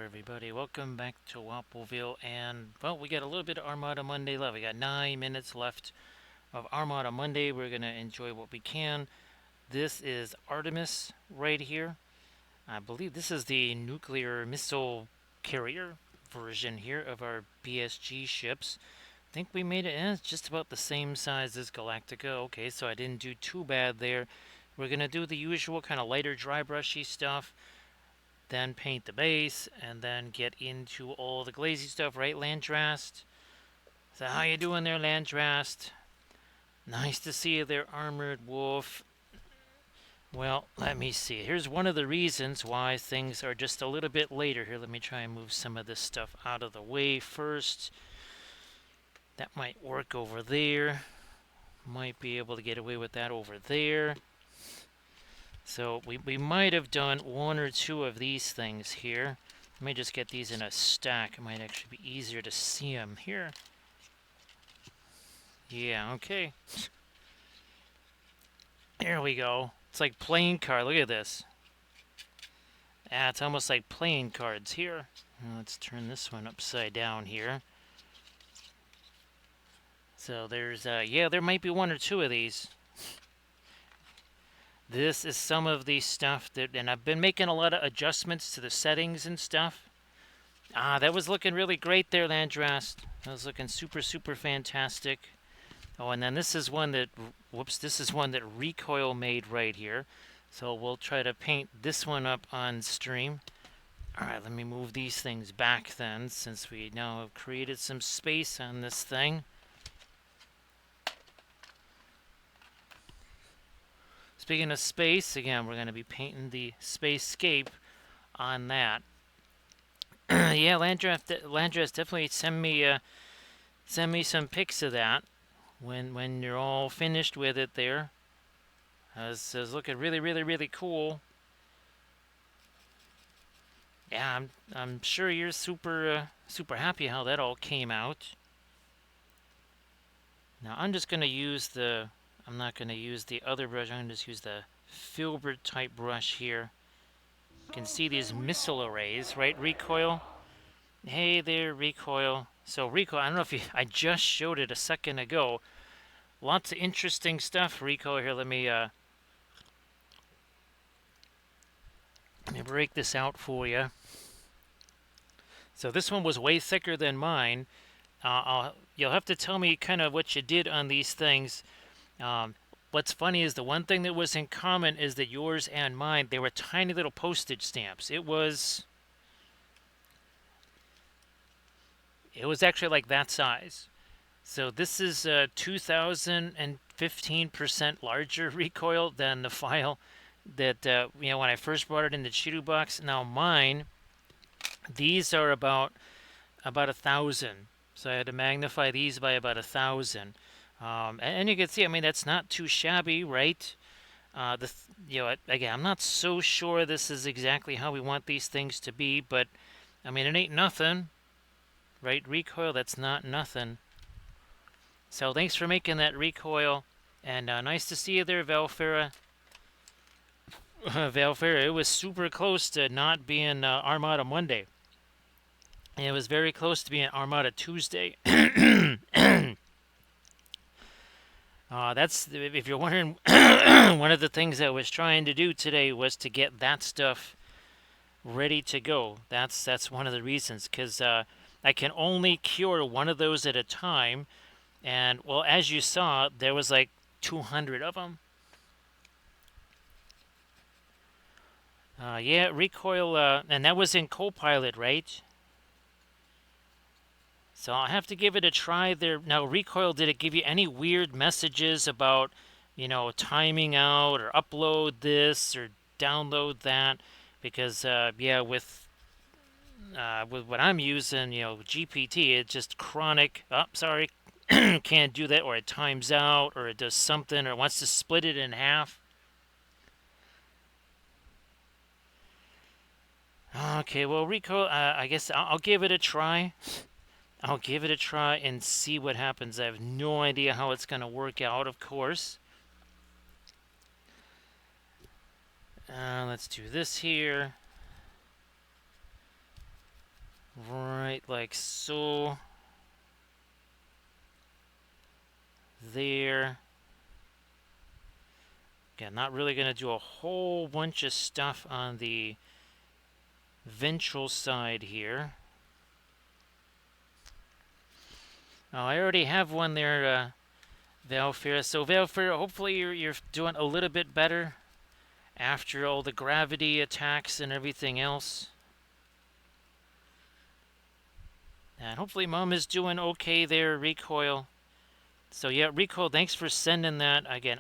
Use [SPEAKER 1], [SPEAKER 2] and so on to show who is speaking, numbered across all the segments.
[SPEAKER 1] everybody. Welcome back to Wappleville, and well, we got a little bit of Armada Monday left. We got 9 minutes left of Armada Monday. We're gonna enjoy what we can. This is Artemis right here. I believe this is the nuclear missile carrier version here of our BSG ships. I think we made it. It's just about the same size as Galactica. Okay, so I didn't do too bad there. We're gonna do the usual kind of lighter dry brushy stuff, then paint the base, and then get into all the glazy stuff, right, Landrast? So how you doing there, Landrast? Nice to see you there, Armored Wolf. Well, let me see. Here's one of the reasons why things are just a little bit later here. Let me try and move some of this stuff out of the way first. That might work over there. Might be able to get away with that over there. So we might have done one or two of these things here. Let me just get these in a stack. It might actually be easier to see them here. Yeah, okay. There we go. It's like playing card. Look at this. Ah, it's almost like playing cards here. Let's turn this one upside down here. So there's, yeah, there might be one or two of these. This is some of the stuff that, and I've been making a lot of adjustments to the settings and stuff. Ah, that was looking really great there, Landrast. That was looking super, super fantastic. Oh, and then this is one that, whoops, this is one that Recoil made right here. So we'll try to paint this one up on stream. All right, let me move these things back then, since we now have created some space on this thing. Speaking of space, again, we're going to be painting the Spacescape on that. Yeah, Landrast, definitely send me some pics of that when you're all finished with it there. It's looking really, really, really cool. Yeah, I'm sure you're super happy how that all came out. Now I'm just gonna use the. I'm not gonna use the other brush. I'm gonna just use the filbert type brush here. You can see these missile arrays, right? Recoil. Hey there, Recoil. So Recoil, I don't know if you. I just showed it a second ago. Lots of interesting stuff, Recoil. Here, let me break this out for you. So this one was way thicker than mine. You'll have to tell me kind of what you did on these things. What's funny is the one thing that was in common is that yours and mine, they were tiny little postage stamps. It was actually like that size. So this is 2015% larger recoil than the file that when I first brought it in the Chidu box. Now mine, these are about 1,000. So I had to magnify these by about 1,000. And you can see, I mean, that's not too shabby, right? Again, I'm not so sure this is exactly how we want these things to be, but I mean, it ain't nothing, right? Recoil, that's not nothing. So thanks for making that, Recoil, and nice to see you there, Valfera. Valfera, it was super close to not being Armada Monday. And it was very close to being Armada Tuesday. That's, if you're wondering, one of the things I was trying to do today was to get that stuff ready to go. That's one of the reasons, because I can only cure one of those at a time. And, well, as you saw, there was like 200 of them. Yeah, Recoil, and that was in Copilot, right? So I'll have to give it a try there. Now, Recoil, did it give you any weird messages about, timing out or upload this or download that? Because, yeah, with what I'm using, GPT, it's just chronic. Oh, sorry, can't do that, or it times out, or it does something, or it wants to split it in half. Okay, well, Recoil, I guess I'll give it a try. I'll give it a try and see what happens. I have no idea how it's going to work out, of course. Let's do this here. right like so. There. Again, not really going to do a whole bunch of stuff on the ventral side here. Oh, I already have one there, Valfira. So Valfira, hopefully you're doing a little bit better after all the gravity attacks and everything else. And hopefully Mom is doing okay there, Recoil. So yeah, Recoil, thanks for sending that. Again,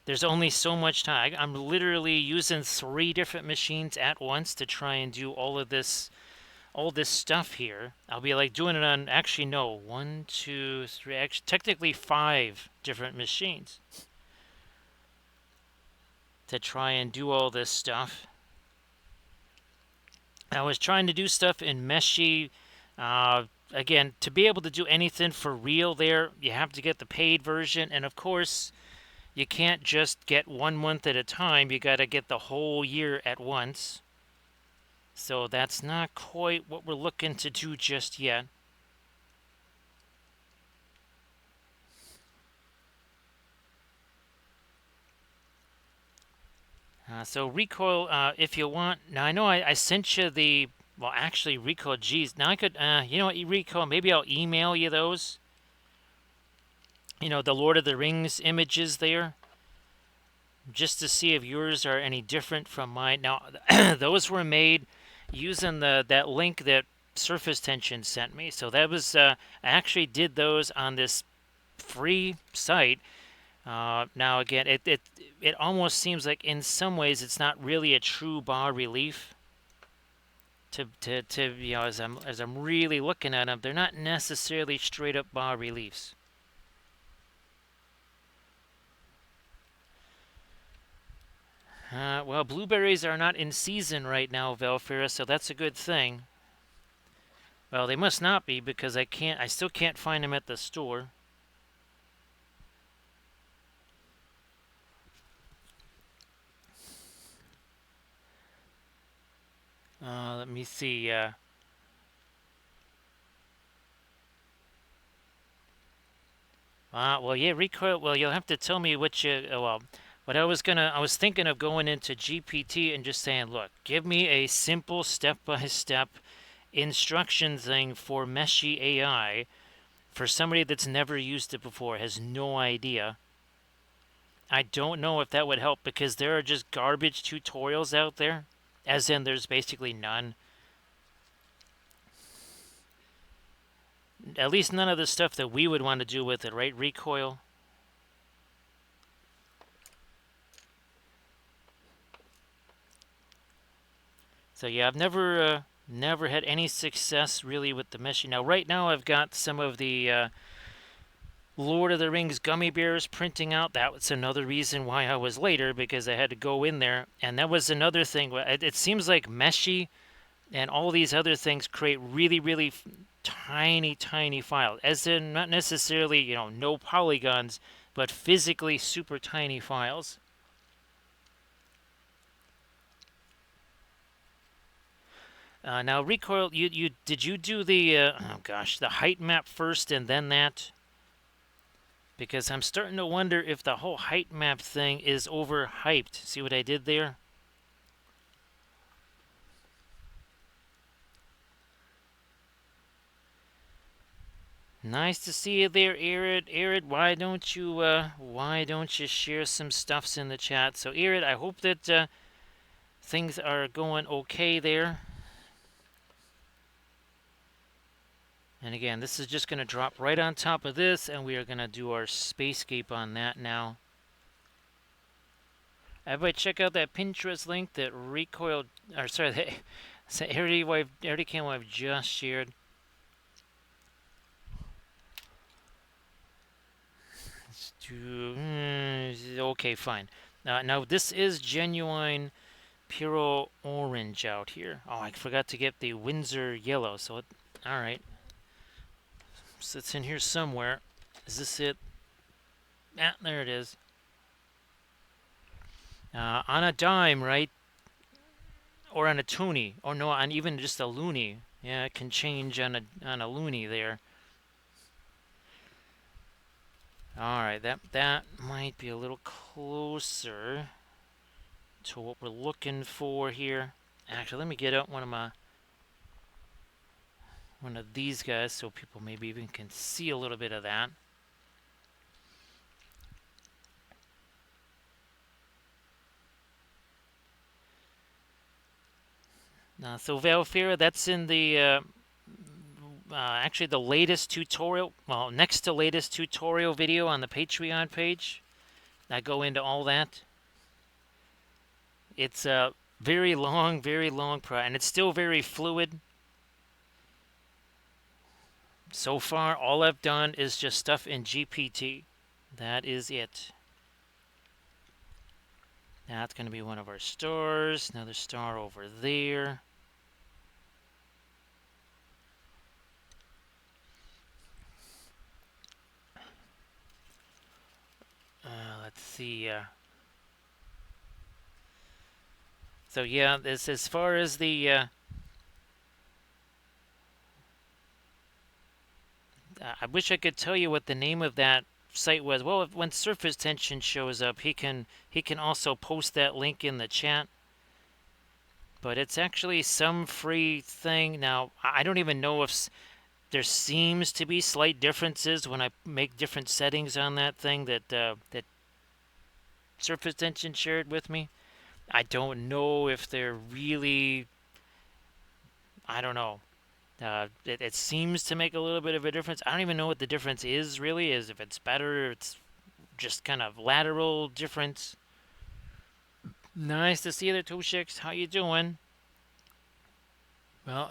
[SPEAKER 1] there's only so much time. I'm literally using 3 different machines at once to try and do all this stuff here. I'll be like doing it on, actually no, 1, 2, 3, actually technically 5 different machines to try and do all this stuff. I was trying to do stuff in Meshy. Again, to be able to do anything for real there, you have to get the paid version. And of course, you can't just get 1 month at a time. You got to get the whole year at once. So that's not quite what we're looking to do just yet. So Recoil, if you want, now I know I sent you the, well actually Recoil, geez, now I could, you know what, Recoil, maybe I'll email you those. You know, the Lord of the Rings images there, just to see if yours are any different from mine. Now, those were made using that link that Surface Tension sent me. So that was, I actually did those on this free site. Now again, it almost seems like in some ways it's not really a true bas relief. To you know, as I'm really looking at them, they're not necessarily straight up bas reliefs. Well, blueberries are not in season right now, Velfira, so that's a good thing. Well, they must not be because I still can't find them at the store. Let me see. Well, yeah, Recoil. Well, you'll have to tell me what you. Well, what I was thinking of going into GPT and just saying, look, give me a simple step-by-step instruction thing for Meshy AI for somebody that's never used it before, has no idea. I don't know if that would help because there are just garbage tutorials out there, as in there's basically none. At least none of the stuff that we would want to do with it, right? Recoil. So yeah, I've never had any success really with the Meshy. Now, right now I've got some of the Lord of the Rings gummy bears printing out. That was another reason why I was later, because I had to go in there. And that was another thing. It seems like Meshy and all these other things create really, really tiny, tiny files. As in, not necessarily, you know, no polygons, but physically super tiny files. Now, Recoil, did you do the, oh gosh, the height map first and then that? Because I'm starting to wonder if the whole height map thing is overhyped. See what I did there? Nice to see you there, Arid. Arid, why don't you share some stuffs in the chat? So, Arid, I hope that things are going okay there. And again, this is just going to drop right on top of this, and we are going to do our spacescape on that now. Everybody check out that Pinterest link that Recoil, or sorry, that Harry Cam I've just shared. Let's do, okay, fine. Now this is genuine Puro Orange out here. Oh, I forgot to get the Windsor Yellow, so alright. So it's in here somewhere. Is this it? Ah, there it is. On a dime, right? or on a toonie, or no, on even just a loony. Yeah, it can change on a loony there. All right, that might be a little closer to what we're looking for here. Actually, let me get out one of these guys so people maybe even can see a little bit of that. So Valfira, that's in the actually the latest tutorial. Well, next to latest tutorial video on the Patreon page. I go into all that. It's a very long and it's still very fluid. So far, all I've done is just stuff in GPT. That is it. That's going to be one of our stars. Another star over there. Let's see. So yeah, this as far as the I wish I could tell you what the name of that site was. Well, when surface tension shows up, he can also post that link in the chat. But it's actually some free thing. Now, I don't even know if there seems to be slight differences when I make different settings on that thing that surface tension shared with me. I don't know if they're really. I don't know. It seems to make a little bit of a difference. I don't even know what the difference is really. Is if it's better, it's just kind of lateral difference. Nice to see you there, Tushix. How you doing? Well,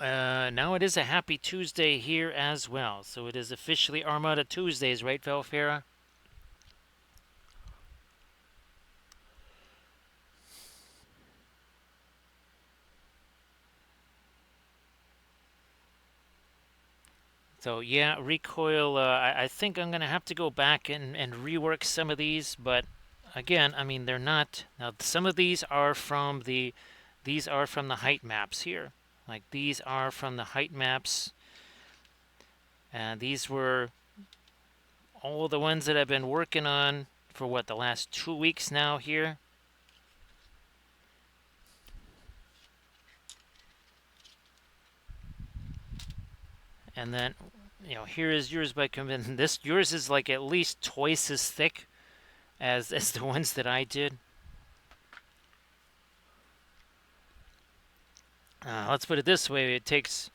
[SPEAKER 1] now it is a happy Tuesday here as well. So it is officially Armada Tuesdays, right, Valfera? So yeah, recoil. I think I'm gonna have to go back and rework some of these, but again, I mean they're not. Now some of these are from the height maps here. Like these are from the height maps, and these were all the ones that I've been working on for what the last 2 weeks now here. And then, here is yours by convention. Yours is like at least twice as thick as the ones that I did. Let's put it this way: it takes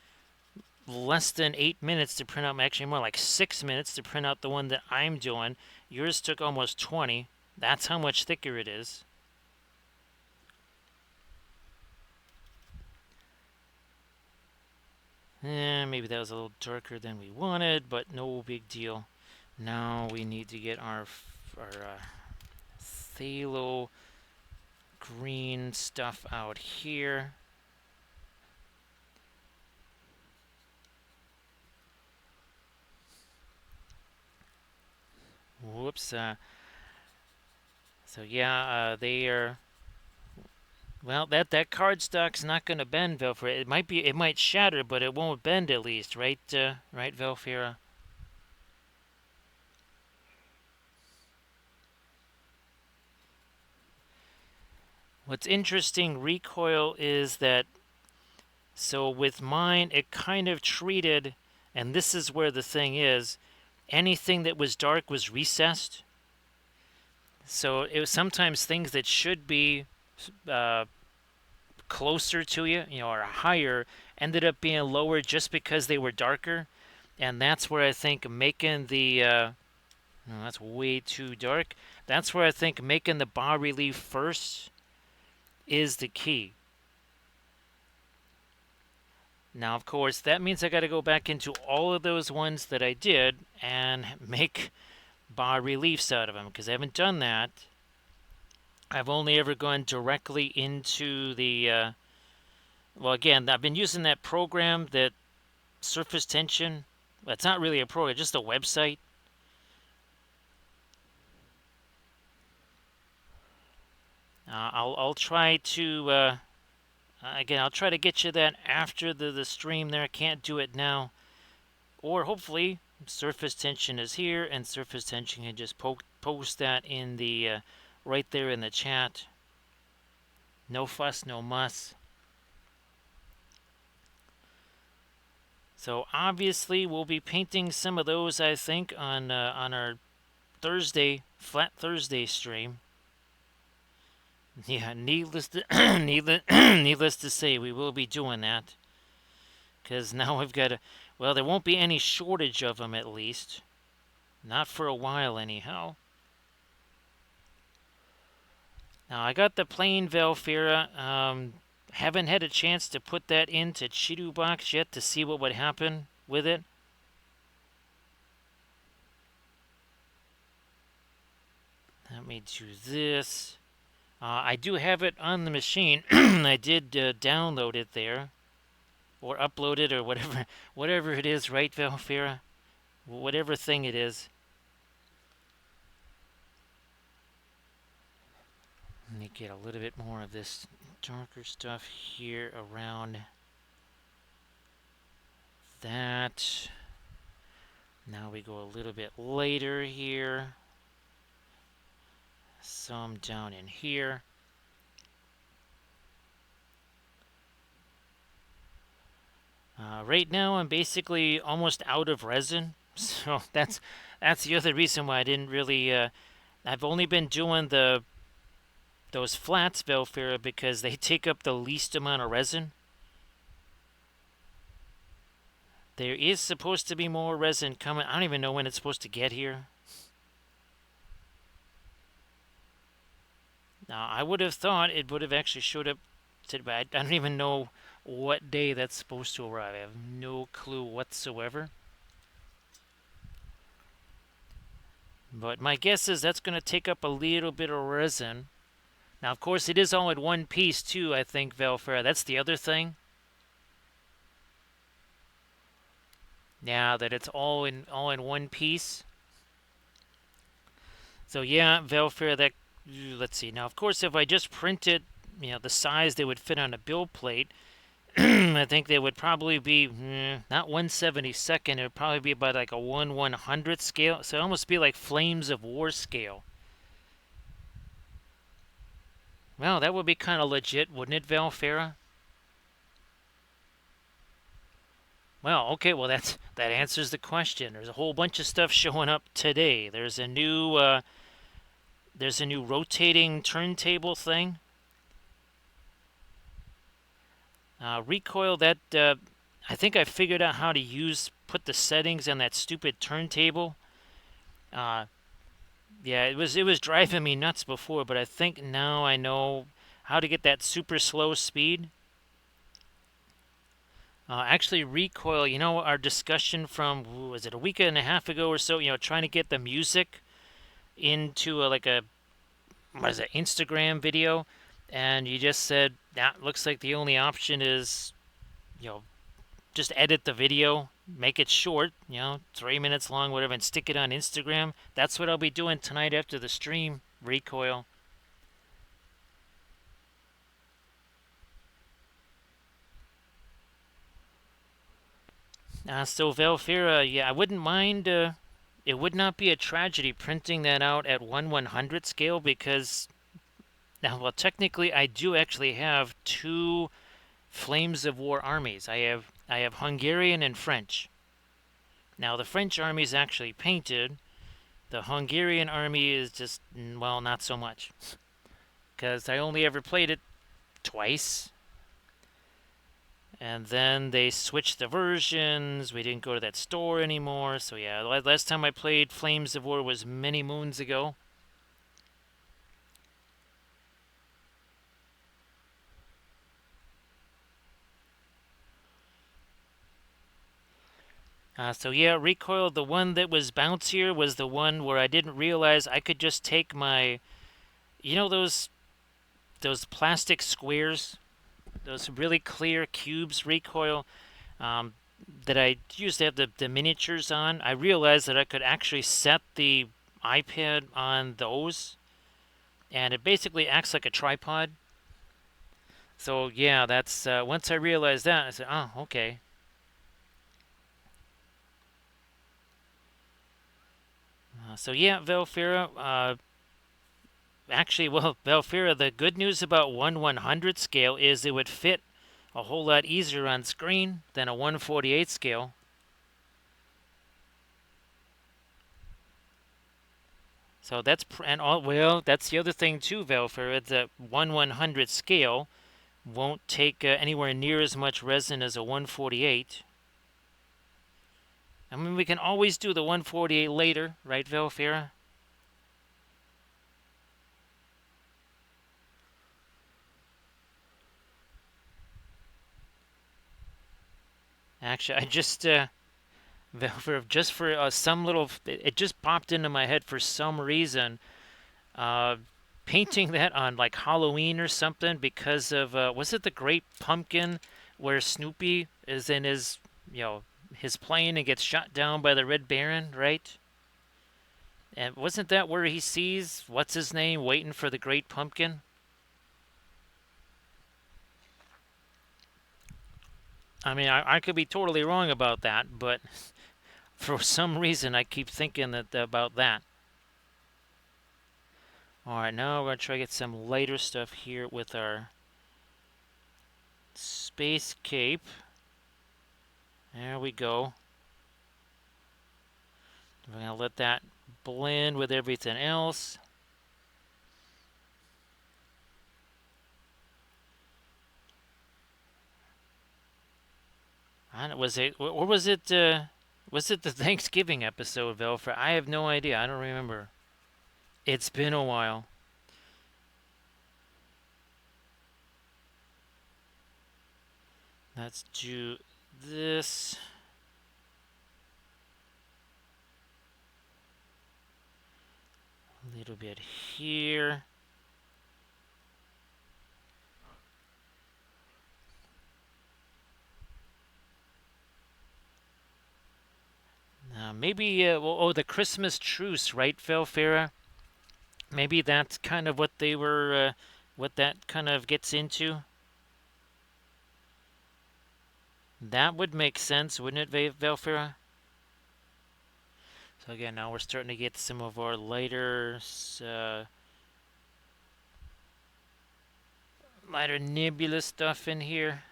[SPEAKER 1] less than 8 minutes to print out. Actually, more like 6 minutes to print out the one that I'm doing. Yours took almost 20. That's how much thicker it is. Maybe that was a little darker than we wanted, but no big deal. Now we need to get our phthalo green stuff out here. Whoops. So yeah, they are. Well, that cardstock's not going to bend, Velfera. It might shatter, but it won't bend at least, right? Right, Velfera. What's interesting, recoil, is that. So with mine, it kind of treated, and this is where the thing is. Anything that was dark was recessed. So it was sometimes things that should be closer to you, or higher, ended up being lower just because they were darker. And that's where I think making the no, that's way too dark. That's where I think making the bas relief first is the key. Now, of course, that means I got to go back into all of those ones that I did and make bas reliefs out of them, because I haven't done that. I've only ever gone directly into the well, again, I've been using that program, that surface tension. It's not really a program, just a website. I'll try to Again, I'll try to get you that after the stream there. I can't do it now. Or hopefully, surface tension is here, and surface tension can just post that in the right there in the chat. No fuss, no muss. So obviously, we'll be painting some of those, I think, on our Thursday, Flat Thursday stream. Yeah, needless to needless to say, we will be doing that. Because now we've got well, there won't be any shortage of them, at least. Not for a while, anyhow. Now, I got the plain Velfira. Haven't had a chance to put that into Chidu Box yet to see what would happen with it. Let me do this. I do have it on the machine. I did download it there. Or upload it, or whatever it is, right, Velfira? Whatever thing it is. Let me get a little bit more of this darker stuff here around that. Now we go a little bit later here. Some down in here. Right now I'm basically almost out of resin. So that's the other reason why I didn't really... I've only been doing those flats, Velfira, because they take up the least amount of resin. There is supposed to be more resin coming. I don't even know when it's supposed to get here. Now, I would have thought it would have actually showed up today, but I don't even know what day that's supposed to arrive. I have no clue whatsoever. But my guess is that's going to take up a little bit of resin. Now, of course, it is all in one piece, too, I think, Velfira. That's the other thing. Yeah, that it's all in one piece. So, yeah, Velfira, that... Let's see. Now, of course, if I just print it, the size they would fit on a build plate, I think they would probably be not 1/72. It would probably be about like a 1/100th scale. So it almost be like Flames of War scale. Well, that would be kind of legit, wouldn't it, Velfira? Well, okay. Well, that answers the question. There's a whole bunch of stuff showing up today. There's a new rotating turntable thing. Recoil, that I think I figured out how to put the settings on that stupid turntable. Yeah, it was driving me nuts before, but I think now I know how to get that super slow speed. Actually, recoil, our discussion from, was it a week and a half ago or so, trying to get the music into what is it, Instagram video, and you just said, that looks like the only option is, just edit the video, make it short, 3 minutes long, whatever, and stick it on Instagram. That's what I'll be doing tonight after the stream, recoil. So Velfira, yeah, I wouldn't mind, it would not be a tragedy printing that out at 1/100 scale, because, now, well, technically I do actually have two Flames of War armies. I have Hungarian and French. Now, the French army is actually painted. The Hungarian army is just, well, not so much. Because I only ever played it twice. And then they switched the versions. We didn't go to that store anymore. So yeah, last time I played Flames of War was many moons ago. So yeah, recoil, the one that was bouncier was the one where I didn't realize I could just take my, those plastic squares, those really clear cubes recoil that I used to have the miniatures on. I realized that I could actually set the iPad on those, and it basically acts like a tripod. So yeah, that's once I realized that, I said, oh, okay. So yeah, Velfira. Actually, well, Velfira, the good news about 1/100 scale is it would fit a whole lot easier on screen than a 1/48 scale. So that's and all. Well, that's the other thing too, Velfira. The 1/100 scale won't take anywhere near as much resin as a 1/48. I mean, we can always do the 1/48 later, right, Velfira? Actually, I just Velfira, just for some little, it just popped into my head for some reason. Uh, Painting that on like Halloween or something because of was it the Great Pumpkin where Snoopy is in his his plane and gets shot down by the Red Baron, right? And wasn't that where he sees what's his name waiting for the Great Pumpkin? I mean, I could be totally wrong about that, but for some reason I keep thinking that about that. All right, now we're gonna try to get some lighter stuff here with our space cape. There we go. We're going to let that blend with everything else. I don't, was it, or was it the Thanksgiving episode, Velfra? I have no idea. I don't remember. It's been a while. Let's do this. A little bit here. Maybe, the Christmas truce, right, Velfera? Maybe that's kind of what they were, what that kind of gets into. That would make sense, wouldn't it, Velfera? So again, now we're starting to get some of our lighter, lighter nebula stuff in here.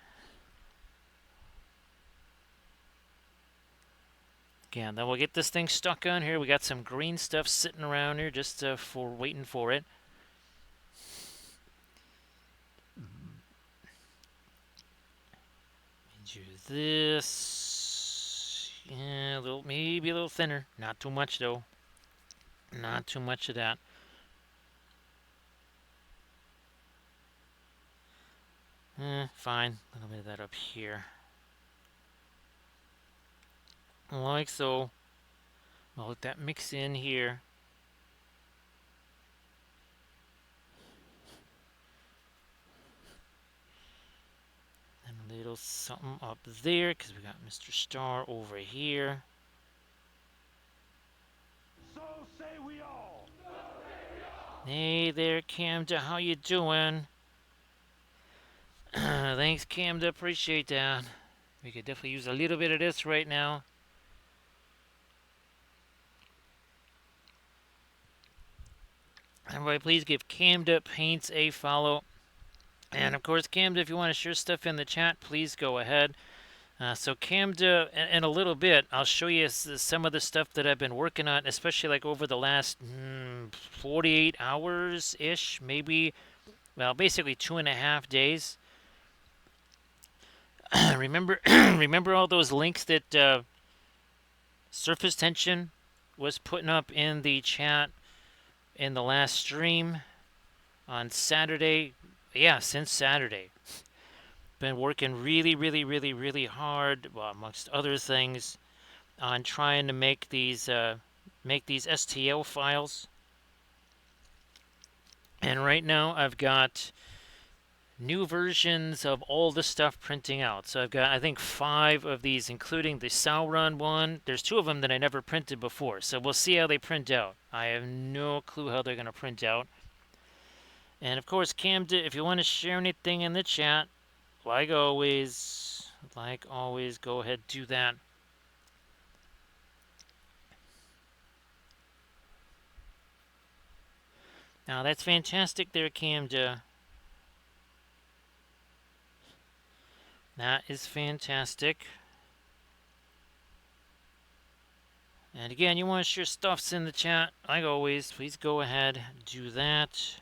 [SPEAKER 1] Again, then we'll get this thing stuck on here. We got some green stuff sitting around here just for waiting for it. Do this. Yeah, maybe a little thinner. Not too much though. Not too much of that. Fine. A little bit of that up here. Like so. I'll let that mix in here. And a little something up there because we got Mr. Star over here.
[SPEAKER 2] So say we all.
[SPEAKER 1] Hey there, Camda. How you doing? Thanks, Camda. Appreciate that. We could definitely use a little bit of this right now. Everybody, please give Camda Paints a follow. And of course, Camda, if you want to share stuff in the chat, please go ahead. So Camda, in a little bit, I'll show you some of the stuff that I've been working on, especially like over the last 48 hours-ish, maybe, well, basically 2.5 days. remember all those links that Surface Tension was putting up in the chat in the last stream on Saturday? Yeah, since Saturday. Been working really hard, well, amongst other things, on trying to make these STL files. And right now I've got new versions of all the stuff printing out. So I've got, I think, 5 of these, including the Sauron one. There's 2 of them that I never printed before, so we'll see how they print out. I have no clue how they're going to print out. And of course, Camden, if you want to share anything in the chat, like always, go ahead, do that. Now that's fantastic there, Camden. That is fantastic. And again, you want to share stuffs in the chat, like always, please go ahead, do that.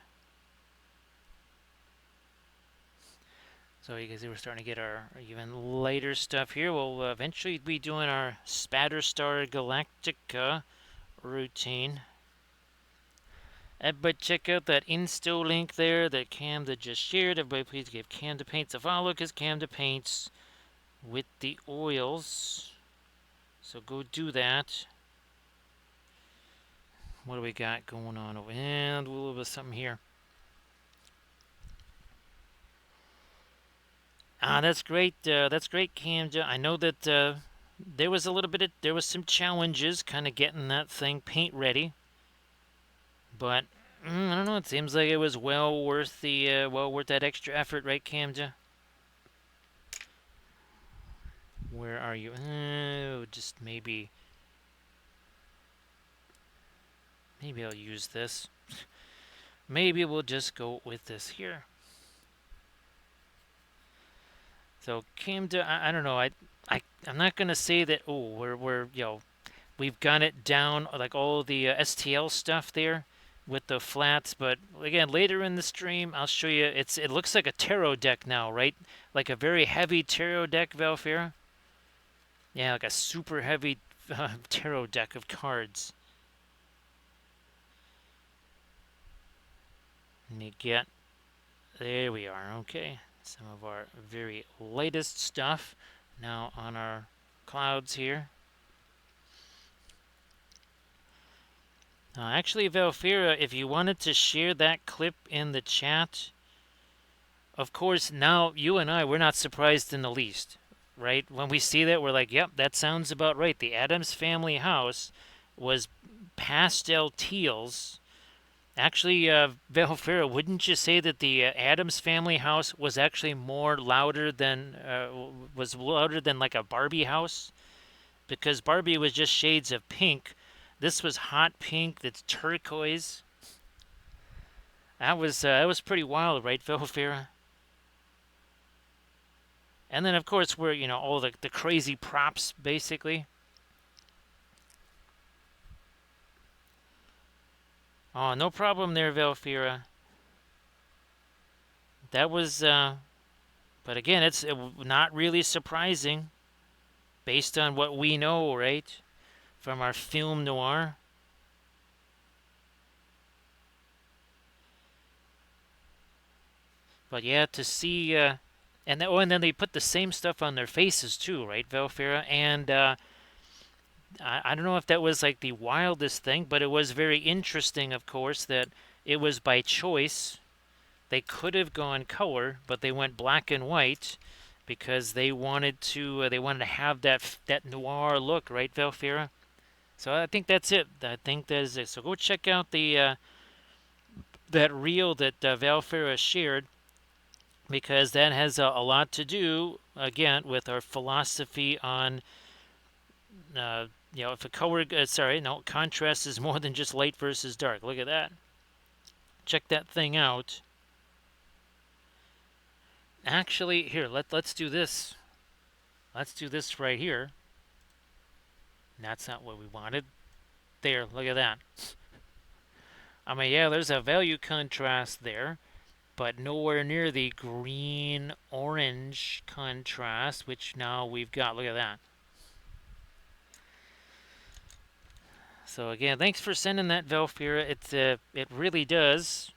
[SPEAKER 1] So you can see we're starting to get our even lighter stuff here. We'll eventually be doing our Spatterstar Galactica routine. But check out that Insto link there that Camda just shared. Everybody please give Camda Paints a follow because Camda paints with the oils. So go do that. What do we got going on over here? And a little bit of something here. That's great. That's great, Camda. I know that there was some challenges kind of getting that thing paint ready, but I don't know. It seems like it was well worth that extra effort, right, Camda? Where are you? Just maybe I'll use this. Maybe we'll just go with this here. So Camda, I don't know. I'm not gonna say that. Oh, we're we've got it down like all the STL stuff there with the flats. But again, later in the stream, I'll show you. It looks like a tarot deck now, right? Like a very heavy tarot deck, Valfira. Yeah, like a super heavy tarot deck of cards. And you get, there we are. Okay, some of our very latest stuff now on our clouds here. Actually, Valfira, if you wanted to share that clip in the chat, of course, now you and I, we're not surprised in the least, right? When we see that, we're like, yep, that sounds about right. The Addams family house was pastel teals. Actually, Valfira, wouldn't you say that the Addams family house was actually was louder than like a Barbie house? Because Barbie was just shades of pink. This was hot pink. That's turquoise. That was pretty wild, right, Valfira? And then of course we're all the crazy props basically. Oh, no problem there, Valfira. That was, but again, it's not really surprising based on what we know, right, from our film noir. But yeah, to see, and then they put the same stuff on their faces too, right, Valfira? And I don't know if that was like the wildest thing, but it was very interesting, of course, that it was by choice. They could have gone color, but they went black and white because they wanted to have that noir look, right, Valfira? So I think that's it. I think that is it. So go check out the that reel that Valfira shared because that has a lot to do again with our philosophy on if a color contrast is more than just light versus dark. Look at that. Check that thing out. Actually, here let's do this. Let's do this right here. That's not what we wanted. There, look at that. I mean, yeah, there's a value contrast there, but nowhere near the green-orange contrast, which now we've got. Look at that. So again, thanks for sending that, Valfira. It really does.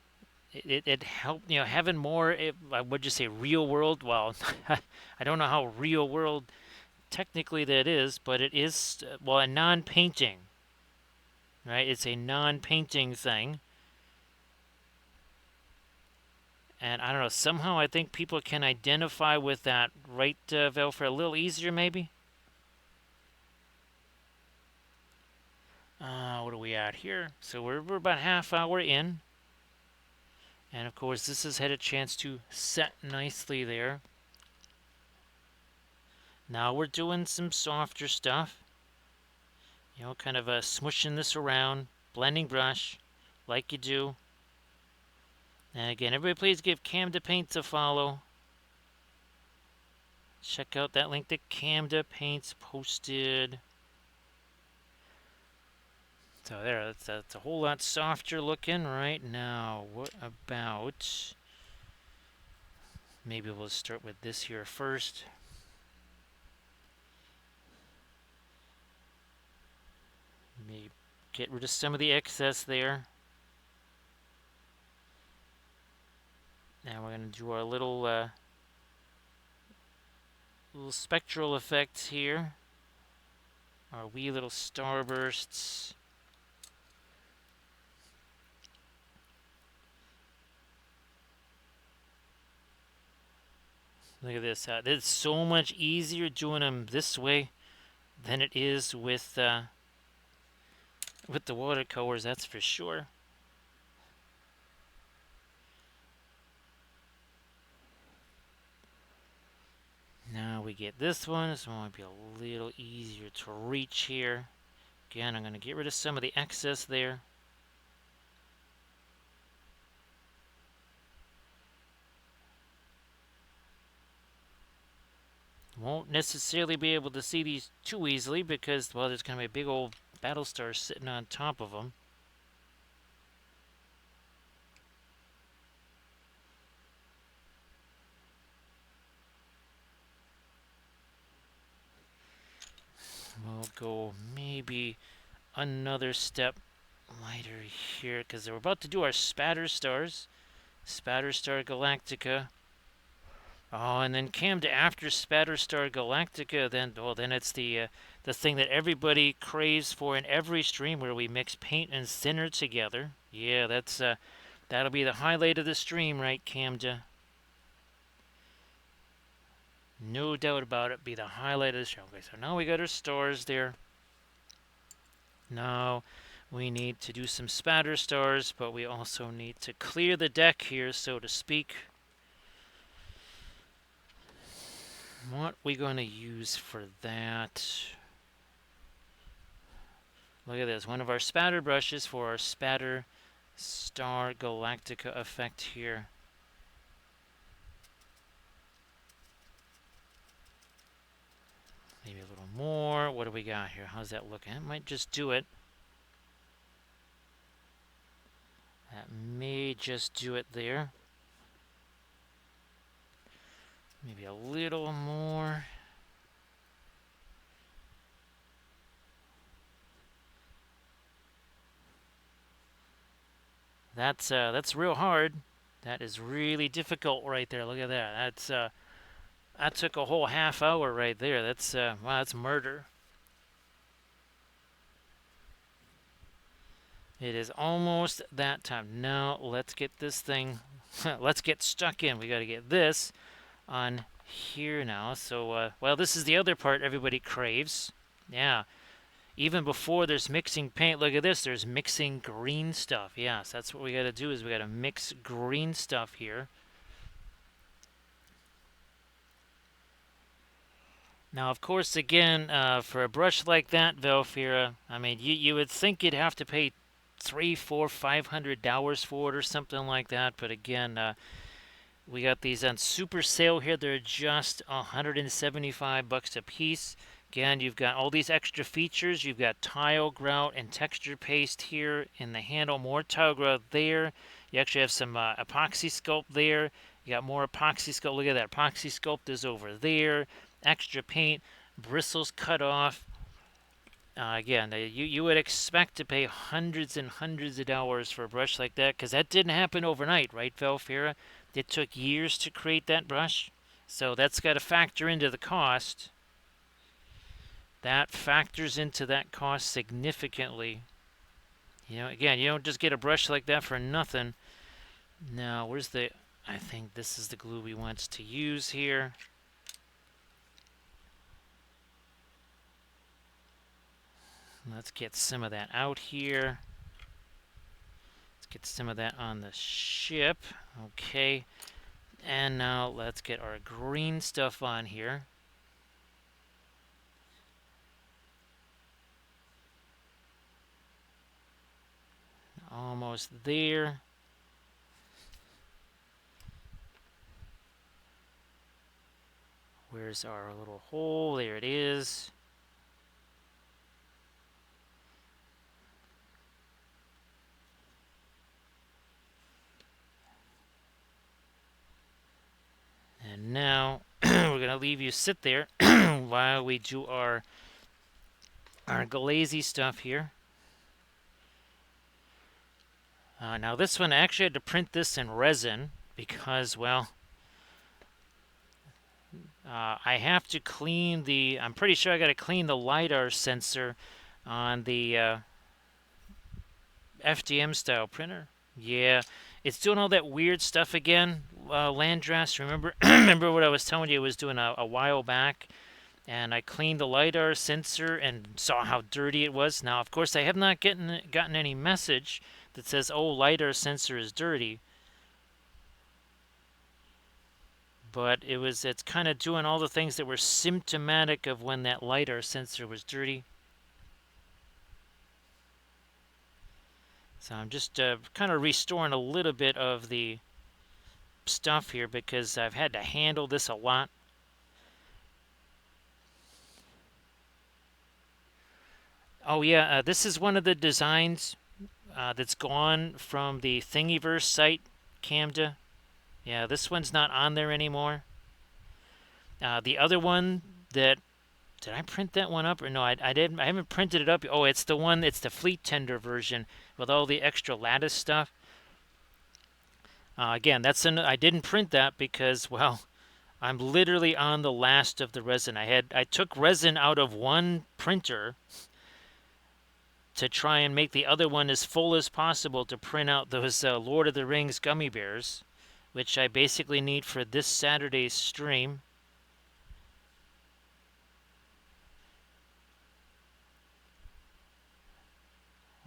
[SPEAKER 1] It helped, having more. Would you say real world? Well, I don't know how real world technically that is, but it is a non-painting, right? It's a non-painting thing. And I don't know, somehow I think people can identify with that, right, Valfira, a little easier maybe? What are we at here? So we're about half hour in. And of course, this has had a chance to set nicely there. Now we're doing some softer stuff. Kind of smushing this around, blending brush, like you do. And again, everybody please give Camda Paints a follow. Check out that link that Camda Paints posted. So there, that's a whole lot softer looking right now. What about... Maybe we'll start with this here first. Maybe get rid of some of the excess there. Now we're going to do our little spectral effects here. Our wee little starbursts. Look at this. It's so much easier doing them this way than it is with the watercolors, that's for sure. Now we get this one. This one might be a little easier to reach here. Again, I'm going to get rid of some of the excess there. Won't necessarily be able to see these too easily because, well, there's going to be a big old battle star sitting on top of them. We'll go maybe another step lighter here because we're about to do our spatter stars. Spatter Star Galactica. Oh, and then came to after Spatter Star Galactica. Then it's the thing that everybody craves for in every stream where we mix paint and thinner together. Yeah, that'll be the highlight of the stream, right, Camda? No doubt about it. Be the highlight of the show. Okay, so now we got our stars there. Now we need to do some spatter stars, but we also need to clear the deck here, so to speak. What we going to use for that? Look at this. One of our spatter brushes for our Spatter Star Galactica effect here. Maybe a little more. What do we got here? How's that looking? It might just do it. That may just do it there. Maybe a little more. That's real hard. That is really difficult right there. Look at that. That took a whole half hour right there. Wow, that's murder. It is almost that time. Now let's get this thing. Let's get stuck in. We got to get this on here now. So, well, this is the other part everybody craves. Yeah. Even before there's mixing paint, look at this. There's mixing green stuff. Yes, that's what we got to do is we got to mix green stuff here. Now, of course, again, for a brush like that, Velfira, I mean, you would think you'd have to pay $300, $400, $500 for it or something like that. But again, we got these on super sale here. They're just $175 a piece. Again, you've got all these extra features. You've got tile grout and texture paste here in the handle, more tile grout there. You actually have some epoxy sculpt there. You got more epoxy sculpt. Look at that. Epoxy sculpt is over there. Extra paint, bristles cut off. Again, you would expect to pay hundreds and hundreds of dollars for a brush like that because that didn't happen overnight, right, Velfira? It took years to create that brush. So that's got to factor into the cost. That factors into that cost significantly. Again, you don't just get a brush like that for nothing. Now, where's the... I think this is the glue we want to use here. Let's get some of that out here. Let's Get some of that on the ship. Okay. And now let's get our green stuff on here. Almost there. Where's our little hole? There it is. And now we're going to leave you sit there while we do our glazy stuff here. Now this one, I actually had to print this in resin because, well, I have to clean the, I'm pretty sure I got to clean the LiDAR sensor on the FDM style printer. Yeah, it's doing all that weird stuff again. Landras, remember remember what I was telling you it was doing a while back? And I cleaned the LiDAR sensor and saw how dirty it was. Now, of course, I have not gotten any message that says, oh, LiDAR sensor is dirty. But it's kind of doing all the things that were symptomatic of when that LiDAR sensor was dirty. So I'm just kind of restoring a little bit of the stuff here because I've had to handle this a lot. Oh yeah, this is one of the designs that's gone from the Thingiverse site, Camda. Yeah, this one's not on there anymore. The other one that did I print that one up or no? I didn't. I haven't printed it up. Oh, it's the one. It's the Fleet Tender version with all the extra lattice stuff. Again, I didn't print that because, well, I'm literally on the last of the resin. I took resin out of one printer to try and make the other one as full as possible to print out those Lord of the Rings gummy bears, which I basically need for this Saturday's stream.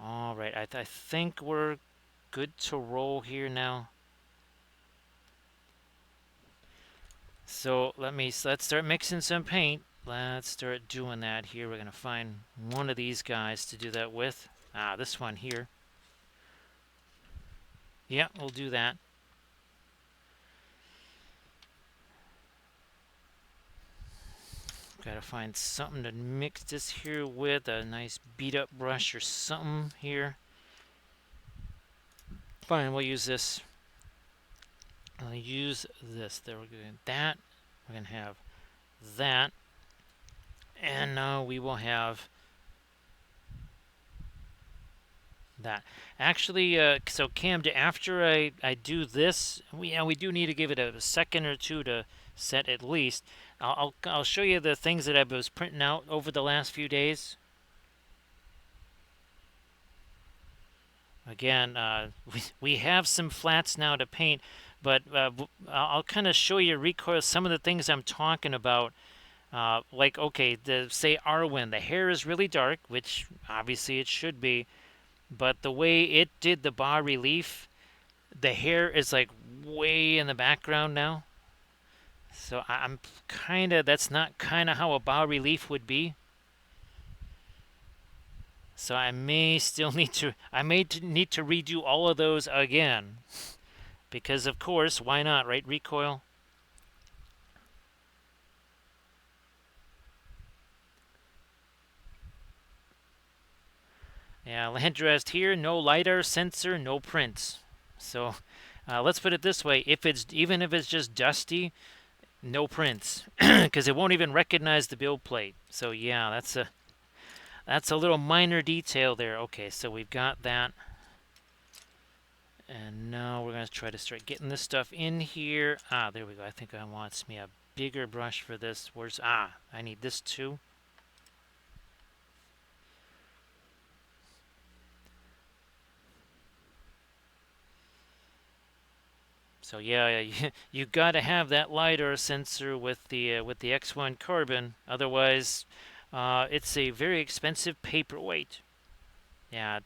[SPEAKER 1] All right, I think we're good to roll here now. So let's start mixing some paint. Let's start doing that here. We're gonna find one of these guys to do that with. This one here. Yeah, we'll do that. Gotta find something to mix this here with. A nice beat up brush or something here. Fine, we'll use this. I'll use this. There we're doing that. We're gonna have that. And now we will have that. Actually, so Camden, after I do this, we do need to give it a second or two to set at least. I'll show you the things that I was printing out over the last few days. Again, we have some flats now to paint, but I'll kind of show you recoil some of the things I'm talking about. Like, okay, say Arwen, the hair is really dark, which obviously it should be, but the way it did the bas relief, the hair is like way in the background now. So I'm kind of, that's not kind of how a bas relief would be. So I may need to redo all of those again. Because of course, why not, right, recoil? Yeah, Landrest here, no LiDAR sensor, no prints. So let's put it this way, even if it's just dusty, no prints, because it won't even recognize the build plate. So yeah, that's a little minor detail there. Okay, so we've got that. And now we're going to try to start getting this stuff in here. There we go. I think I want me a bigger brush for this. I need this too. So yeah, you got to have that LiDAR sensor with the X1 carbon. Otherwise, it's a very expensive paperweight. Yeah,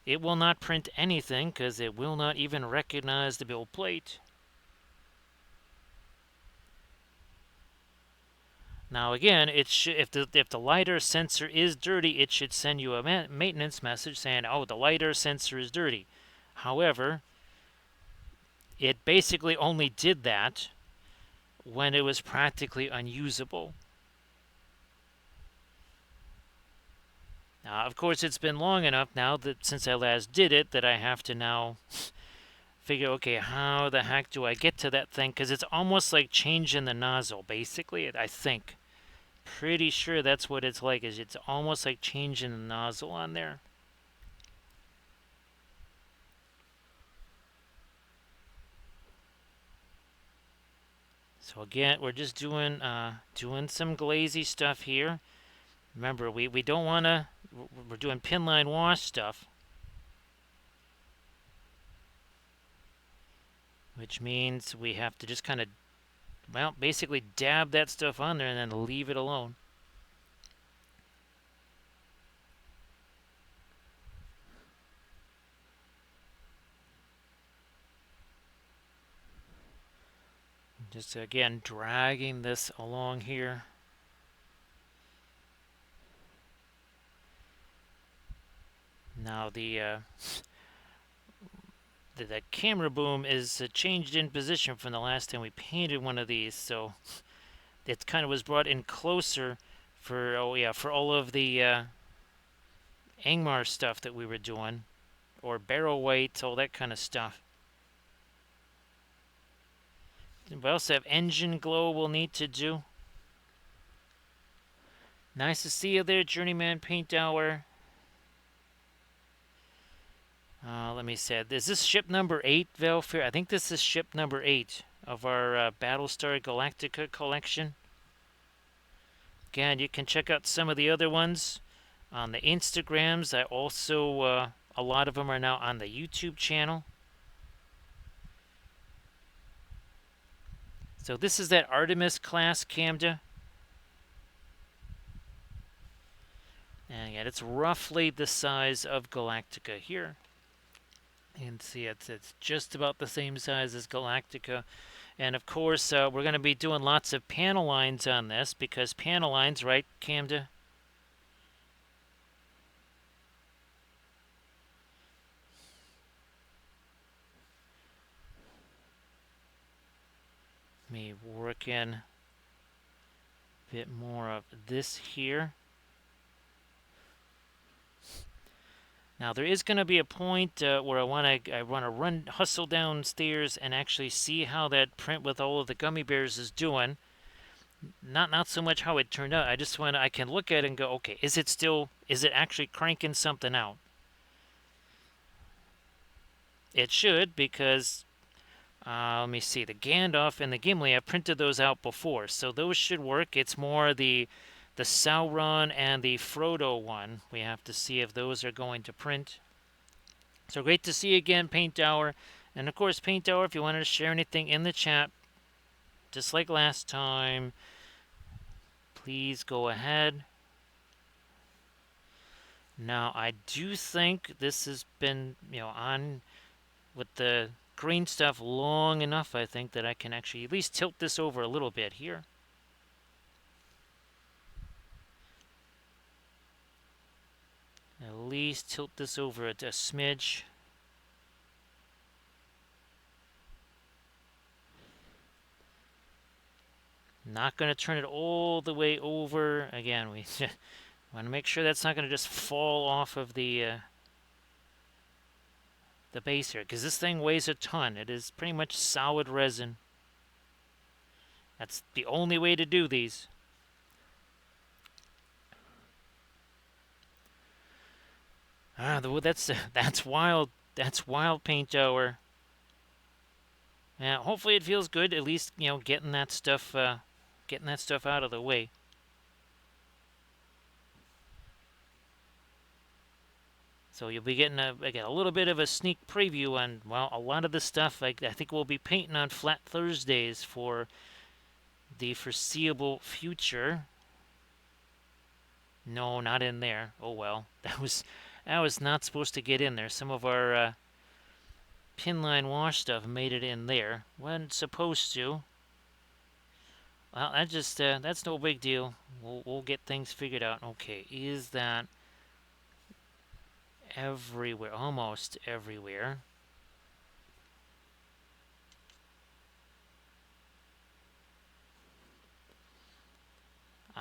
[SPEAKER 1] it will not print anything because it will not even recognize the build plate. Now again, if the lidar sensor is dirty, it should send you a maintenance message saying, "Oh, the lidar sensor is dirty." However, it basically only did that when it was practically unusable. Now, of course, it's been long enough now that since I last did it that I have to now figure, okay, how the heck do I get to that thing? Because it's almost like changing the nozzle, basically, I think. Pretty sure that's what it's like, is it's almost like changing the nozzle on there. So again, we're just doing some glazy stuff here. Remember, we don't want to, we're doing pin line wash stuff, which means we have to just kind of, well, basically dab that stuff on there and then leave it alone. Just again, dragging this along here. Now the camera boom is changed in position from the last time we painted one of these, so it kind of was brought in closer for, oh yeah, for all of the Angmar stuff that we were doing, or barrel weights, all that kind of stuff. We also have engine glow we'll need to do. Nice to see you there, Journeyman Paint Hour. Let me see. Is this ship number 8, Valfair? I think this is ship number 8 of our Battlestar Galactica collection. Again, you can check out some of the other ones on the Instagrams. I also, a lot of them are now on the YouTube channel. So this is that Artemis class Camda. And yeah, it's roughly the size of Galactica here. And see, it's just about the same size as Galactica. And of course, we're going to be doing lots of panel lines on this because panel lines, right, Camda? Let me work in a bit more of this here. Now there is going to be a point where I want to hustle downstairs and actually see how that print with all of the gummy bears is doing. Not so much how it turned out. I can look at it and go, okay, is it actually cranking something out? It should, because let me see, the Gandalf and the Gimli, I printed those out before, so those should work. It's more the Sauron and the Frodo one. We have to see if those are going to print. So great to see you again, Paint Hour. And of course, Paint Hour, if you wanted to share anything in the chat, just like last time, please go ahead. Now, I do think this has been, on with the green stuff long enough, I think, that I can actually at least tilt this over a little bit here. At least tilt this over a smidge. Not going to turn it all the way over. Again, we want to make sure that's not going to just fall off of the base here, because this thing weighs a ton. It is pretty much solid resin. That's the only way to do these. That's wild. That's wild, Paint Hour. Yeah, hopefully it feels good. At least getting that stuff out of the way. So you'll be getting a little bit of a sneak preview on, well, a lot of the stuff I think we'll be painting on Flat Thursdays for the foreseeable future. No, not in there. Oh well, that was That was not supposed to get in there. Some of our pin line wash stuff made it in there. Wasn't supposed to. Well, that's no big deal. We'll get things figured out. Okay, is that everywhere? Almost everywhere.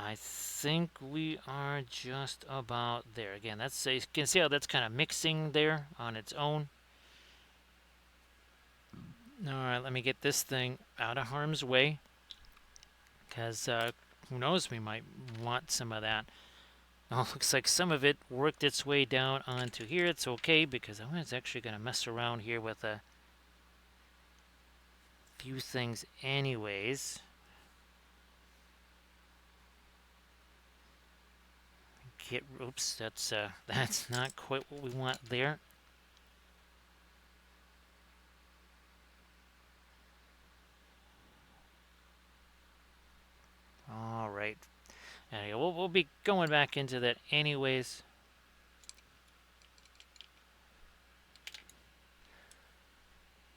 [SPEAKER 1] I think we are just about there. Again, you can see how that's kind of mixing there on its own. All right, let me get this thing out of harm's way, because who knows, we might want some of that. Oh, looks like some of it worked its way down onto here. It's okay, because I was actually going to mess around here with a few things anyways. Oops, that's not quite what we want there. All right. Anyway, we'll be going back into that anyways.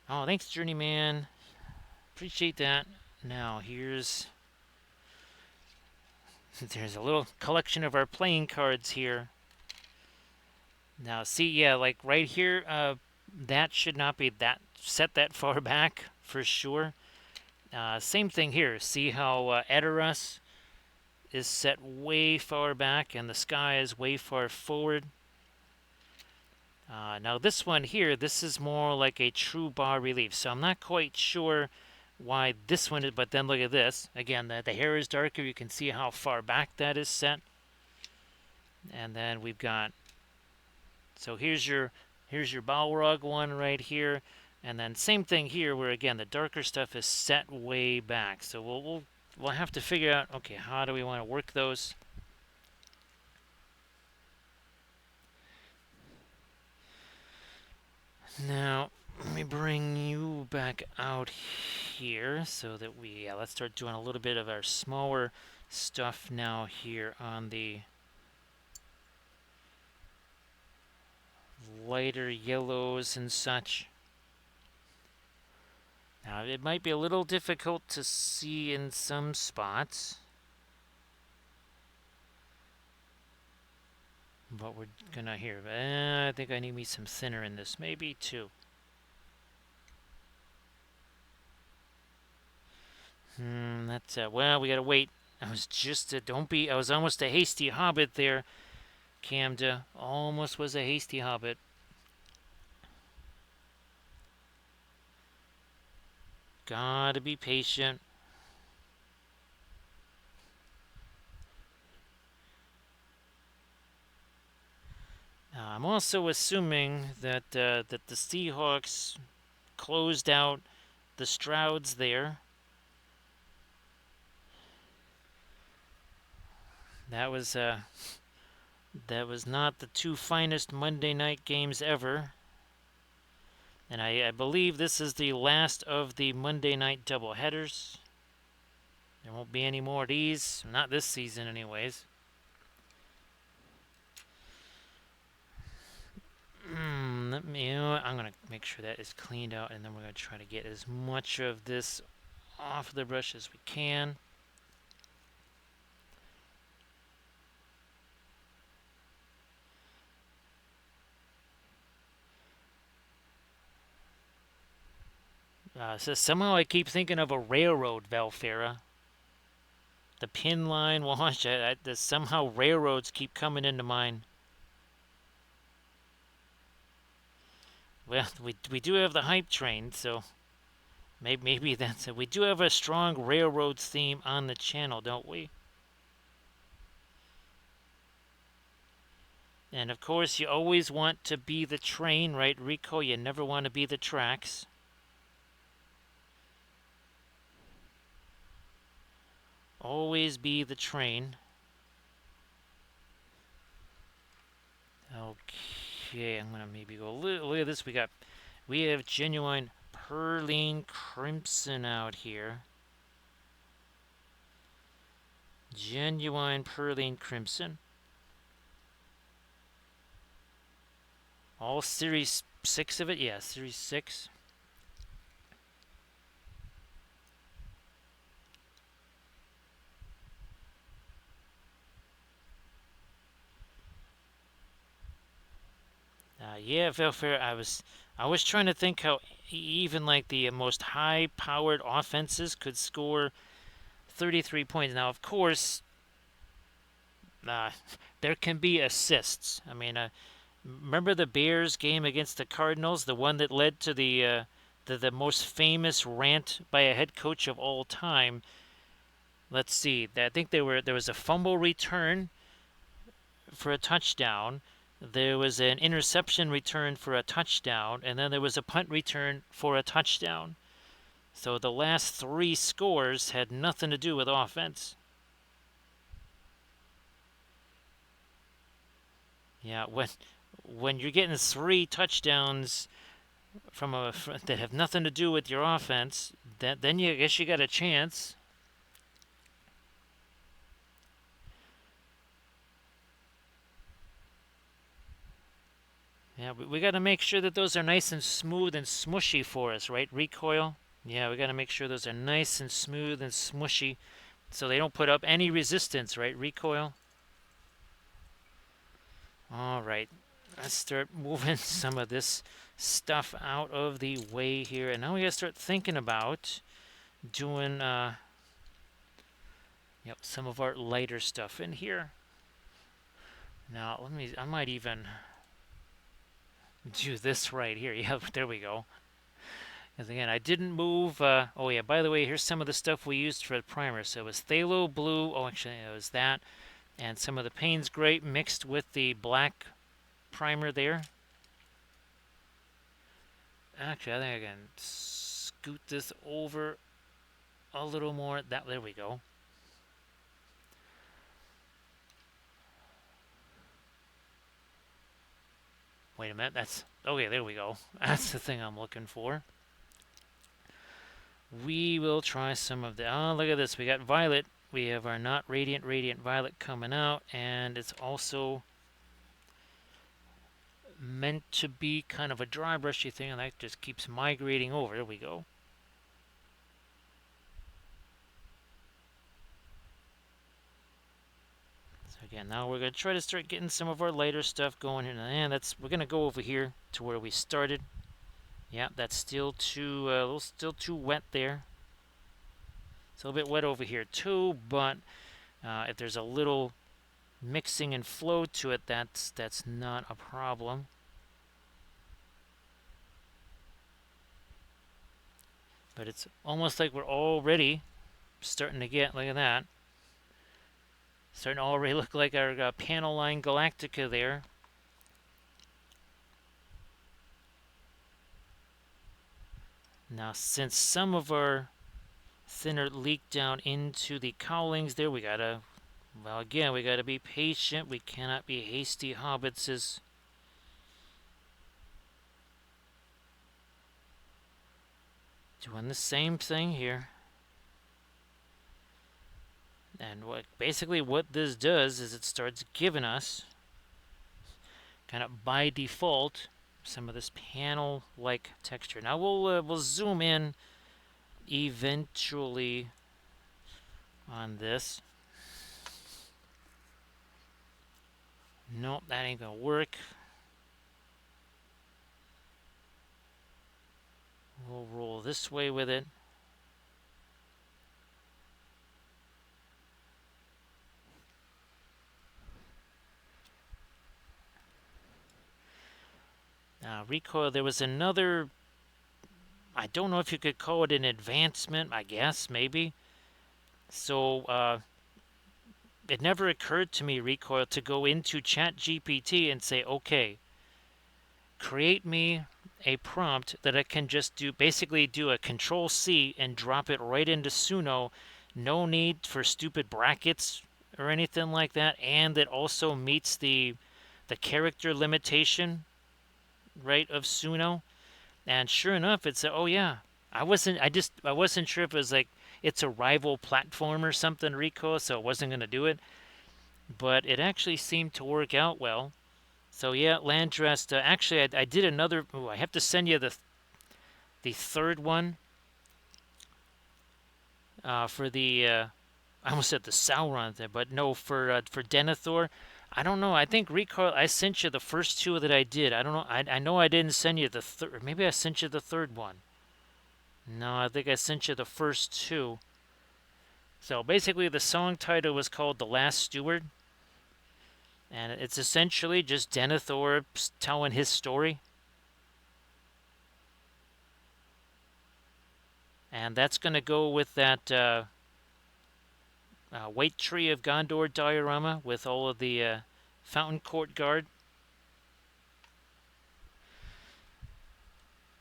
[SPEAKER 1] Oh, thanks, Journeyman. Appreciate that. Now, there's a little collection of our playing cards here. Now, see, yeah, like right here, that should not be set that far back for sure. Same thing here. See how Edoras is set way far back and the sky is way far forward. Now this one here, this is more like a true bas relief, so I'm not quite sure why this one is, but then look at this. Again, the hair is darker. You can see how far back that is set. And then we've got, so here's your Balrog one right here. And then same thing here, where again the darker stuff is set way back. So we'll have to figure out, okay, how do we want to work those? Now let me bring you back out here so that let's start doing a little bit of our smaller stuff now here on the lighter yellows and such. Now, it might be a little difficult to see in some spots, but we're gonna here. I think I need me some thinner in this, maybe two. That's well, we gotta wait. I was just I was almost a hasty hobbit there, Camda. Almost was a hasty hobbit. Gotta be patient. I'm also assuming that that the Seahawks closed out the Strouds there. That was not the two finest Monday night games ever. And I believe this is the last of the Monday night doubleheaders. There won't be any more of these. Not this season, anyways. I'm going to make sure that is cleaned out, and then we're going to try to get as much of this off the brush as we can. So somehow I keep thinking of a railroad, Valfera. The pin line wash. Somehow railroads keep coming into mind. Well, we do have the hype train, so maybe that's it. We do have a strong railroads theme on the channel, don't we? And of course, you always want to be the train, right, Rico? You never want to be the tracks. Always be the train. Okay, I'm gonna maybe go look at this. We have genuine Perline Crimson out here. Genuine Perline Crimson. All Series 6 of it? Yeah, Series 6. Yeah, Velfair, I was trying to think how even like the most high-powered offenses could score 33 points. Now, of course, uh, there can be assists. I mean, remember the Bears game against the Cardinals, the one that led to the most famous rant by a head coach of all time. Let's see. I think there was a fumble return for a touchdown. There was an interception return for a touchdown, and then there was a punt return for a touchdown. So the last three scores had nothing to do with offense. Yeah, when you're getting three touchdowns that have nothing to do with your offense, then you I guess you got a chance. Yeah, we got to make sure that those are nice and smooth and smushy for us, right? Recoil. Yeah, we got to make sure those are nice and smooth and smushy, so they don't put up any resistance, right? Recoil. All right, let's start moving some of this stuff out of the way here, and now we got to start thinking about doing some of our lighter stuff in here. Now, I might even do this right here. Yeah, there we go. Because again, I didn't move. Oh yeah, by the way, here's some of the stuff we used for the primer. So it was phthalo blue. Oh, actually, it was that, and some of the Payne's grape mixed with the black primer there. Actually, I think I can scoot this over a little more. There we go. Wait a minute. That's okay. There we go. That's the thing I'm looking for. We will try some of the. Oh, look at this. We got violet. We have our not radiant violet coming out, and it's also meant to be kind of a dry brushy thing, and that just keeps migrating over. There we go. So again, now we're going to try to start getting some of our lighter stuff going here. And we're going to go over here to where we started. Yeah, that's still still too wet there. It's a little bit wet over here too, but if there's a little mixing and flow to it, that's not a problem. But it's almost like we're already starting to get, look at that, starting to already look like our panel line Galactica there. Now, since some of our thinner leaked down into the cowlings there, we gotta be patient. We cannot be hasty hobbitses. Doing the same thing here. And basically what this does is it starts giving us, kind of by default, some of this panel-like texture. Now we'll zoom in eventually on this. Nope, that ain't gonna work. We'll roll this way with it. Recoil, there was another, I don't know if you could call it an advancement, I guess, maybe. So, it never occurred to me, Recoil, to go into ChatGPT and say, okay, create me a prompt that I can just basically do a Control C and drop it right into Suno. No need for stupid brackets or anything like that, and that also meets the character limitation, right, of Suno. And sure enough, it's oh yeah. I wasn't sure if it was like it's a rival platform or something, Rico, so I wasn't gonna do it. But it actually seemed to work out well. So yeah, land dressed. Actually, I did another. Ooh, I have to send you the third one for the. I almost said the Sauron there, but no, for Denethor. I don't know. I think Recoil. I sent you the first two that I did. I don't know. I know I didn't send you the third. Maybe I sent you the third one. No, I think I sent you the first two. So basically, the song title was called "The Last Steward," and it's essentially just Denethor telling his story. And that's going to go with that White Tree of Gondor diorama with all of the Fountain Court Guard.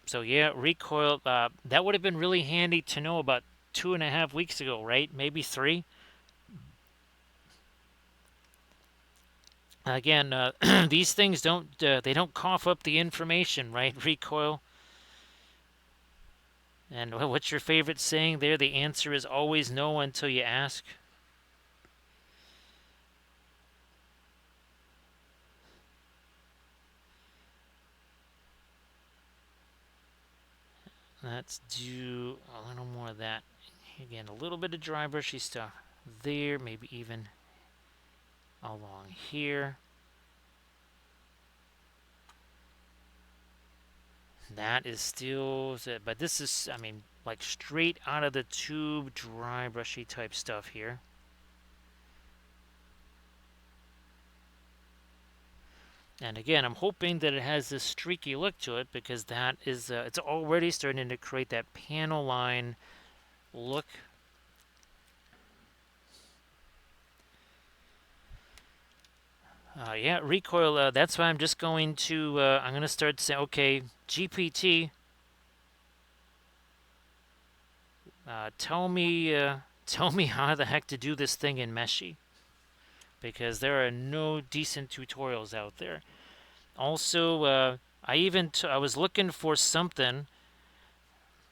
[SPEAKER 1] So yeah, recoil. That would have been really handy to know about 2.5 weeks ago, right? Maybe three. Again, these things they don't cough up the information, right? Recoil. And what's your favorite saying there? The answer is always no until you ask. Let's do a little more of that. Again, a little bit of dry brushy stuff there, maybe even along here. That is still, but this is, I mean, like straight out of the tube, dry brushy type stuff here. And again, I'm hoping that it has this streaky look to it because that is, it's already starting to create that panel line look. Yeah, recoil. That's why I'm just going to. I'm going to start saying, okay, GPT, tell me, tell me how the heck to do this thing in Meshi, because there are no decent tutorials out there. Also, I was looking for something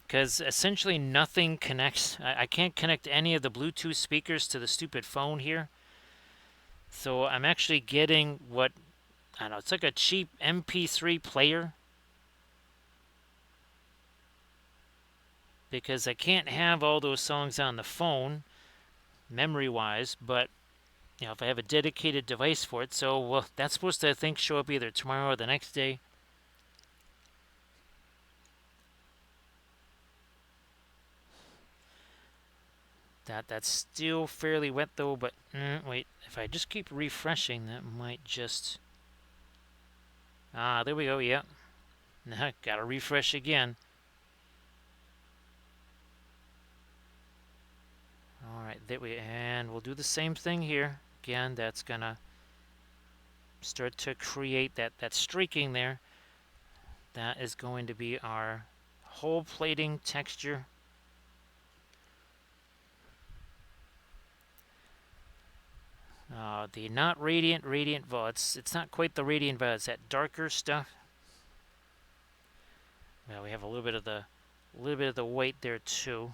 [SPEAKER 1] because essentially nothing connects. I can't connect any of the Bluetooth speakers to the stupid phone here. So I'm actually getting what I don't know. It's like a cheap MP3 player because I can't have all those songs on the phone memory-wise, but if I have a dedicated device for it, so well, that's supposed to I think show up either tomorrow or the next day. That's still fairly wet though, but wait, if I just keep refreshing, that might just there we go. Yeah, now gotta refresh again. All right, and we'll do the same thing here again. That's gonna start to create that streaking there. That is going to be our whole plating texture. The not radiant, well, it's not quite the radiant, but it's that darker stuff. Well, we have a little bit of the white there too.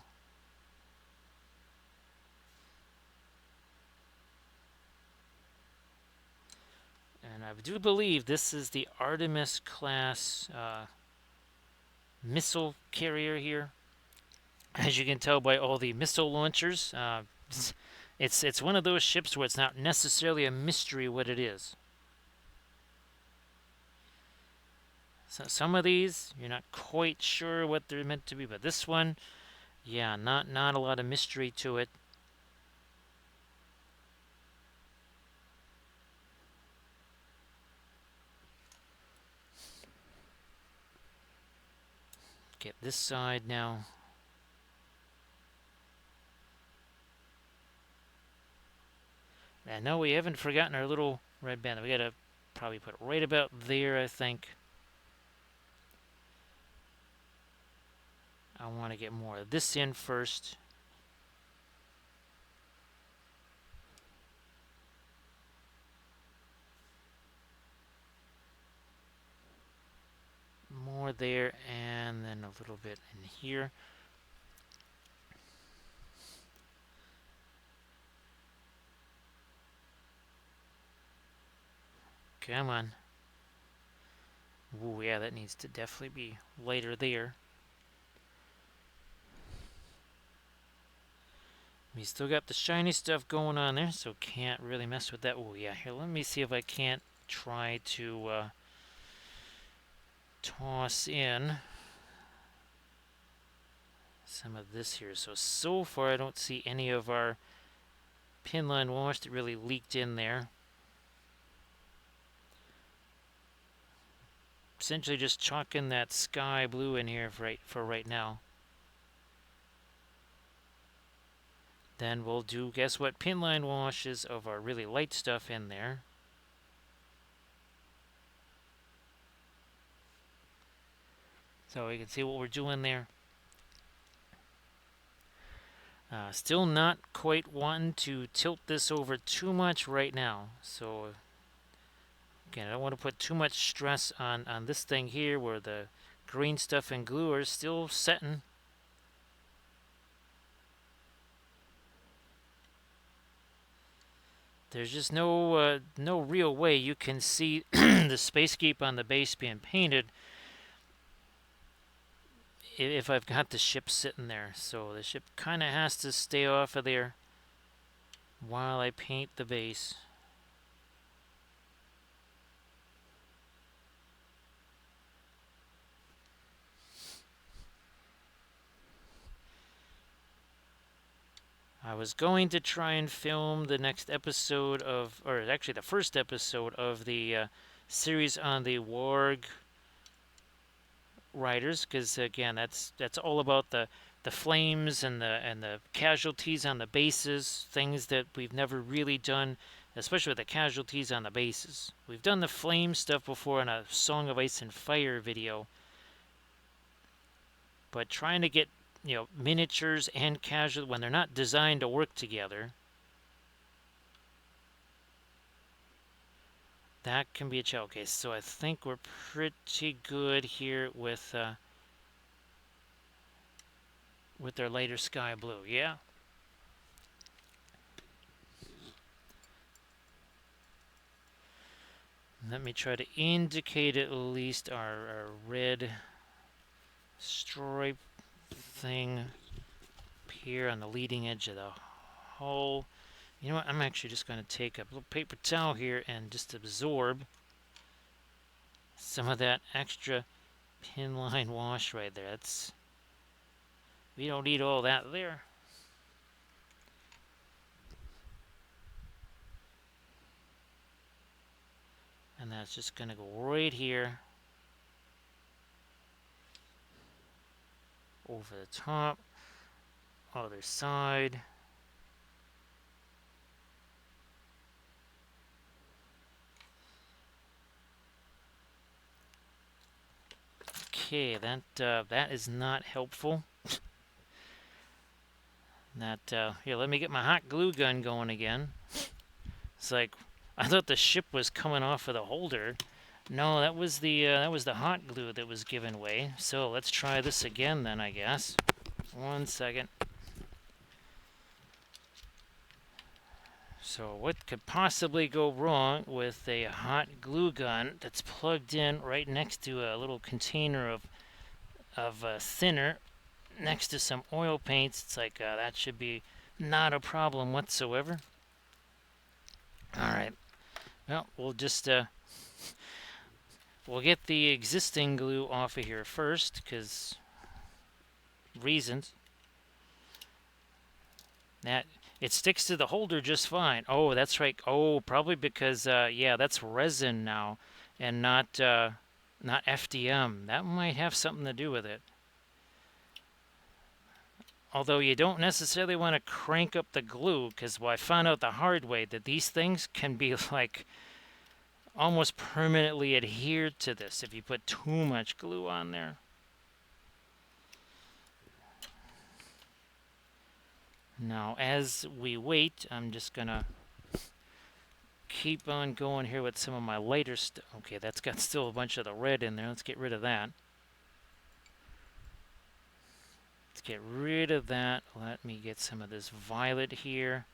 [SPEAKER 1] And I do believe this is the Artemis class missile carrier here. As you can tell by all the missile launchers, it's one of those ships where it's not necessarily a mystery what it is. So some of these you're not quite sure what they're meant to be, but this one, yeah, not a lot of mystery to it. Get this side now. And no, we haven't forgotten our little red band. We gotta probably put it right about there, I think. I want to get more of this in first. More there, and then a little bit in here. Come on. Ooh, yeah, that needs to definitely be lighter there. We still got the shiny stuff going on there, so can't really mess with that. Oh, yeah, here, let me see if I can't try to toss in some of this here. So far I don't see any of our pin line wash that really leaked in there. Essentially just chalking that sky blue in here for right now. Then we'll do, guess what, pin line washes of our really light stuff in there. So you can see what we're doing there. Still not quite wanting to tilt this over too much right now. So again, I don't want to put too much stress on this thing here where the green stuff and glue are still setting. There's just no real way you can see the spacekeep on the base being painted if I've got the ship sitting there. So the ship kind of has to stay off of there while I paint the base. I was going to try and film the next episode of, or actually the first episode of the series on the Warg riders, because again, that's all about the flames and the casualties on the bases, things that we've never really done, especially with the casualties on the bases. We've done the flame stuff before in a Song of Ice and Fire video, but trying to get miniatures and casual when they're not designed to work together, that can be a challenge. Okay, so I think we're pretty good here with their lighter sky blue. Yeah. Let me try to indicate at least our red stripe thing here on the leading edge of the hull. You know what? I'm actually just going to take a little paper towel here and just absorb some of that extra pin line wash right there. We don't need all that there. And that's just going to go right here over the top, other side. Okay, that is not helpful. Here, let me get my hot glue gun going again. It's like I thought the ship was coming off of the holder. No, that was the hot glue that was giving way. So let's try this again then, I guess. 1 second. So what could possibly go wrong with a hot glue gun that's plugged in right next to a little container of thinner next to some oil paints? It's like that should be not a problem whatsoever. All right. Well, we'll just we'll get the existing glue off of here first, because reasons. That it sticks to the holder just fine. Oh, that's right. Oh, probably because yeah, that's resin now, and not FDM. That might have something to do with it. Although you don't necessarily want to crank up the glue, because I found out the hard way that these things can be like almost permanently adhered to this if you put too much glue on there. Now, as we wait, I'm just gonna keep on going here with some of my lighter stuff. Okay, that's got still a bunch of the red in there. Let's get rid of that. Let's get rid of that. Let me get some of this violet here.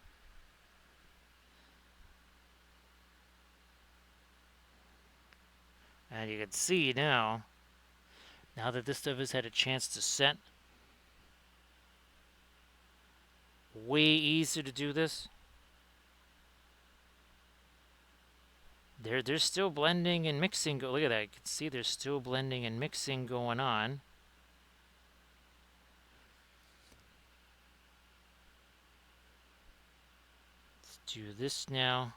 [SPEAKER 1] And you can see now that this stuff has had a chance to set, way easier to do this. There's still blending and mixing. Look at that. You can see there's still blending and mixing going on. Let's do this now.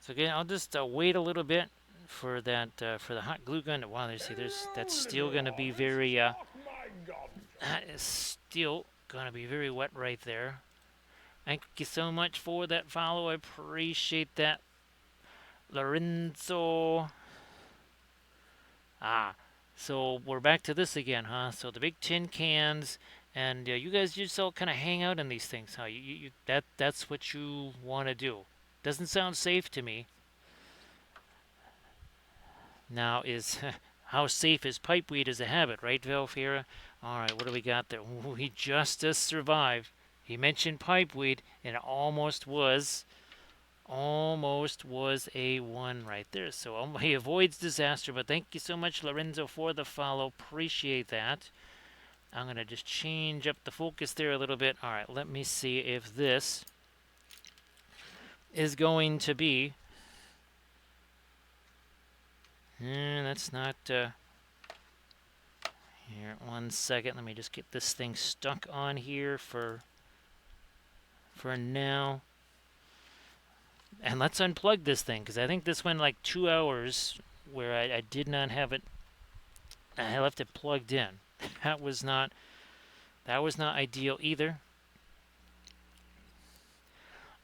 [SPEAKER 1] So again, I'll just wait a little bit for that for the hot glue gun. Wow, that's still going to be very that is still going to be very wet right there. Thank you so much for that follow. I appreciate that, Lorenzo. So we're back to this again, huh? So the big tin cans, and you guys just all kind of hang out in these things, huh? That's what you want to do. Doesn't sound safe to me. Now is how safe is pipeweed as a habit, right, Velfira? All right, what do we got there? He just survived. He mentioned pipeweed, and it almost was a one right there. So he avoids disaster. But thank you so much, Lorenzo, for the follow. Appreciate that. I'm gonna just change up the focus there a little bit. All right, let me see if this is going to be. That's not. Here, 1 second. Let me just get this thing stuck on here for now. And let's unplug this thing, because I think this went like 2 hours where I did not have it. I left it plugged in. That was not ideal either.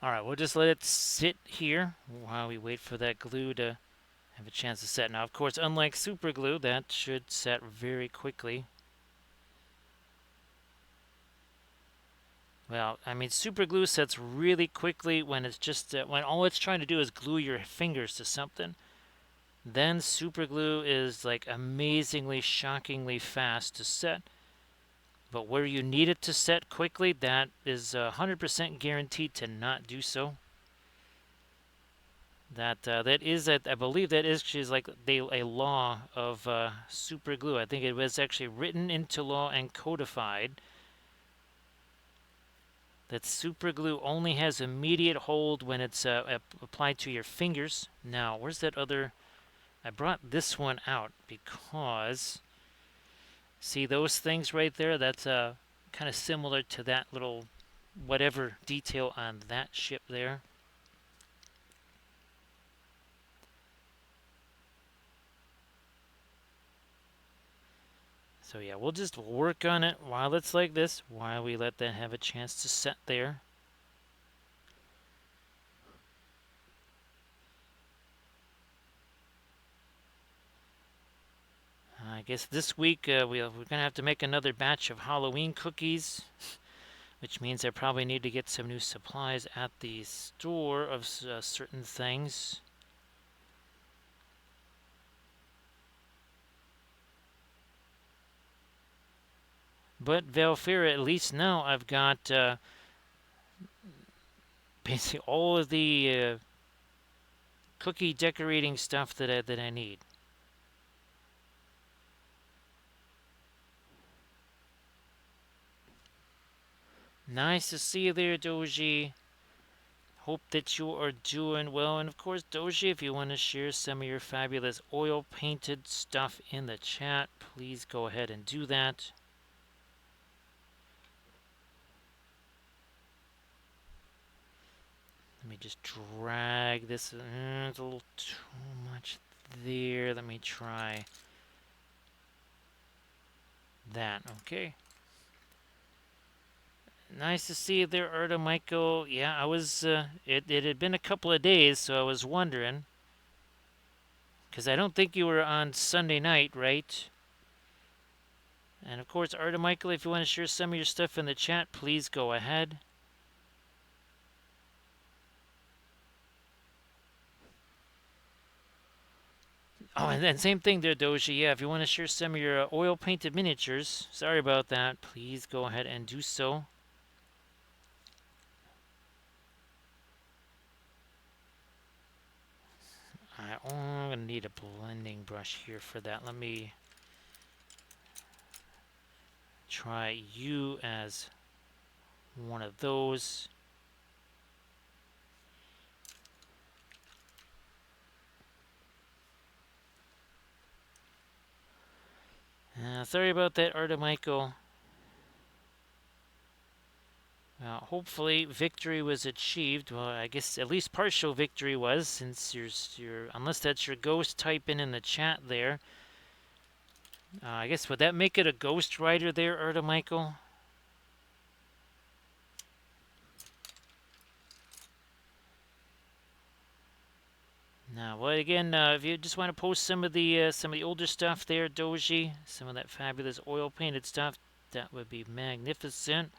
[SPEAKER 1] All right, we'll just let it sit here while we wait for that glue to have a chance to set. Now, of course, unlike super glue, that should set very quickly. Well, I mean, super glue sets really quickly when it's just when all it's trying to do is glue your fingers to something. Then super glue is like amazingly, shockingly fast to set. But where you need it to set quickly, that is 100% guaranteed to not do so. That is, I believe that is like a law of super glue. I think it was actually written into law and codified that super glue only has immediate hold when it's applied to your fingers. Now, where's that other? I brought this one out because, see those things right there? That's kind of similar to that little whatever detail on that ship there. So yeah, we'll just work on it while it's like this, while we let that have a chance to set there. I guess this week we're going to have to make another batch of Halloween cookies, which means I probably need to get some new supplies at the store of certain things. But Valfira, at least now I've got basically all of the cookie decorating stuff that I need. Nice to see you there, Doji. Hope that you are doing well. And of course, Doji, if you want to share some of your fabulous oil painted stuff in the chat, please go ahead and do that. Let me just drag this. It's a little too much there. Let me try that. Okay. Nice to see you there, Erda Michael. Yeah, I was. It had been a couple of days, so I was wondering. Because I don't think you were on Sunday night, right? And of course, Erda Michael, if you want to share some of your stuff in the chat, please go ahead. Oh, and then same thing there, Doji. Yeah, if you want to share some of your oil-painted miniatures, sorry about that, please go ahead and do so. Oh, I'm going to need a blending brush here for that. Let me try you as one of those. Sorry about that, Artemichael. Hopefully victory was achieved. Well, I guess at least partial victory was, since you're unless that's your ghost typing in the chat there. I guess would that make it a ghost rider there, Artemichael? Now, well, again, if you just want to post some of the older stuff there, Doji, some of that fabulous oil painted stuff, that would be magnificent.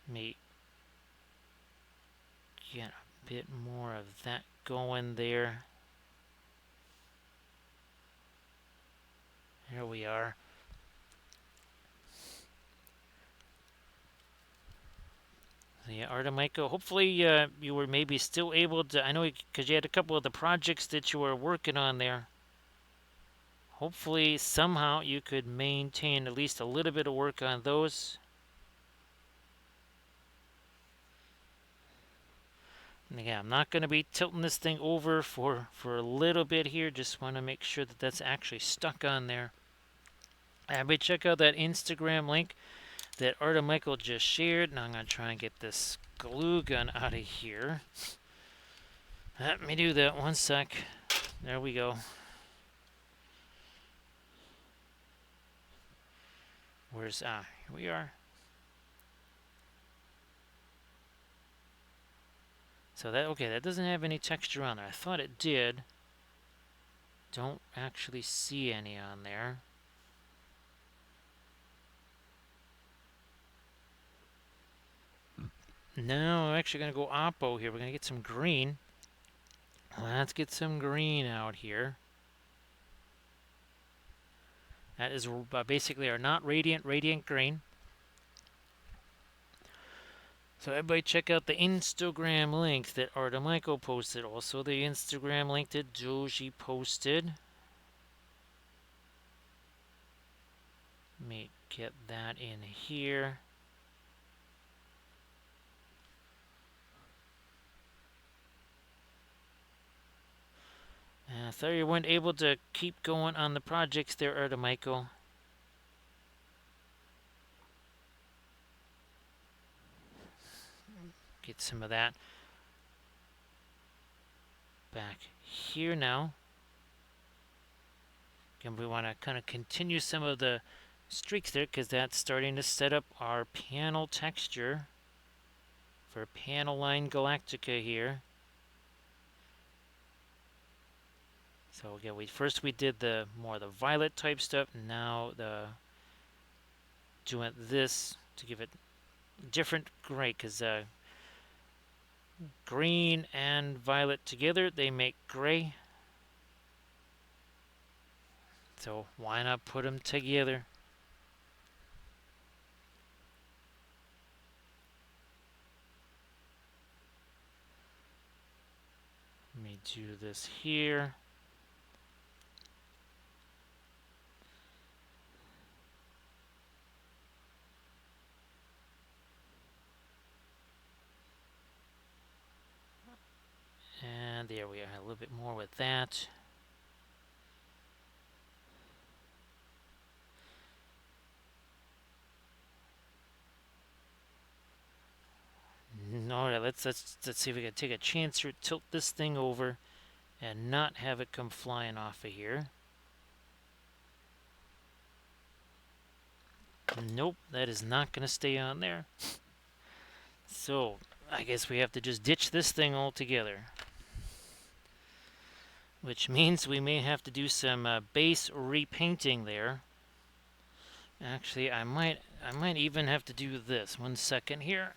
[SPEAKER 1] Let me get a bit more of that going there. There we are. Yeah, Artemico, hopefully you were maybe still able to, I know because you had a couple of the projects that you were working on there. Hopefully somehow you could maintain at least a little bit of work on those. And again, I'm not going to be tilting this thing over for a little bit here. Just want to make sure that that's actually stuck on there. Everybody check out that Instagram link that Artemichael just shared. Now I'm going to try and get this glue gun out of here. Let me do that one sec. There we go. Where's, here we are. So that, okay, that doesn't have any texture on there. I thought it did. Don't actually see any on there. No, I'm actually going to go oppo here. We're going to get some green. Let's get some green out here. That is basically our not radiant green. So everybody check out the Instagram link that Artemico posted. Also the Instagram link that Joji posted. Let me get that in here. I thought you weren't able to keep going on the projects there, Artemico. Get some of that back here now. Again, we want to kind of continue some of the streaks there because that's starting to set up our panel texture for panel line Galactica here. So again, first we did the more the violet type stuff. Now doing this to give it different gray because green and violet together they make gray. So why not put them together? Let me do this here. And there we are, a little bit more with that. Alright, let's see if we can take a chance here, tilt this thing over and not have it come flying off of here. Nope, that is not going to stay on there. So, I guess we have to just ditch this thing altogether. Which means we may have to do some base repainting there. Actually, I might even have to do this. 1 second here.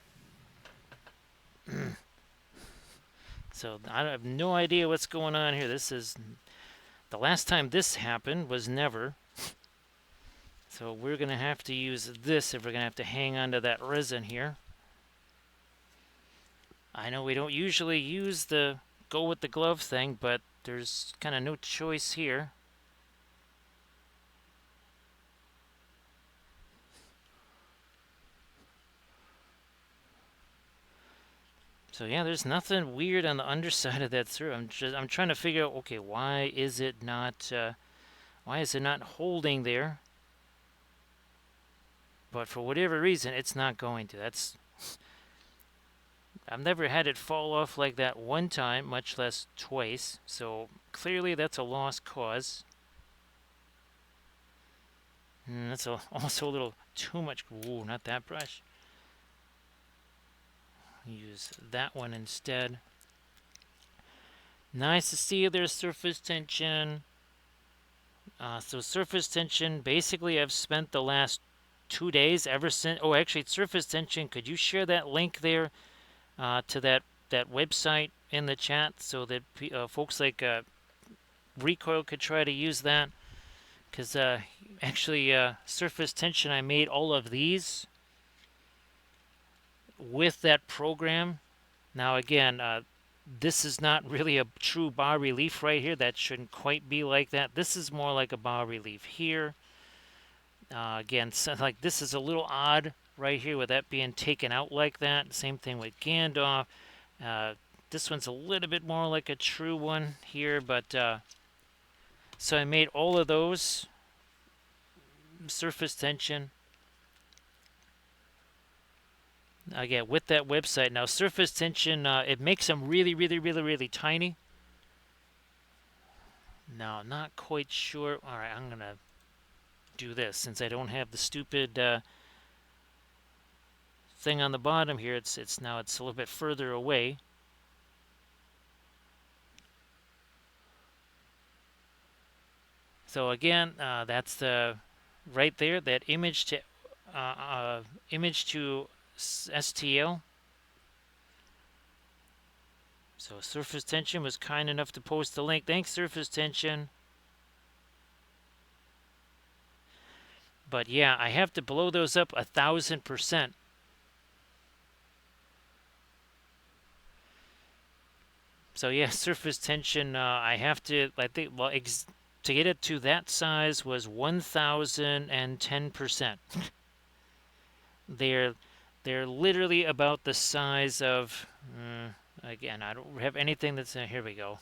[SPEAKER 1] So I have no idea what's going on here. This is the last time this happened was never. So we're gonna have to use this if we're gonna have to hang on to that resin here. I know we don't usually use the go with the glove thing, but there's kind of no choice here. So yeah, there's nothing weird on the underside of that screw. I'm trying to figure out, okay, why is it not holding there? But for whatever reason, it's not going to. I've never had it fall off like that one time, much less twice. So clearly that's a lost cause. That's also a little too much. Ooh, not that brush. Use that one instead. Nice to see there's surface tension. So surface tension, basically I've spent the last 2 days ever since. Oh, actually, surface tension. Could you share that link there to that website in the chat so that folks like Recoil could try to use that? Because actually, surface tension, I made all of these with that program. Now, again, this is not really a true bas relief right here. That shouldn't quite be like that. This is more like a bas relief here. Again, so like this is a little odd right here with that being taken out like that. Same thing with Gandalf. Uh, this one's a little bit more like a true one here, but so I made all of those surface tension. Again, with that website. Now, surface tension, it makes them really, really, really, really tiny. Now, not quite sure. All right, I'm going to do this since I don't have the stupid thing on the bottom here. It's a little bit further away. So again, that's the right there. That image to STL. So surface tension was kind enough to post the link. Thanks, surface tension. But yeah, I have to blow those up 1,000%. So yeah, surface tension. I have to. I think to get it to that size was 1,010%. they're they're literally about the size of. Again, I don't have anything that's here. We go.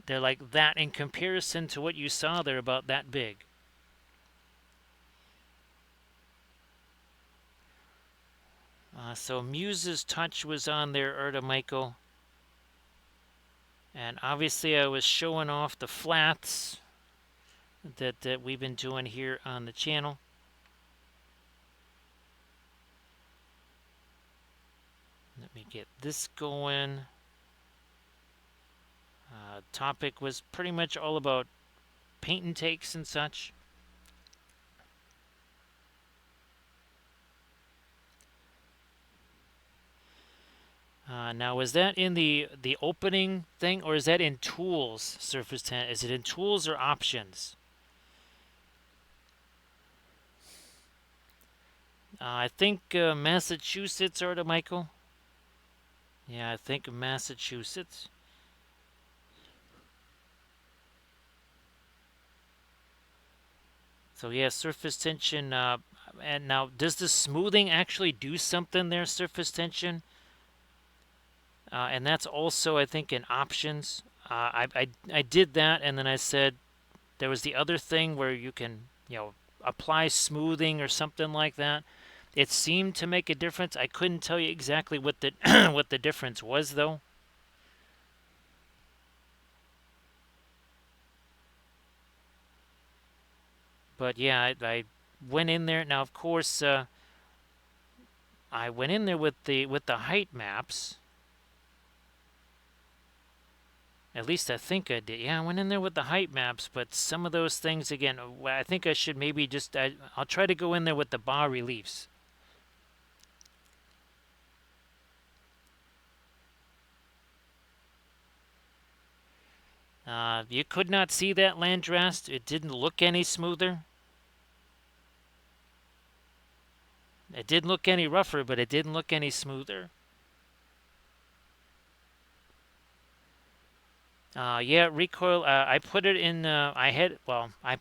[SPEAKER 1] They're like that in comparison to what you saw. They're about that big. So Muse's touch was on there, Erda Michael. And obviously I was showing off the flats that we've been doing here on the channel. Let me get this going. Topic was pretty much all about paint and takes and such. Now, is that in the opening thing, or is that in tools, Surface 10? Is it in tools or options? I think Massachusetts, or Michael? Yeah, I think Massachusetts. So yeah, surface tension. And now, does the smoothing actually do something there, surface tension? And that's also, I think, in options. I did that, and then I said there was the other thing where you can, apply smoothing or something like that. It seemed to make a difference. I couldn't tell you exactly what the what the difference was, though. But yeah, I went in there. Now, of course, I went in there with the height maps. At least I think I did. Yeah, I went in there with the height maps, but some of those things, again, I think I should maybe just, I'll try to go in there with the bas reliefs. You could not see that Landrast. It didn't look any smoother. It didn't look any rougher, but it didn't look any smoother. Yeah, recoil. I put it in. I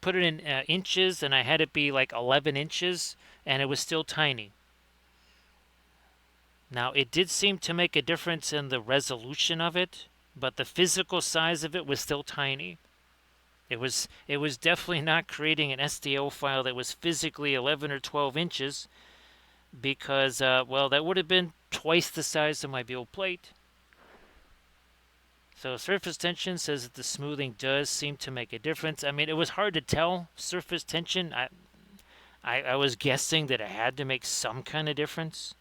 [SPEAKER 1] put it in inches, and I had it be like 11 inches, and it was still tiny. Now, it did seem to make a difference in the resolution of it, but the physical size of it was still tiny. It was definitely not creating an STL file that was physically 11 or 12 inches because well, that would have been twice the size of my build plate. So surface tension says that the smoothing does seem to make a difference. I mean, it was hard to tell surface tension. I was guessing that it had to make some kind of difference.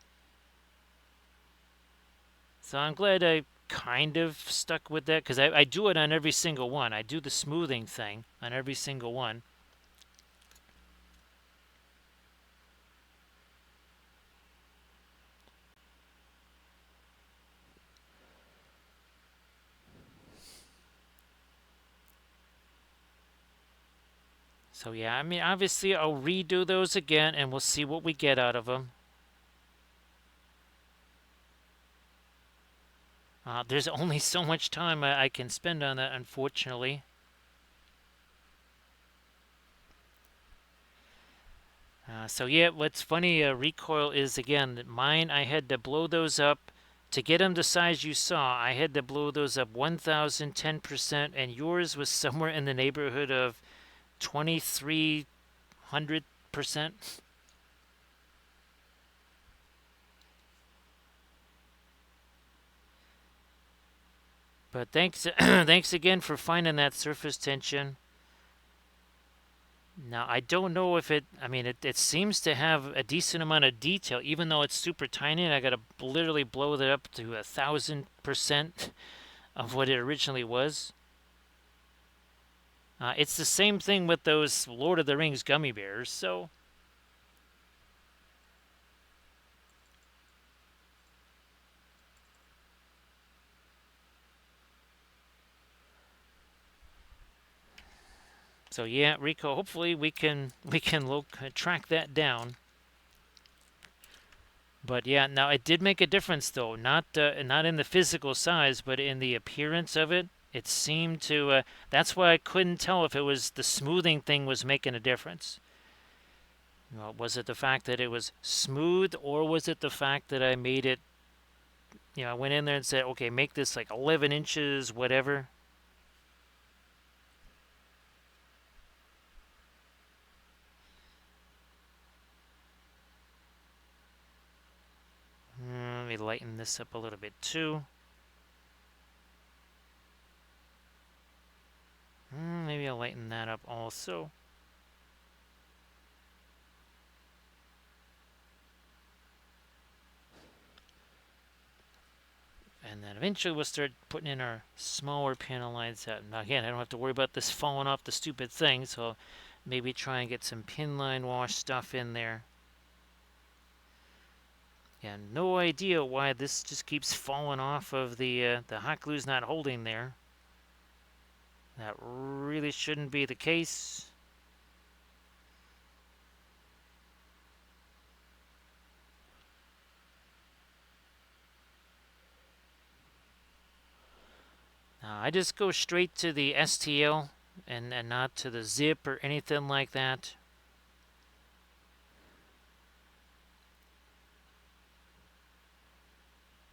[SPEAKER 1] So I'm glad I kind of stuck with that because I do it on every single one. I do the smoothing thing on every single one. So yeah, I mean, obviously I'll redo those again and we'll see what we get out of them. There's only so much time I can spend on that, unfortunately. So yeah, what's funny, recoil is again that mine. I had to blow those up to get them the size you saw. I had to blow those up 1,010%, and yours was somewhere in the neighborhood of 2,300%. But thanks, thanks again for finding that surface tension. Now I don't know if it. I mean, it seems to have a decent amount of detail, even though it's super tiny. And I got to literally blow that up to 1,000% of what it originally was. It's the same thing with those Lord of the Rings gummy bears. So yeah, Rico. Hopefully we can track that down. But yeah, now it did make a difference though. Not in the physical size, but in the appearance of it. It seemed to. That's why I couldn't tell if it was the smoothing thing was making a difference. Well, was it the fact that it was smooth, or was it the fact that I made it? I went in there and said, okay, make this like 11 inches, whatever. Let me lighten this up a little bit too. Maybe I'll lighten that up also. And then eventually we'll start putting in our smaller panel lines. Now again, I don't have to worry about this falling off the stupid thing, so maybe try and get some pin line wash stuff in there. Yeah, no idea why this just keeps falling off of the hot glue's not holding there. That really shouldn't be the case. I just go straight to the STL and not to the zip or anything like that.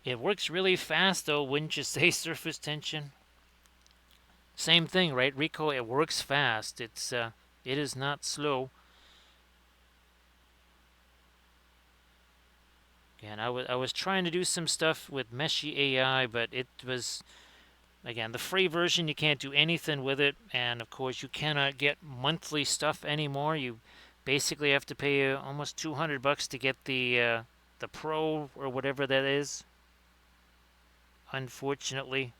[SPEAKER 1] It works really fast though, wouldn't you say, surface tension? Same thing, right, Rico? It works fast. It is not slow. And I was trying to do some stuff with Meshy AI, but it was again the free version. You can't do anything with it, and of course you cannot get monthly stuff anymore. You basically have to pay almost $200 to get the Pro or whatever that is. Unfortunately,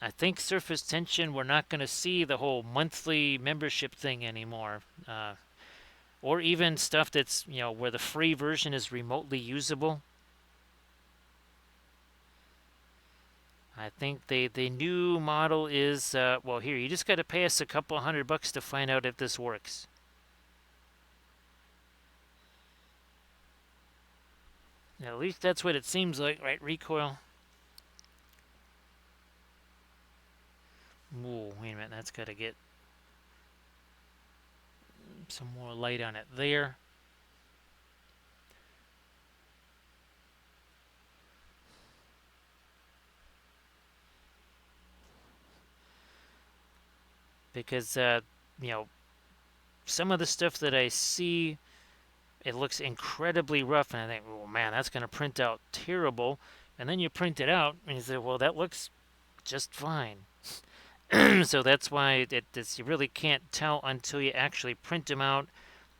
[SPEAKER 1] I think surface tension we're not going to see the whole monthly membership thing anymore. Or even stuff that's where the free version is remotely usable. I think the new model is well, here you just got to pay us a couple $100 to find out if this works. At least that's what it seems like, right? Recoil. wait a minute. That's got to get some more light on it there. Because, you know, some of the stuff that I see, it looks incredibly rough, and I think, oh man, that's going to print out terrible. And then you print it out, and you say, well, that looks just fine. So that's why you really can't tell until you actually print them out.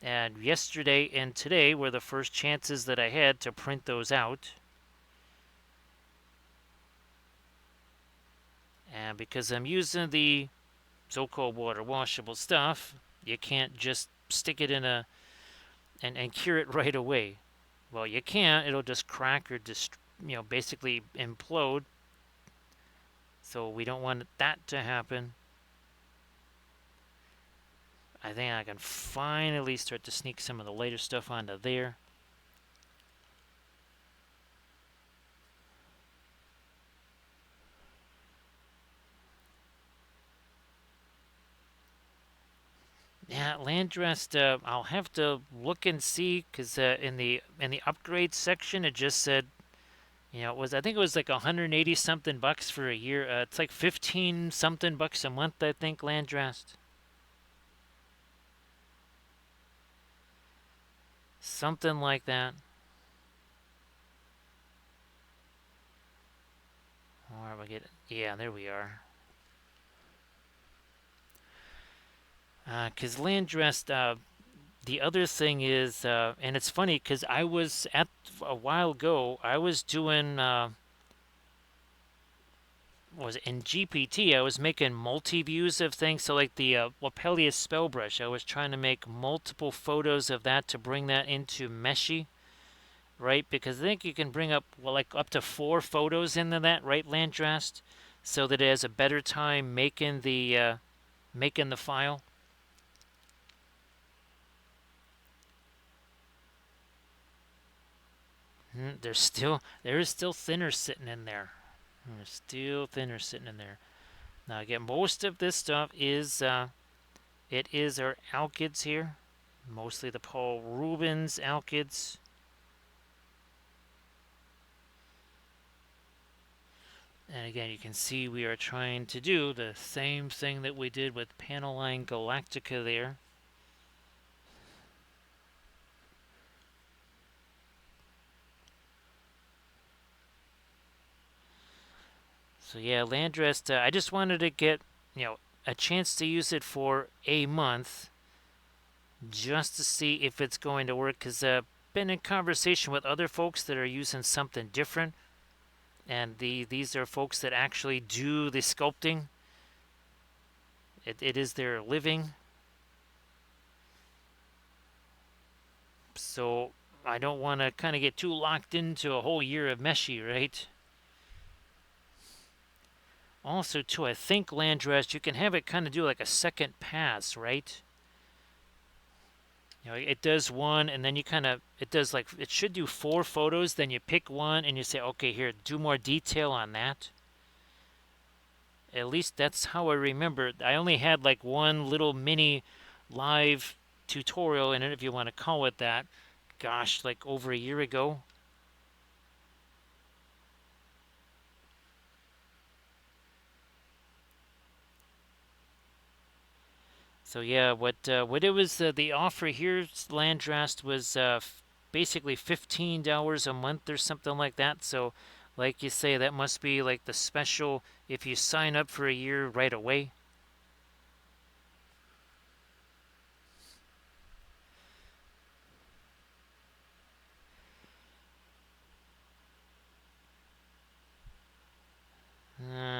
[SPEAKER 1] And yesterday and today were the first chances that I had to print those out. And because I'm using the so-called water washable stuff, you can't just stick it in a and cure it right away. Well, you can't. It'll just crack or just basically implode. So we don't want that to happen. I think I can finally start to sneak some of the later stuff onto there. Yeah, Landrest. I'll have to look and see because in the upgrade section it just said, I think it was like 180 something bucks for a year. It's like 15 something bucks a month, I think, Landrest. Something like that. Where do we get it? Yeah, there we are. Because Landrest, the other thing is, and it's funny because I was at a while ago, I was doing, was it in GPT, I was making multi-views of things. So like the Lapelius spell brush, I was trying to make multiple photos of that to bring that into Meshy, right? Because I think you can bring up, well, like up to 4 photos into that, right, Landrast? So that it has a better time making the file. There is still thinner sitting in there. There's still thinner sitting in there. Now again, most of this stuff is it is our alkyds here, mostly the Paul Rubens alkyds. And again, you can see we are trying to do the same thing that we did with Panoline Galactica there. So yeah, Landrest, I just wanted to get, a chance to use it for a month just to see if it's going to work, because I've been in conversation with other folks that are using something different, and these are folks that actually do the sculpting. It is their living. So I don't want to kind of get too locked into a whole year of Meshy, right? Also, too, I think Landrest, you can have it kind of do like a second pass, right? It does one, and then it does like, it should do 4 photos, then you pick one, and you say, okay, here, do more detail on that. At least that's how I remember. I only had like one little mini live tutorial in it, if you want to call it that. Gosh, like over a year ago. So yeah, what it was, the offer here, Landrast, was basically $15 a month or something like that. So, like you say, that must be like the special if you sign up for a year right away.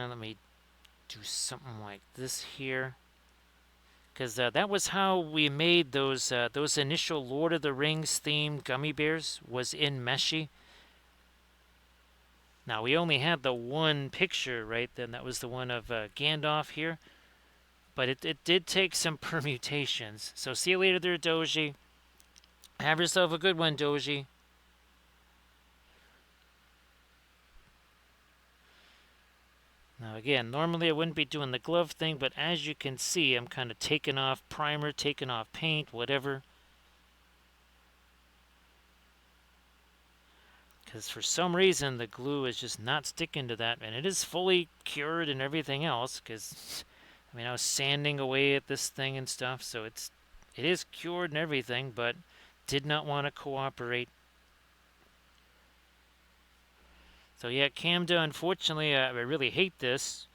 [SPEAKER 1] Let me do something like this here, because that was how we made those initial Lord of the Rings themed gummy bears, was in Meshy. Now we only had the one picture, right? Then that was the one of Gandalf here, but it did take some permutations. So see you later there, Doji. Have yourself a good one, Doji. Now again, normally I wouldn't be doing the glove thing, but as you can see, I'm kind of taking off primer, taking off paint, whatever. Because for some reason the glue is just not sticking to that, and it is fully cured and everything else. Because I mean, I was sanding away at this thing and stuff, so it is cured and everything, but did not want to cooperate. So yeah, Camda, unfortunately, I really hate this,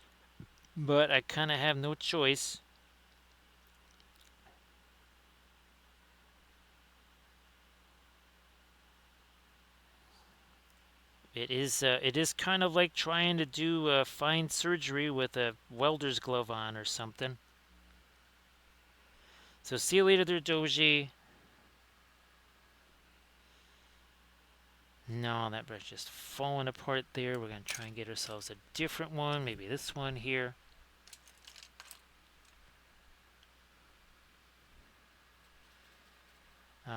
[SPEAKER 1] but I kind of have no choice. It is kind of like trying to do fine surgery with a welder's glove on or something. So see you later there, Doji. No, that brush just falling apart there. We're going to try and get ourselves a different one. Maybe this one here.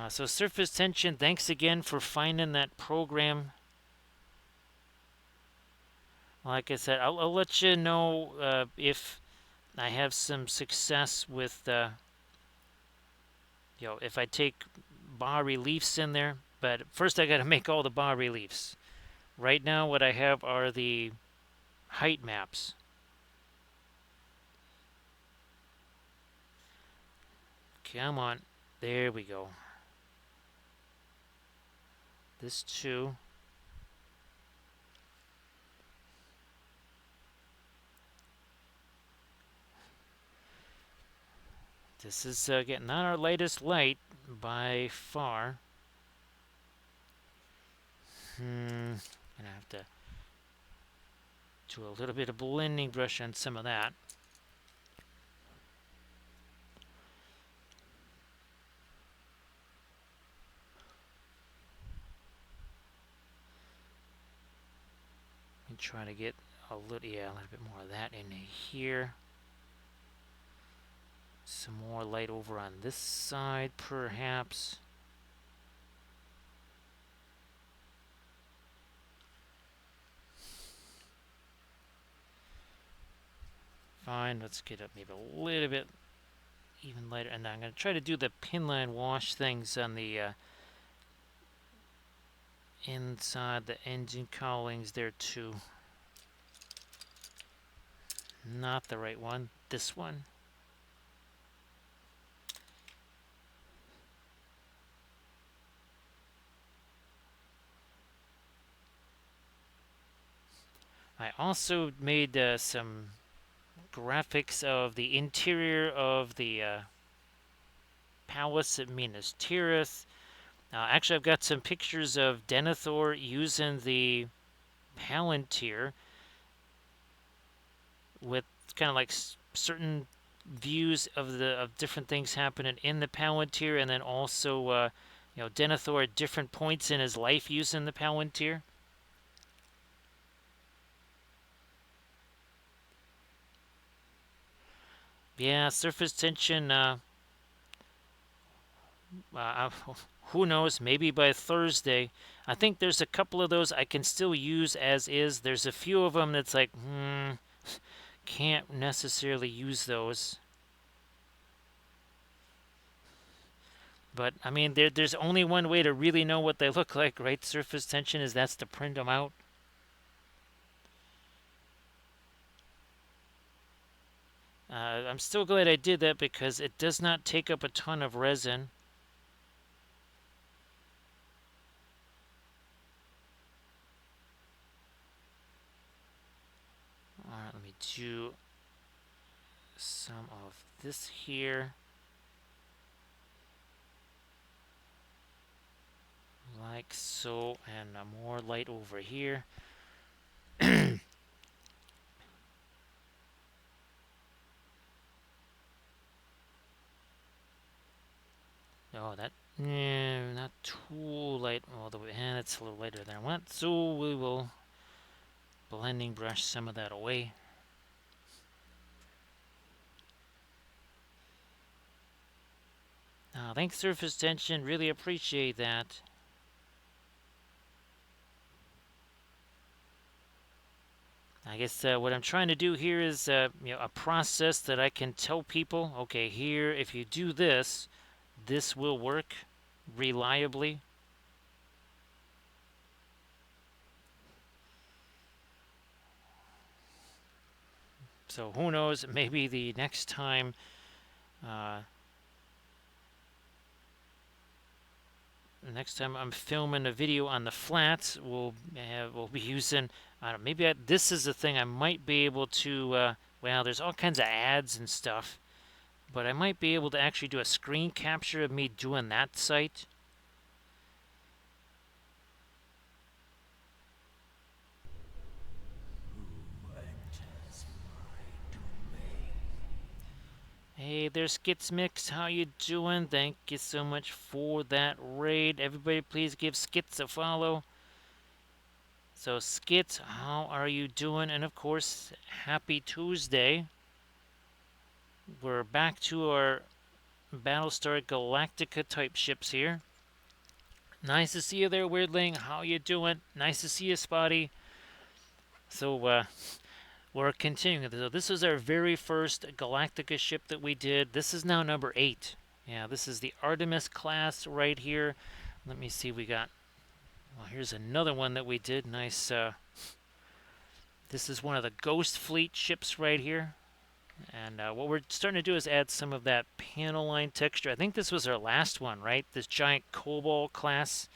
[SPEAKER 1] So surface tension, thanks again for finding that program. Like I said, I'll let you know if I have some success with, if I take bas reliefs in there. But first I got to make all the bas reliefs. Right now what I have are the height maps. Come on. There we go. This too. This is getting not our lightest light by far. Gonna have to do a little bit of blending brush on some of that. And try to get a little bit more of that in here. Some more light over on this side, perhaps. Fine, let's get up maybe a little bit even lighter. And I'm going to try to do the pinline wash things on the inside the engine cowlings there too. Not the right one. This one. I also made some graphics of the interior of the palace at Minas Tirith. Actually, I've got some pictures of Denethor using the Palantir with kind of like certain views of different things happening in the Palantir, and then also Denethor at different points in his life using the Palantir. Yeah, surface tension. Who knows? Maybe by Thursday. I think there's a couple of those I can still use as is. There's a few of them that's like, can't necessarily use those. But I mean, there's only one way to really know what they look like, right? Surface tension is that's to print them out. I'm still glad I did that because it does not take up a ton of resin. Alright, let me do some of this here. Like so, and more light over here. Oh, that, not too light all the way, and it's a little lighter than I want, so we will blending brush some of that away. Thanks, surface tension, really appreciate that. I guess what I'm trying to do here is a process that I can tell people, okay, here, if you do this, this will work reliably. So who knows, maybe the next time uh, I'm filming a video on the flats, we'll be using. I don't know, maybe this is the thing I might be able to. Well, there's all kinds of ads and stuff, but I might be able to actually do a screen capture of me doing that site. Hey there, Skits Mix. How you doing? Thank you so much for that raid. Everybody, please give Skits a follow. So, Skits, how are you doing? And of course, happy Tuesday. We're back to our Battlestar Galactica type ships here. Nice to see you there, Weirdling. How you doing? Nice to see you, Spotty. So, we're continuing. So this is our very first Galactica ship that we did. This is now number 8. Yeah, this is the Artemis class right here. Let me see, we got... Well, here's another one that we did. Nice. This is one of the Ghost Fleet ships right here. And what we're starting to do is add some of that panel line texture. I think this was our last one, right? This giant Cobalt class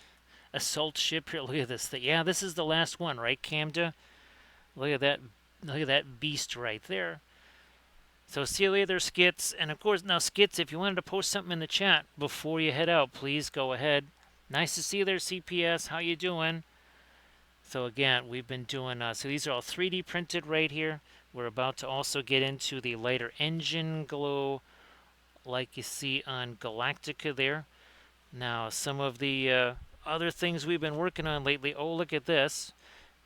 [SPEAKER 1] assault ship here. Look at this thing. Yeah, this is the last one, right, Camda? Look at that. Look at that beast right there. So see you later, Skits. And of course, now Skits, if you wanted to post something in the chat before you head out, please go ahead. Nice to see you there, CPS. How you doing? So again, we've been doing, so these are all 3D printed right here. We're about to also get into the lighter engine glow like you see on Galactica there. Now, some of the other things we've been working on lately. Oh, look at this.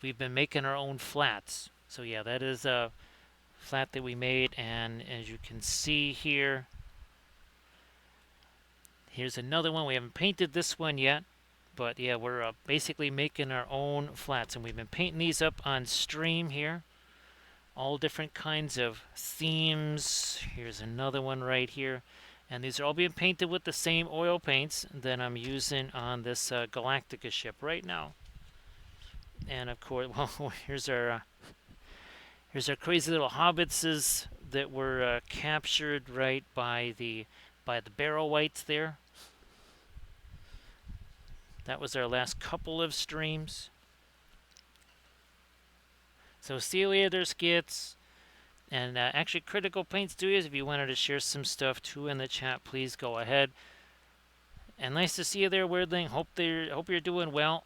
[SPEAKER 1] We've been making our own flats. So yeah, that is a flat that we made. And as you can see here, here's another one. We haven't painted this one yet. But yeah, we're basically making our own flats. And we've been painting these up on stream here. All different kinds of themes. Here's another one right here. And these are all being painted with the same oil paints that I'm using on this Galactica ship right now. And of course, well, here's our crazy little hobbitses that were captured right by the barrel whites there. That was our last couple of streams. So Celia, there's Skits. And actually, Critical Paint Studios, if you wanted to share some stuff too in the chat, please go ahead. And nice to see you there, Weirdling. Hope you're doing well.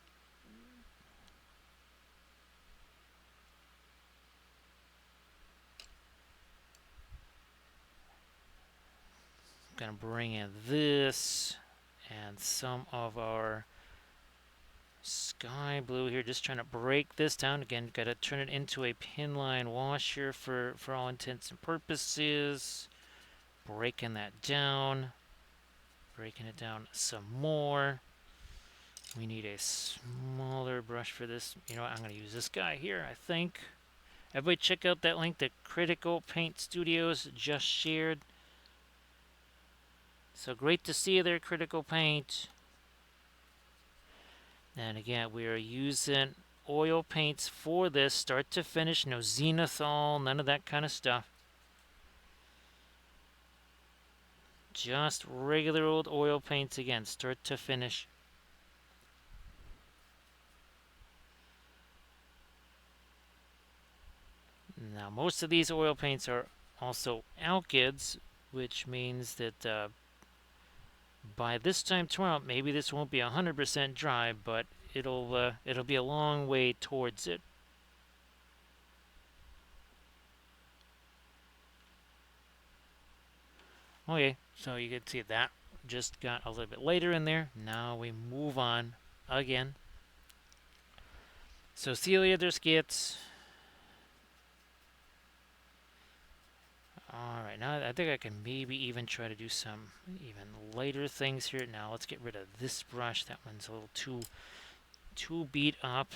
[SPEAKER 1] Gonna bring in this and some of our sky blue here. Just trying to break this down again. Got to turn it into a pinline washer for all intents and purposes. Breaking that down. Breaking it down some more. We need a smaller brush for this. You know what? I'm going to use this guy here, I think. Everybody check out that link that Critical Paint Studios just shared. So great to see you there, Critical Paint. And again, we are using oil paints for this, start to finish. No zenithal, none of that kind of stuff. Just regular old oil paints again, start to finish. Now, most of these oil paints are also alkyds, which means that by this time tomorrow, maybe this won't be 100% dry, but it'll be a long way towards it. Okay, so you can see that just got a little bit later in there. Now we move on again. So Celia, there's Skits. Alright, now I think I can maybe even try to do some even lighter things here. Now let's get rid of this brush. That one's a little too beat up.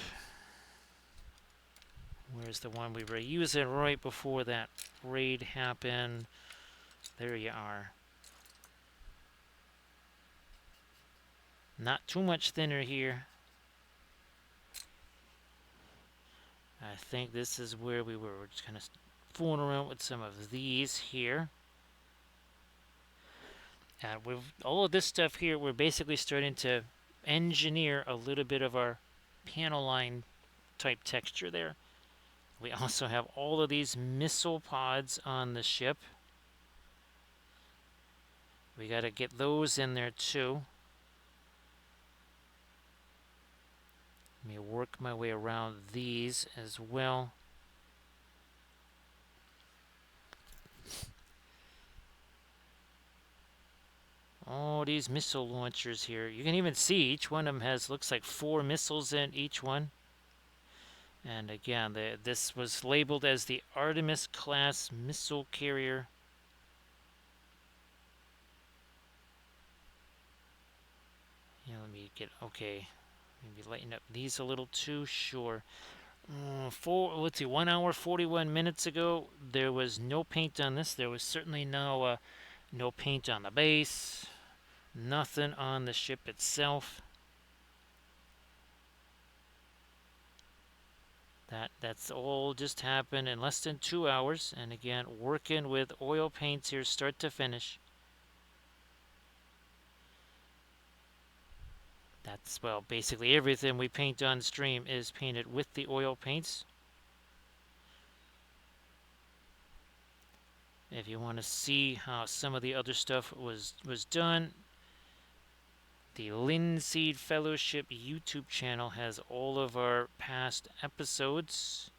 [SPEAKER 1] Where's the one we were using right before that raid happened? There you are. Not too much thinner here. I think this is where we were. We're just kind of fooling around with some of these here. And with all of this stuff here, we're basically starting to engineer a little bit of our panel line type texture there. We also have all of these missile pods on the ship. We got to get those in there too. Let me work my way around these as well. All these missile launchers here. You can even see each one of them has, looks like 4 missiles in each one. And again, this was labeled as the Artemis class missile carrier. Let me get, okay. Maybe lighten up these a little too, sure. Let's see, 1 hour, 41 minutes ago, there was no paint on this. There was certainly no paint on the base. Nothing on the ship itself. That's all just happened in less than 2 hours. And again, working with oil paints here start to finish. That's, well, basically everything we paint on stream is painted with the oil paints. If you want to see how some of the other stuff was done, the Linseed Fellowship YouTube channel has all of our past episodes.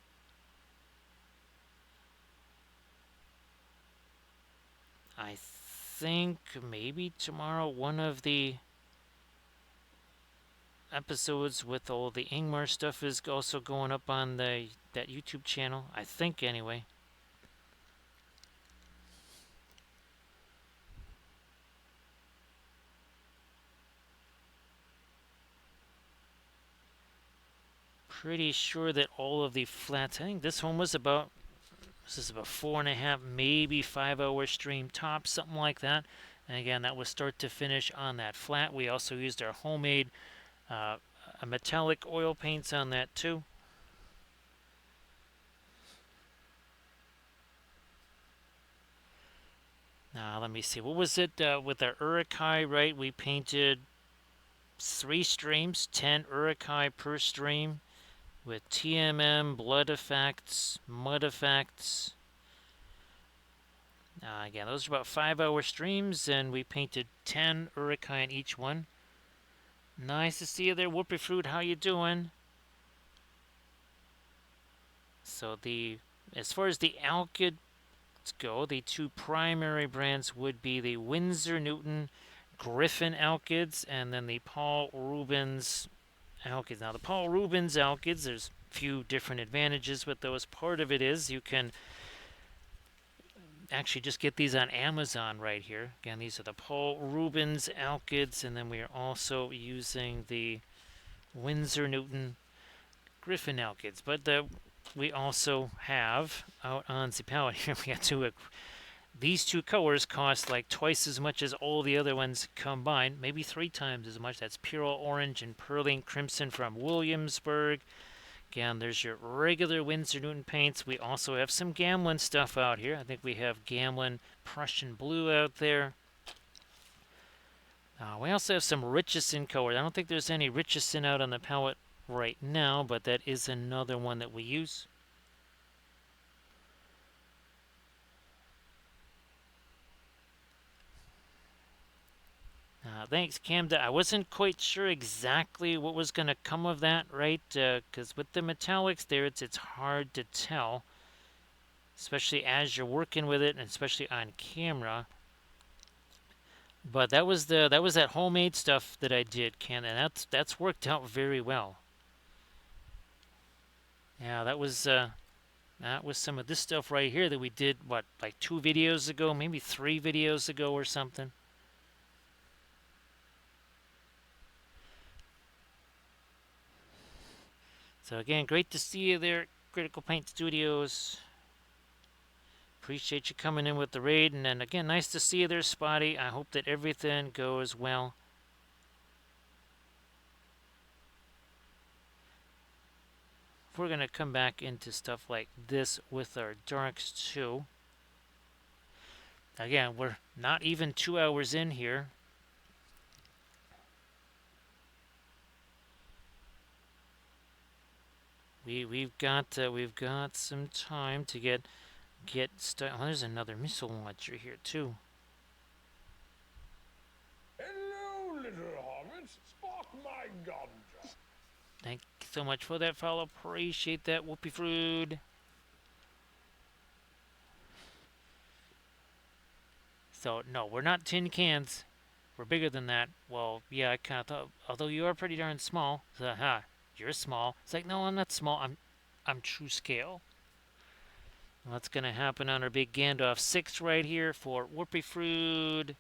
[SPEAKER 1] I think maybe tomorrow one of the episodes with all the Ingmar stuff is also going up on that YouTube channel. I think anyway. Pretty sure that all of the flats, I think this one was about, this is about 4.5, maybe 5 hour stream top, something like that. And again, that was start to finish on that flat. We also used our homemade metallic oil paints on that too. Now let me see, what was it with our Urukai, right? We painted 3 streams, 10 Urukai per stream, with TMM, blood effects, mud effects. Again, those are about 5 hour streams, and we painted 10 Urukai in each one. Nice to see you there, Whoopie Fruit. How you doing? So as far as the alkyds go, the 2 primary brands would be the Winsor Newton Griffin alkyds and then the Paul Rubens alkyds. Now the Paul Rubens alkyds, there's a few different advantages with those. Part of it is you can actually just get these on Amazon right here. Again, these are the Paul Rubens alkyds, and then we are also using the Winsor Newton Griffin alkyds. But we also have out on the palette here, we got these 2 colors cost like twice as much as all the other ones combined, maybe 3 times as much. That's Pyrrole Orange and Perling Crimson from Williamsburg. Again, there's your regular Winsor Newton paints. We also have some Gamlin stuff out here. I think we have Gamlin Prussian Blue out there. We also have some Richardson colors. I don't think there's any Richardson out on the palette right now, but that is another one that we use. Thanks, Camda. I wasn't quite sure exactly what was going to come of that, right? Because with the metallics there, it's hard to tell, especially as you're working with it, and especially on camera. But that was that homemade stuff that I did, Cam, and that's worked out very well. Yeah, that was some of this stuff right here that we did, what, like 2 videos ago, maybe 3 videos ago or something. So again, great to see you there, Critical Paint Studios. Appreciate you coming in with the raid. And then again, nice to see you there, Spotty. I hope that everything goes well. We're going to come back into stuff like this with our darks too. Again, we're not even 2 hours in here. We've got some time to get started. Oh, there's another missile launcher here too.
[SPEAKER 2] Hello, little hobbits. Spark my ganja.
[SPEAKER 1] Thank you so much for that follow. Appreciate that, Whoopie Fruit. So no, we're not tin cans. We're bigger than that. Well, yeah, I kind of thought. Although you are pretty darn small. So, you're small. It's like, no, I'm not small. I'm true scale. What's gonna happen on our big Gandalf 6 right here for Whoopie Fruit?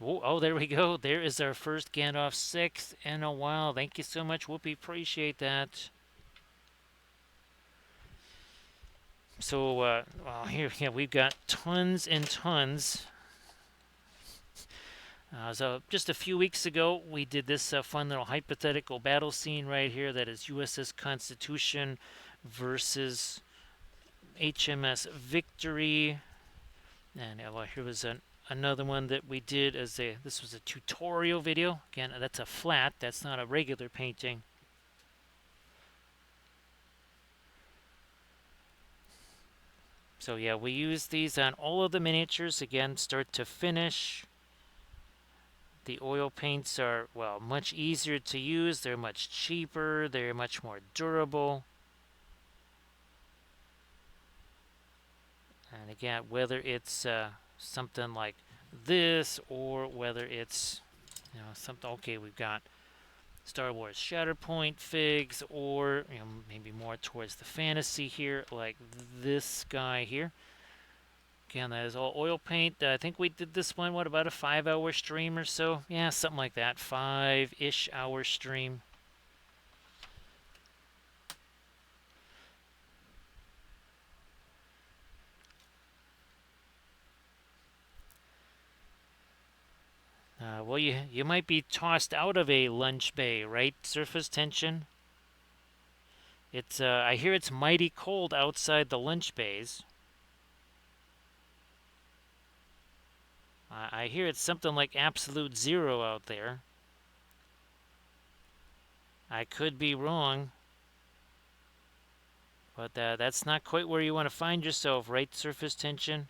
[SPEAKER 1] Oh, there we go. There is our first Gandalf 6 in a while. Thank you so much, Whoopi. Appreciate that. So, well, here, yeah, we've got tons and tons. So, just a few weeks ago, we did this fun little hypothetical battle scene right here. That is USS Constitution versus HMS Victory. And well, here was another one that we did as this was a tutorial video. Again, that's a flat. That's not a regular painting. So yeah, we use these on all of the miniatures, again, start to finish. The oil paints are, well, much easier to use. They're much cheaper. They're much more durable. And again, whether it's something like this or whether it's, something, okay, we've got Star Wars Shatterpoint figs, or maybe more towards the fantasy here, like this guy here. Again, that is all oil paint. I think we did this one, what, about a 5-hour stream or so? Yeah, something like that. 5-ish hour stream. Well, you might be tossed out of a lunch bay, right? Surface tension. It's I hear it's mighty cold outside the lunch bays. I hear it's something like absolute zero out there. I could be wrong, but that's not quite where you want to find yourself, right? Surface tension.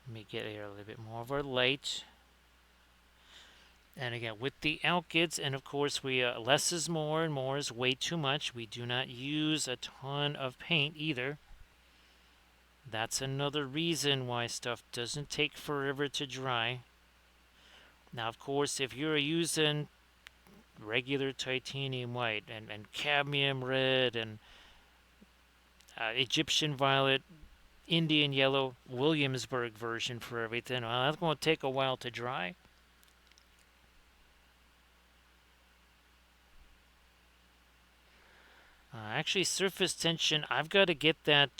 [SPEAKER 1] Let me get here a little bit more of our light. And again, with the alkyds, and of course we less is more and more is way too much. We do not use a ton of paint either. That's another reason why stuff doesn't take forever to dry. Now, of course, if you're using regular titanium white and cadmium red and Egyptian violet, Indian yellow, Williamsburg version for everything, well, that's going to take a while to dry. Actually, surface tension, I've got to get that,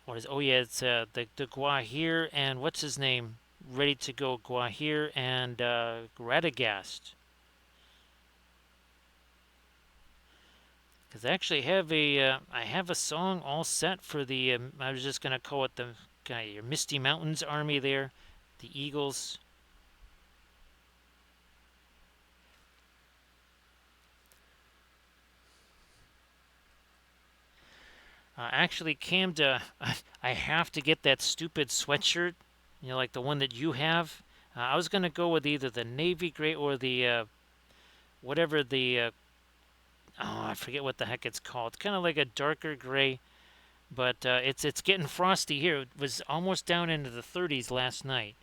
[SPEAKER 1] what is, oh yeah, it's the Guahir and what's his name? Ready to go, Guahir and Radagast. Because I actually have I have a song all set for the, I was just going to call it your Misty Mountains Army there, the Eagles. Actually, Camda, I have to get that stupid sweatshirt, like the one that you have. I was going to go with either the navy gray or the, whatever the, I forget what the heck it's called. It's kind of like a darker gray, but it's getting frosty here. It was almost down into the 30s last night,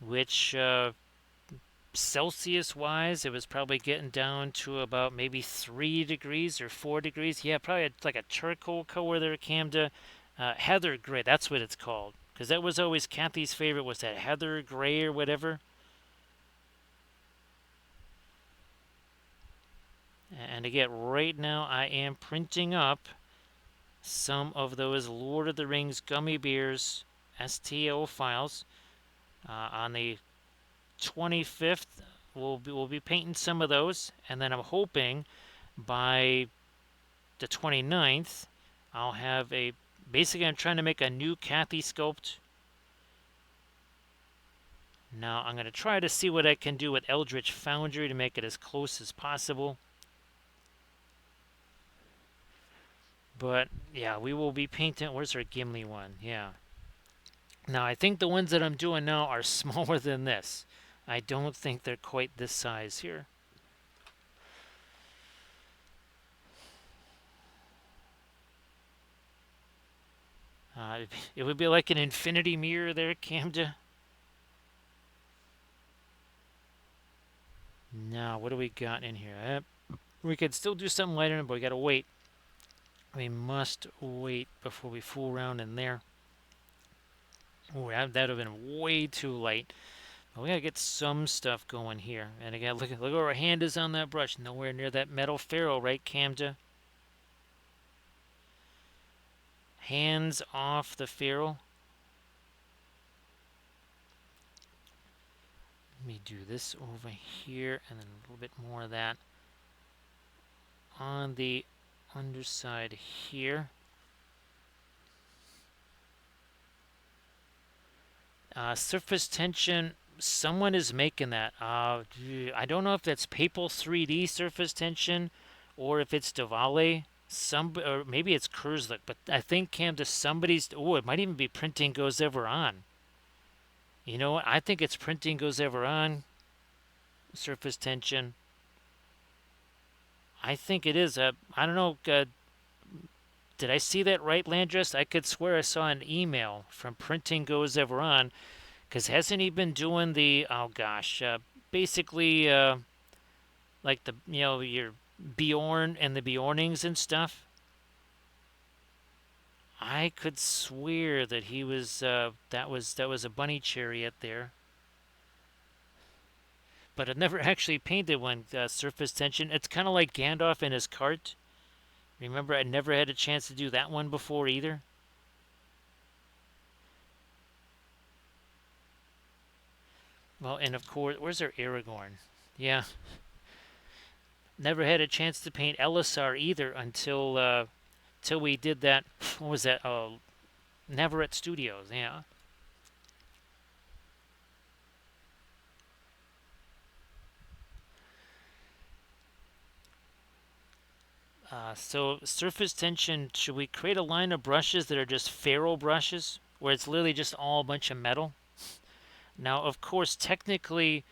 [SPEAKER 1] which Celsius-wise, it was probably getting down to about maybe 3 degrees or 4 degrees. Yeah, probably like a charcoal color there, Camda. Heather gray, that's what it's called. Because that was always Kathy's favorite, was that heather gray or whatever. And again, right now I am printing up some of those Lord of the Rings gummy bears STO files. On the 25th, we'll be painting some of those, and then I'm hoping by the 29th, I'll have a. Basically, I'm trying to make a new Kathy sculpt. Now, I'm going to try to see what I can do with Eldritch Foundry to make it as close as possible. But, yeah, we will be painting. Where's our Gimli one? Yeah. Now, I think the ones that I'm doing now are smaller than this. I don't think they're quite this size here. It would be like an infinity mirror there, Camda. Now, what do we got in here? We could still do something lighter, but we gotta wait. We must wait before we fool around in there. Oh, that would have been way too light. But we gotta get some stuff going here. And again, look where our hand is on that brush. Nowhere near that metal ferrule, right, Camda? Hands off the ferrule. Let me do this over here, and then a little bit more of that on the underside here. Surface tension, someone is making that. I don't know if that's Papal 3D surface tension or if it's Diwali. Or maybe it's Kurzlik, but I think Camda somebody's. Oh, it might even be Printing Goes Ever On. You know what? I think it's Printing Goes Ever On. Surface tension. I think it is. I don't know. Did I see that right, Landress? I could swear I saw an email from Printing Goes Ever On, because hasn't he been doing the, oh gosh, basically like the, your Bjorn and the Bjornings and stuff? I could swear that he was that was a bunny chariot there, but I've never actually painted one. Surface tension. It's kind of like Gandalf and his cart. Remember, I never had a chance to do that one before either. Well, and of course, where's our Aragorn? Yeah, never had a chance to paint Elisar either until we did that. What was that? Navarrete Studios. Yeah. So surface tension. Should we create a line of brushes that are just ferrule brushes, where it's literally just all a bunch of metal? Now, of course, technically,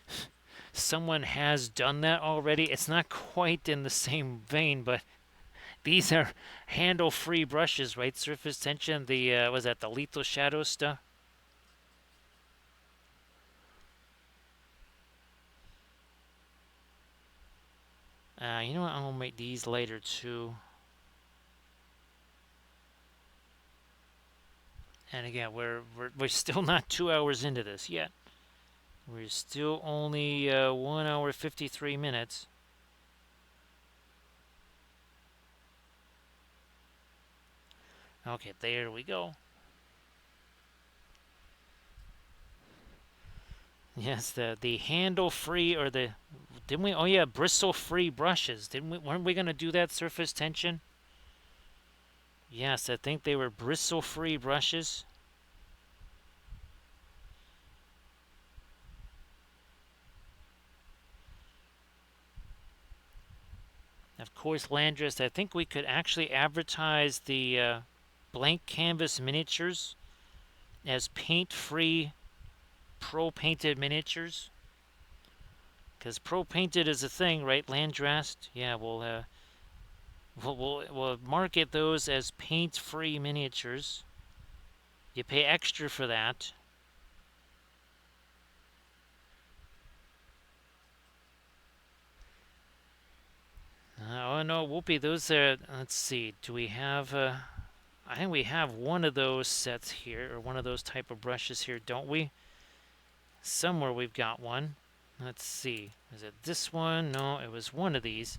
[SPEAKER 1] someone has done that already. It's not quite in the same vein, but these are handle-free brushes, right? Surface tension. The was that the lethal shadow stuff? You know what? I'm gonna make these later too. And again, we're still not 2 hours into this yet. We're still only 1 hour 53 minutes. Okay, there we go. Yes, the handle free, or the, didn't we? Oh yeah, bristle free brushes. Didn't we? Weren't we gonna do that, surface tension? Yes, I think they were bristle free brushes. Of course, Landris, I think we could actually advertise the blank canvas miniatures as paint-free pro painted miniatures. Because pro painted is a thing, right, Landrast? Yeah, we'll market those as paint-free miniatures. You pay extra for that. Oh no, Whoopi, those are. Let's see. Do we have? I think we have one of those sets here, or one of those type of brushes here, don't we? Somewhere we've got one. Let's see. Is it this one? No, it was one of these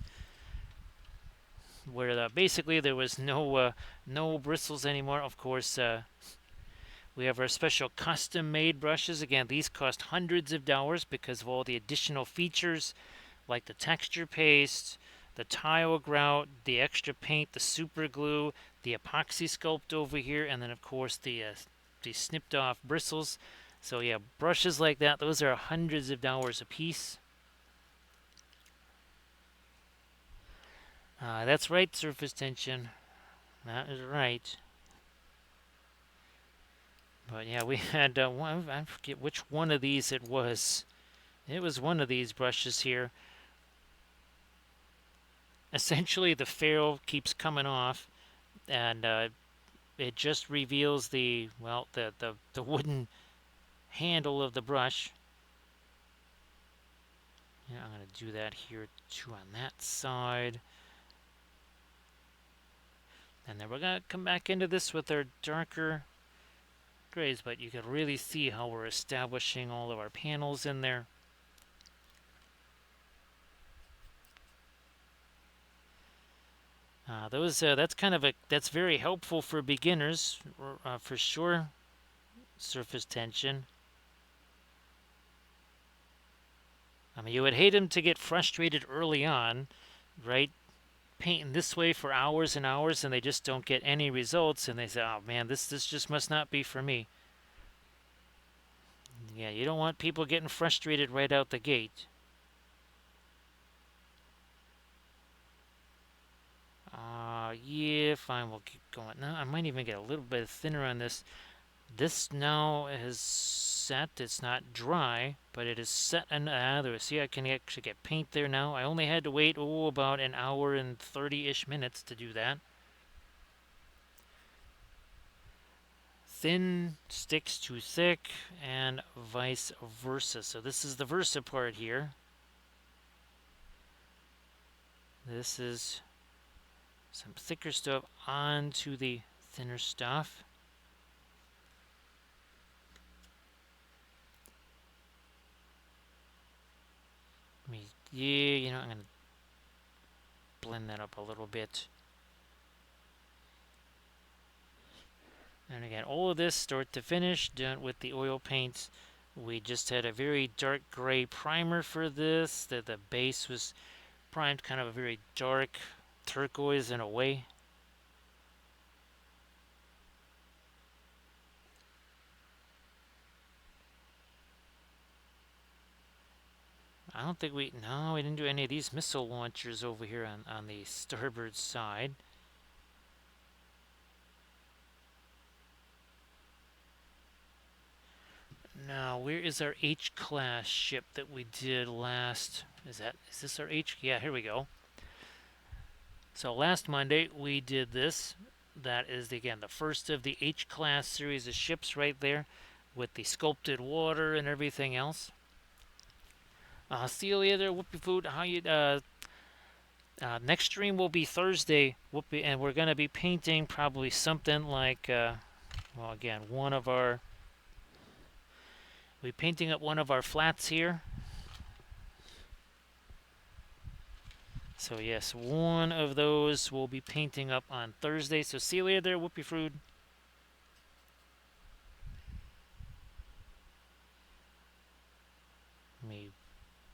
[SPEAKER 1] where basically there was no bristles anymore. Of course, we have our special custom-made brushes. Again, these cost hundreds of dollars because of all the additional features like the texture paste, the tile grout, the extra paint, the super glue, the epoxy sculpt over here, and then of course the snipped off bristles. So yeah, brushes like that, those are hundreds of dollars a piece. That's right, surface tension. That is right. But yeah, we had one, I forget which one of these it was. It was one of these brushes here. Essentially, the ferrule keeps coming off, and it just reveals the wooden handle of the brush. Yeah, I'm going to do that here too on that side. And then we're going to come back into this with our darker grays, but you can really see how we're establishing all of our panels in there. That's very helpful for beginners, for sure. Surface tension. I mean, you would hate them to get frustrated early on, right? Painting this way for hours and hours, and they just don't get any results, and they say, "Oh man, this just must not be for me." Yeah, you don't want people getting frustrated right out the gate. Yeah, fine, we'll keep going. Now, I might even get a little bit thinner on this. This now is set. It's not dry, but it is set. And there. See, I can actually get paint there now. I only had to wait about an hour and 30-ish minutes to do that. Thin sticks to thick, and vice versa. So this is the versa part here. This is some thicker stuff onto the thinner stuff. Yeah, I'm going to blend that up a little bit. And again, all of this, start to finish, done with the oil paints. We just had a very dark gray primer for this. The base was primed kind of a very dark turquoise in a way. I don't think we didn't do any of these missile launchers over here on the starboard side. Now, where is our H-class ship that we did last? Is this our H? Yeah, here we go. So last Monday we did this. That is, again, the first of the H-class series of ships right there with the sculpted water and everything else. See you later, Whoopie Food. How you? Next stream will be Thursday, Whoopie, and we're gonna be painting probably something like, well, again, we're painting up one of our flats here. So yes, one of those we'll be painting up on Thursday. So see you later there, Whoopie Fruit.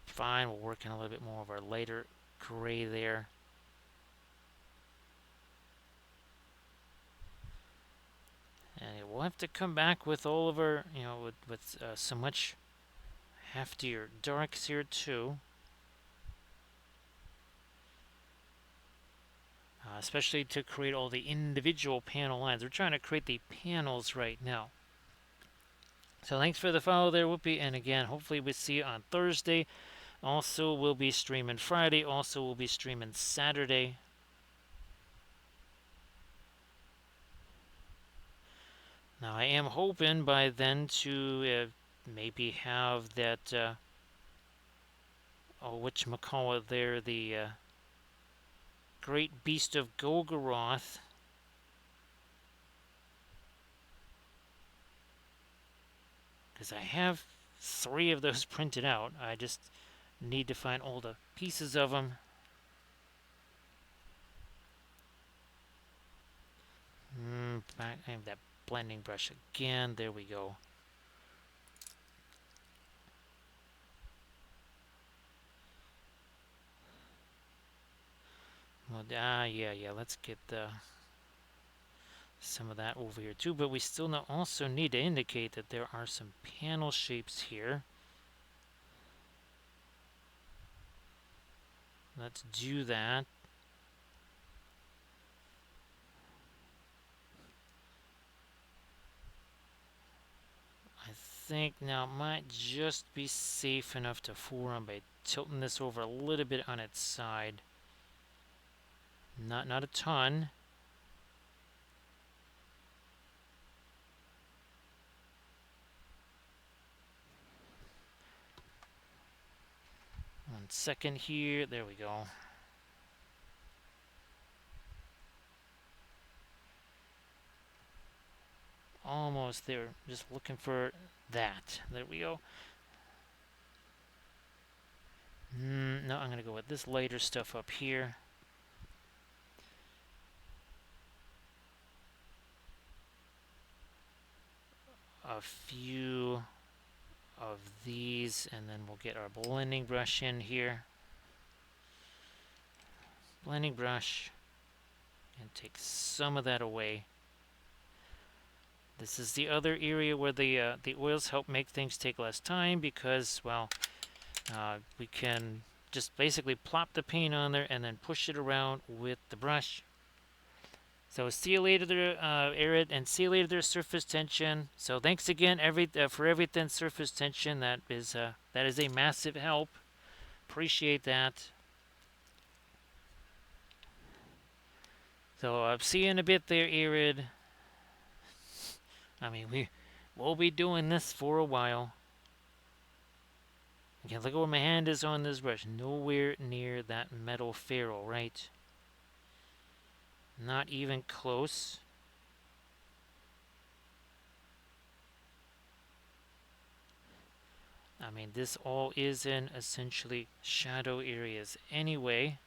[SPEAKER 1] Fine, we're working a little bit more of our lighter gray there. And we'll have to come back with all of our, with so much heftier darks here too. Especially to create all the individual panel lines. We're trying to create the panels right now. So thanks for the follow there, Whoopi. And again, hopefully we'll see you on Thursday. Also, we'll be streaming Friday. Also, we'll be streaming Saturday. Now, I am hoping by then to maybe have that, whatchamacallit there, the Great Beast of Golgoroth Because I have 3 of those printed out. I just need to find all the pieces of them. Back, I have that blending brush again. There we go. Well, yeah. Let's get some of that over here too. But we still also need to indicate that there are some panel shapes here. Let's do that. I think now it might just be safe enough to fool around by tilting this over a little bit on its side. Not a ton. One second here. There we go. Almost there. Just looking for that. There we go. No, I'm going to go with this lighter stuff up here. A few of these, and then we'll get our blending brush in here. Blending brush, and take some of that away. This is the other area where the oils help make things take less time because, well, we can just basically plop the paint on there and then push it around with the brush. So see you later there, Arid, and see you later there, surface tension. So thanks again for everything, surface tension. That is a massive help. Appreciate that. So see you in a bit there, Arid. I mean, we'll be doing this for a while. Again, look at where my hand is on this brush. Nowhere near that metal ferrule, right? Not even close. I mean, this all is in essentially shadow areas anyway.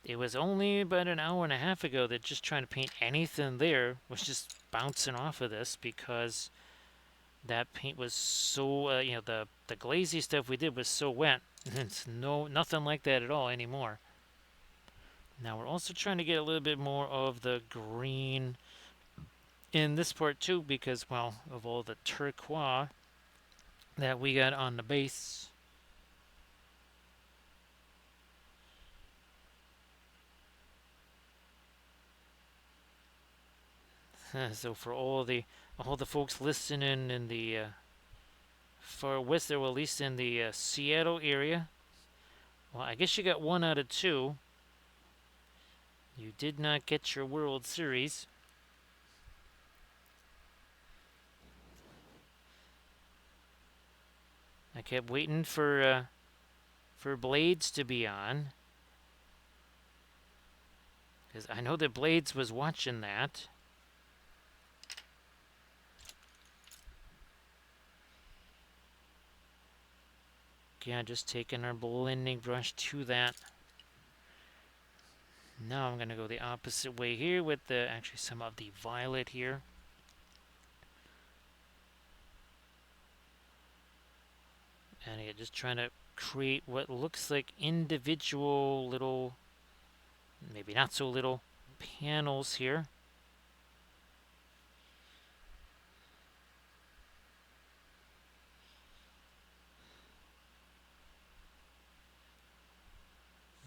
[SPEAKER 1] It was only about an hour and a half ago that just trying to paint anything there was just bouncing off of this because that paint was so, the glazy stuff we did was so wet. It's nothing like that at all anymore. Now we're also trying to get a little bit more of the green in this part too because, well, of all the turquoise that we got on the base. So for all the folks listening in the far west there, well, at least in the Seattle area, well, I guess you got 1 out of 2. You did not get your World Series. I kept waiting for Blades to be on, because I know that Blades was watching that. Yeah, just taking our blending brush to that. Now I'm going to go the opposite way here with actually some of the violet here. And again, just trying to create what looks like individual little, maybe not so little, panels here.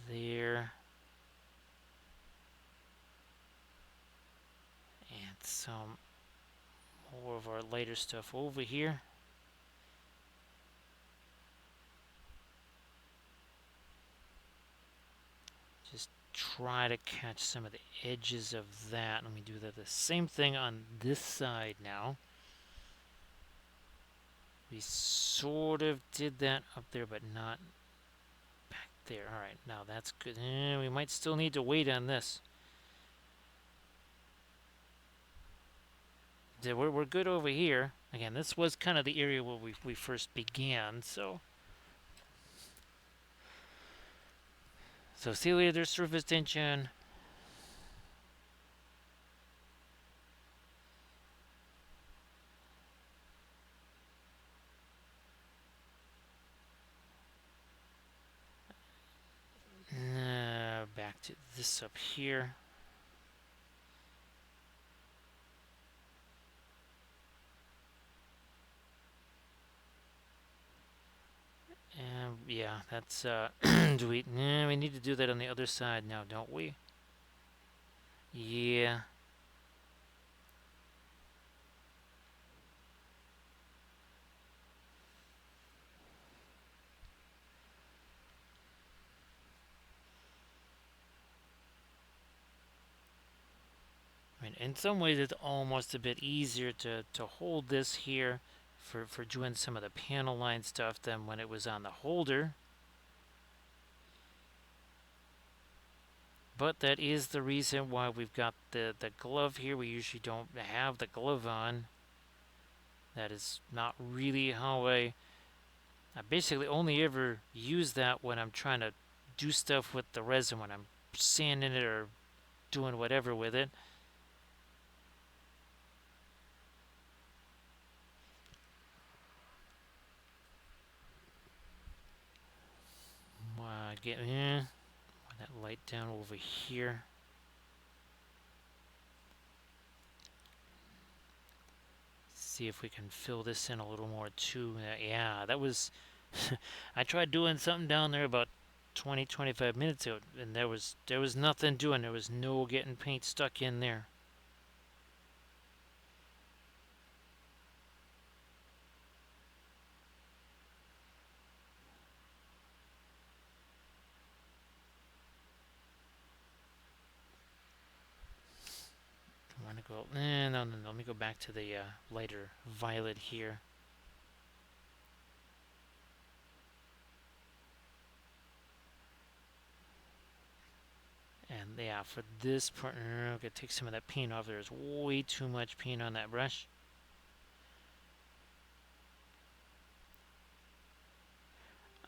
[SPEAKER 1] There. And some more of our lighter stuff over here. Just try to catch some of the edges of that. Let me do the same thing on this side now. We sort of did that up there, but not back there. All right, now that's good. We might still need to wait on this. we're good over here. Again, this was kind of the area where we first began. So see later, there's surface tension. Back to this up here. And yeah, that's do we? Nah, we need to do that on the other side now, don't we? Yeah. I mean, in some ways, it's almost a bit easier to hold this here for doing some of the panel line stuff than when it was on the holder. But that is the reason why we've got the glove here. We usually don't have the glove on. That is not really how I basically only ever use that when I'm trying to do stuff with the resin, when I'm sanding it or doing whatever with it. Get that light down over here. See if we can fill this in a little more too. Yeah, that was. I tried doing something down there about 20-25 minutes ago, and there was nothing doing. There was no getting paint stuck in there. I want to go. No. Let me go back to the lighter violet here. And yeah, for this part, I'm gonna take some of that paint off. There's way too much paint on that brush.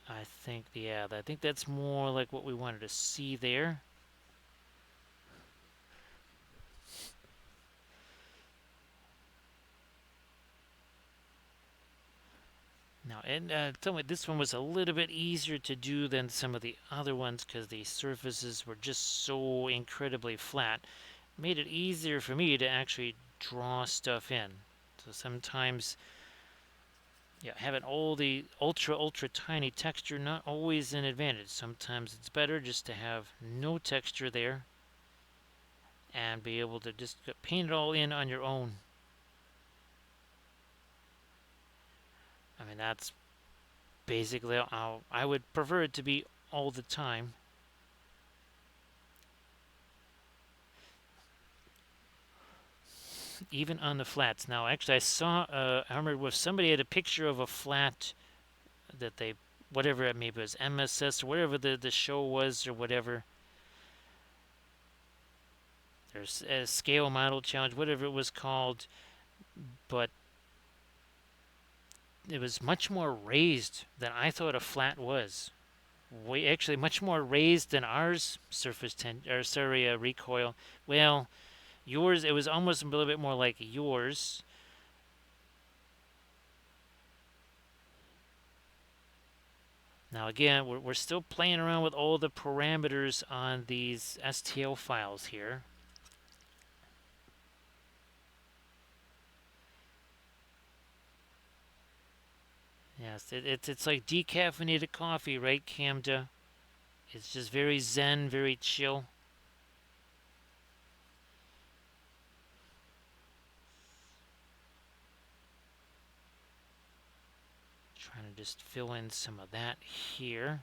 [SPEAKER 1] I think that's more like what we wanted to see there. Now, and tell me, this one was a little bit easier to do than some of the other ones because the surfaces were just so incredibly flat. Made it easier for me to actually draw stuff in. So sometimes, yeah, having all the ultra tiny texture not always an advantage. Sometimes it's better just to have no texture there and be able to just paint it all in on your own. I mean, that's basically how I would prefer it to be all the time. Even on the flats. Now, actually, I saw, I remember if somebody had a picture of a flat that they, whatever it maybe was MSS or whatever the show was or whatever. There's a scale model challenge, whatever it was called, but it was much more raised than I thought a flat was. Way actually much more raised than ours recoil. Well, yours it was almost a little bit more like yours. Now again, we're still playing around with all the parameters on these STL files here. Yes, it's like decaffeinated coffee, right, Camda? It's just very zen, very chill. Trying to just fill in some of that here.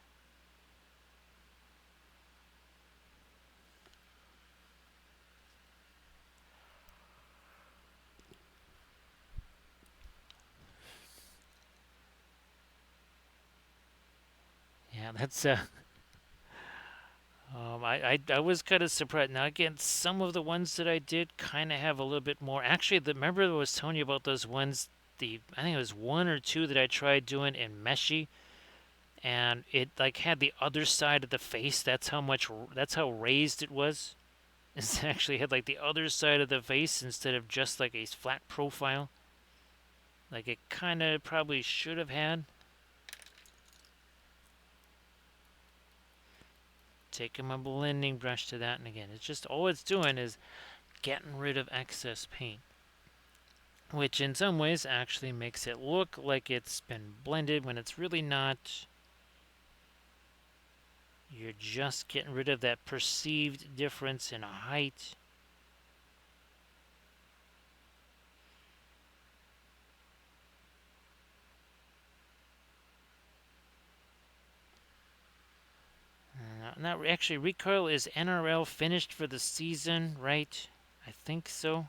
[SPEAKER 1] Yeah, that's I was kind of surprised. Now again, some of the ones that I did kind of have a little bit more. Actually, remember I was telling you about those ones. I think it was one or two that I tried doing in Meshi, and it like had the other side of the face. That's how raised it was. It actually had like the other side of the face instead of just like a flat profile. Like it kind of probably should have had. Taking my blending brush to that, and again, it's just all it's doing is getting rid of excess paint, which in some ways actually makes it look like it's been blended when it's really not. You're just getting rid of that perceived difference in height. Not actually. Recoil is NRL finished for the season, right? I think so.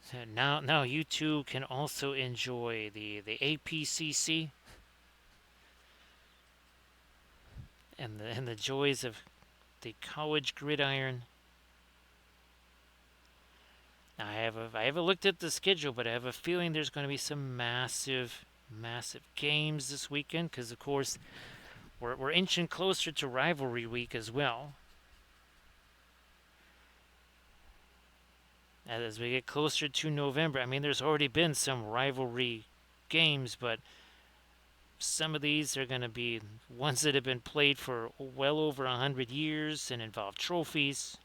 [SPEAKER 1] So now you two can also enjoy the APCC and the joys of the college gridiron. Now I haven't looked at the schedule, but I have a feeling there's going to be some massive games this weekend because of course we're inching closer to rivalry week as well. As we get closer to November, I mean, there's already been some rivalry games, but some of these are going to be ones that have been played for well over 100 years and involve trophies.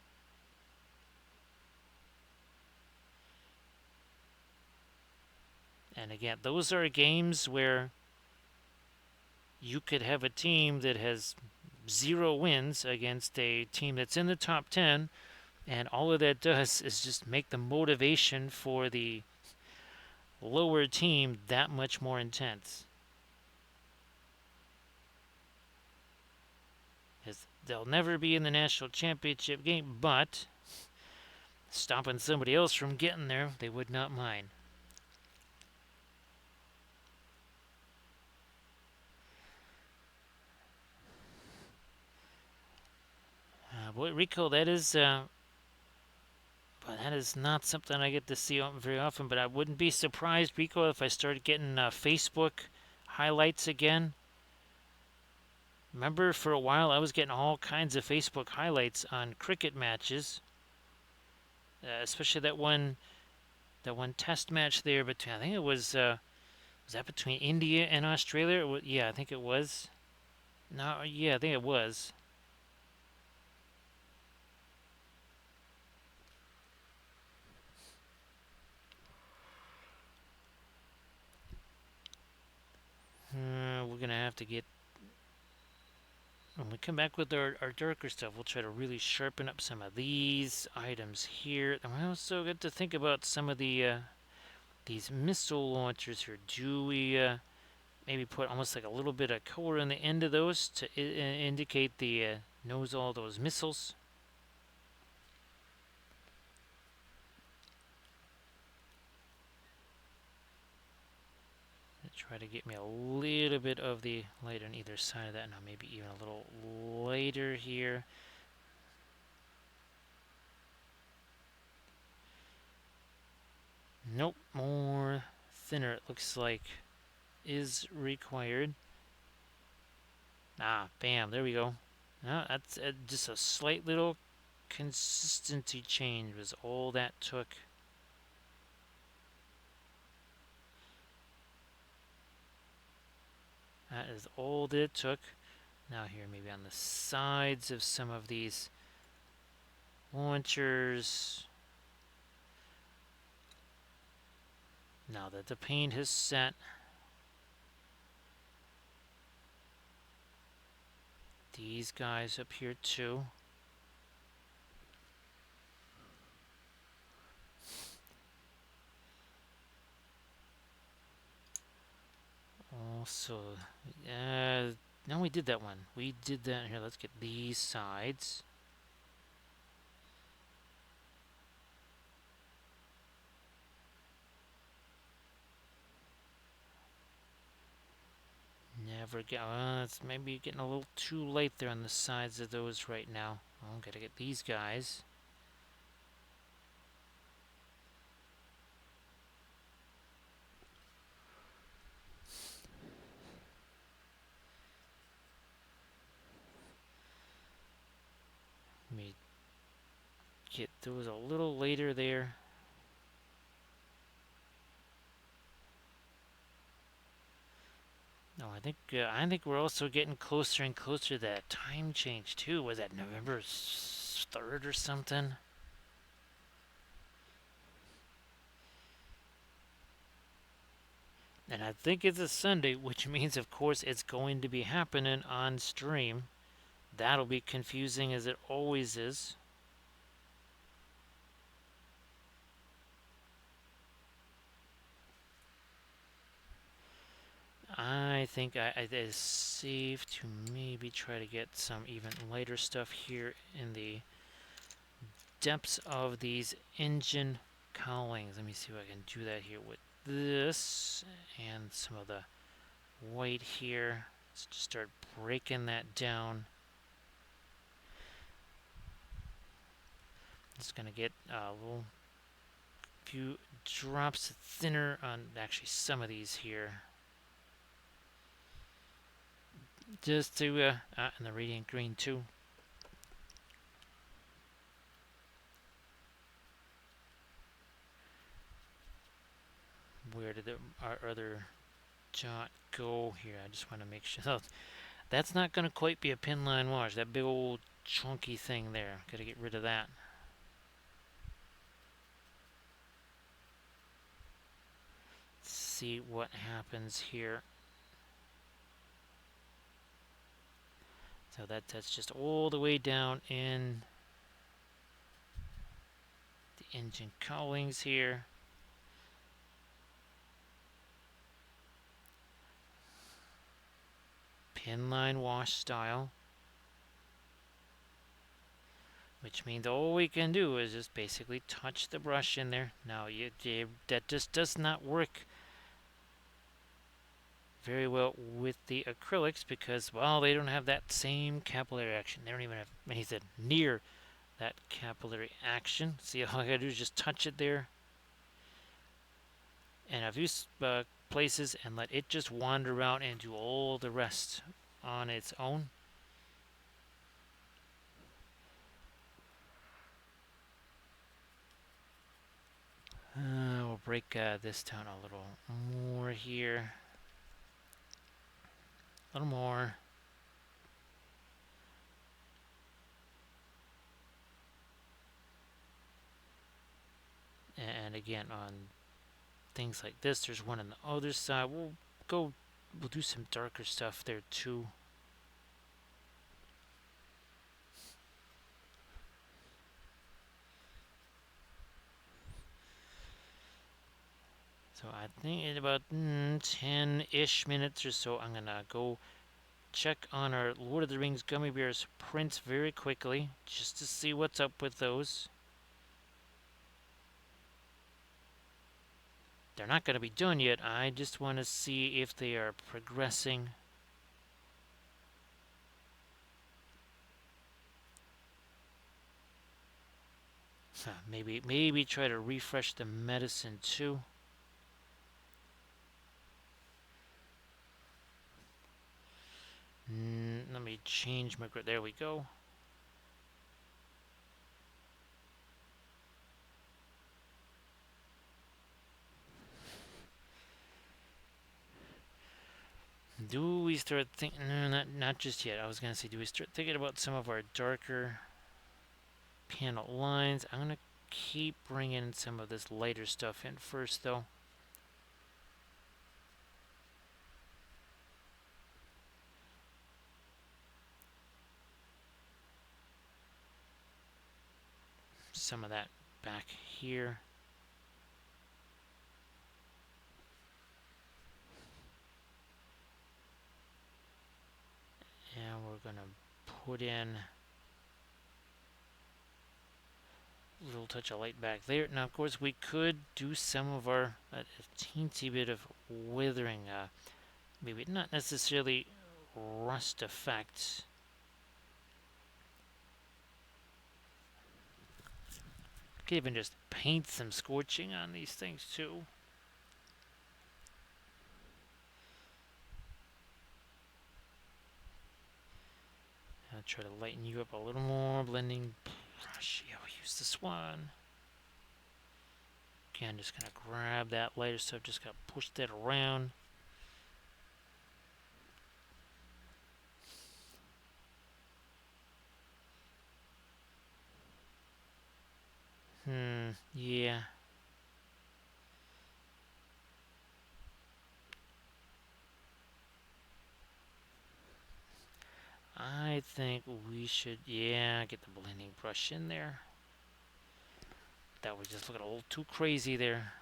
[SPEAKER 1] And again, those are games where you could have a team that has 0 wins against a team that's in the top 10, and all of that does is just make the motivation for the lower team that much more intense. Because they'll never be in the national championship game, but stopping somebody else from getting there, they would not mind. Boy, Rico, but that is not something I get to see very often. But I wouldn't be surprised, Rico, if I started getting Facebook highlights again. Remember, for a while I was getting all kinds of Facebook highlights on cricket matches, especially that one test match there between. I think it was that between India and Australia? Yeah, I think it was. No, yeah, I think it was. We're gonna have to get when we come back with our darker stuff. We'll try to really sharpen up some of these items here, and we also get to think about some of these missile launchers here. Do we maybe put almost like a little bit of color on the end of those to indicate the knows all those missiles? Try to get me a little bit of the light on either side of that. Now maybe even a little lighter here. Nope, more thinner it looks like is required. Bam, there we go. That's just a slight little consistency change was all that took. That is all that it took. Now here, maybe on the sides of some of these launchers. Now that the paint has set, these guys up here too. Also, no, we did that one. We did that. Here, let's get these sides. never get. It's maybe getting a little too late there on the sides of those right now. Oh, gotta get these guys. Let me get those a little later there. No, I think we're also getting closer and closer to that time change too. Was that November 3rd or something? And I think it's a Sunday, which means, of course, it's going to be happening on stream. That'll be confusing as it always is. I think it is safe to maybe try to get some even lighter stuff here in the depths of these engine cowlings. Let me see if I can do that here with this and some of the white here. Let's just start breaking that down. Just gonna get a little few drops thinner on actually some of these here. Just to, and the radiant green too. Where did our other jot go here? I just want to make sure. Oh, that's not going to quite be a pin line wash. That big old chunky thing there. Got to get rid of that. See what happens here. So that's just all the way down in the engine cowlings here. Pin line wash style. Which means all we can do is just basically touch the brush in there. Now, that just does not work very well with the acrylics because, well, they don't have that same capillary action. They don't even have anything near that capillary action. See, all I gotta do is just touch it there and a few places and let it just wander around and do all the rest on its own. We'll break this down a little more here. A little more. And again, on things like this, there's one on the other side. We'll do some darker stuff there too. So I think in about 10-ish minutes or so, I'm gonna go check on our Lord of the Rings gummy bears prints very quickly, just to see what's up with those. They're not going to be done yet. I just want to see if they are progressing. Maybe try to refresh the medicine too. Let me change my... There we go. Do we start thinking... No, not just yet. I was going to say, do we start thinking about some of our darker panel lines? I'm going to keep bringing some of this lighter stuff in first, though. Some of that back here. And we're going to put in a little touch of light back there. Now, of course, we could do some of our a teensy bit of withering. Maybe not necessarily rust effect. Could even just paint some scorching on these things too. I'll try to lighten you up a little more. Blending brush. Yeah, we'll use this one. Okay, I'm just gonna grab that lighter stuff. Just gotta push that around. Yeah. I think we should, yeah, get the blending brush in there. That was just looking a little too crazy there.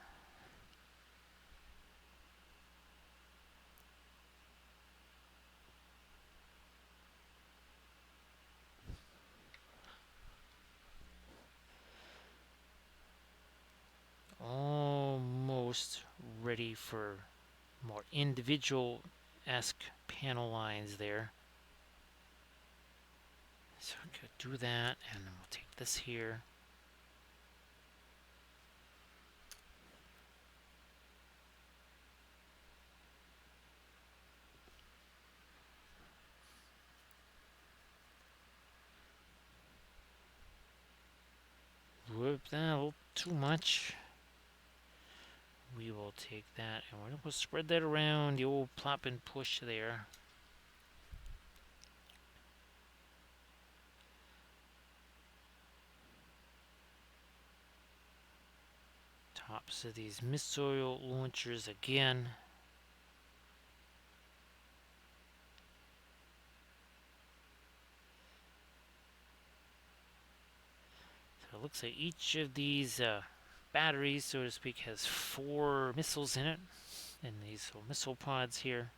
[SPEAKER 1] Almost ready for more individual-esque panel lines there. So we could do that, and then we'll take this here. Whoop, that a little too much. We will take that and we'll spread that around the old plop and push there. Tops of these missile launchers again. So it looks like each of these batteries, so to speak, has 4 missiles in it. And these little missile pods here.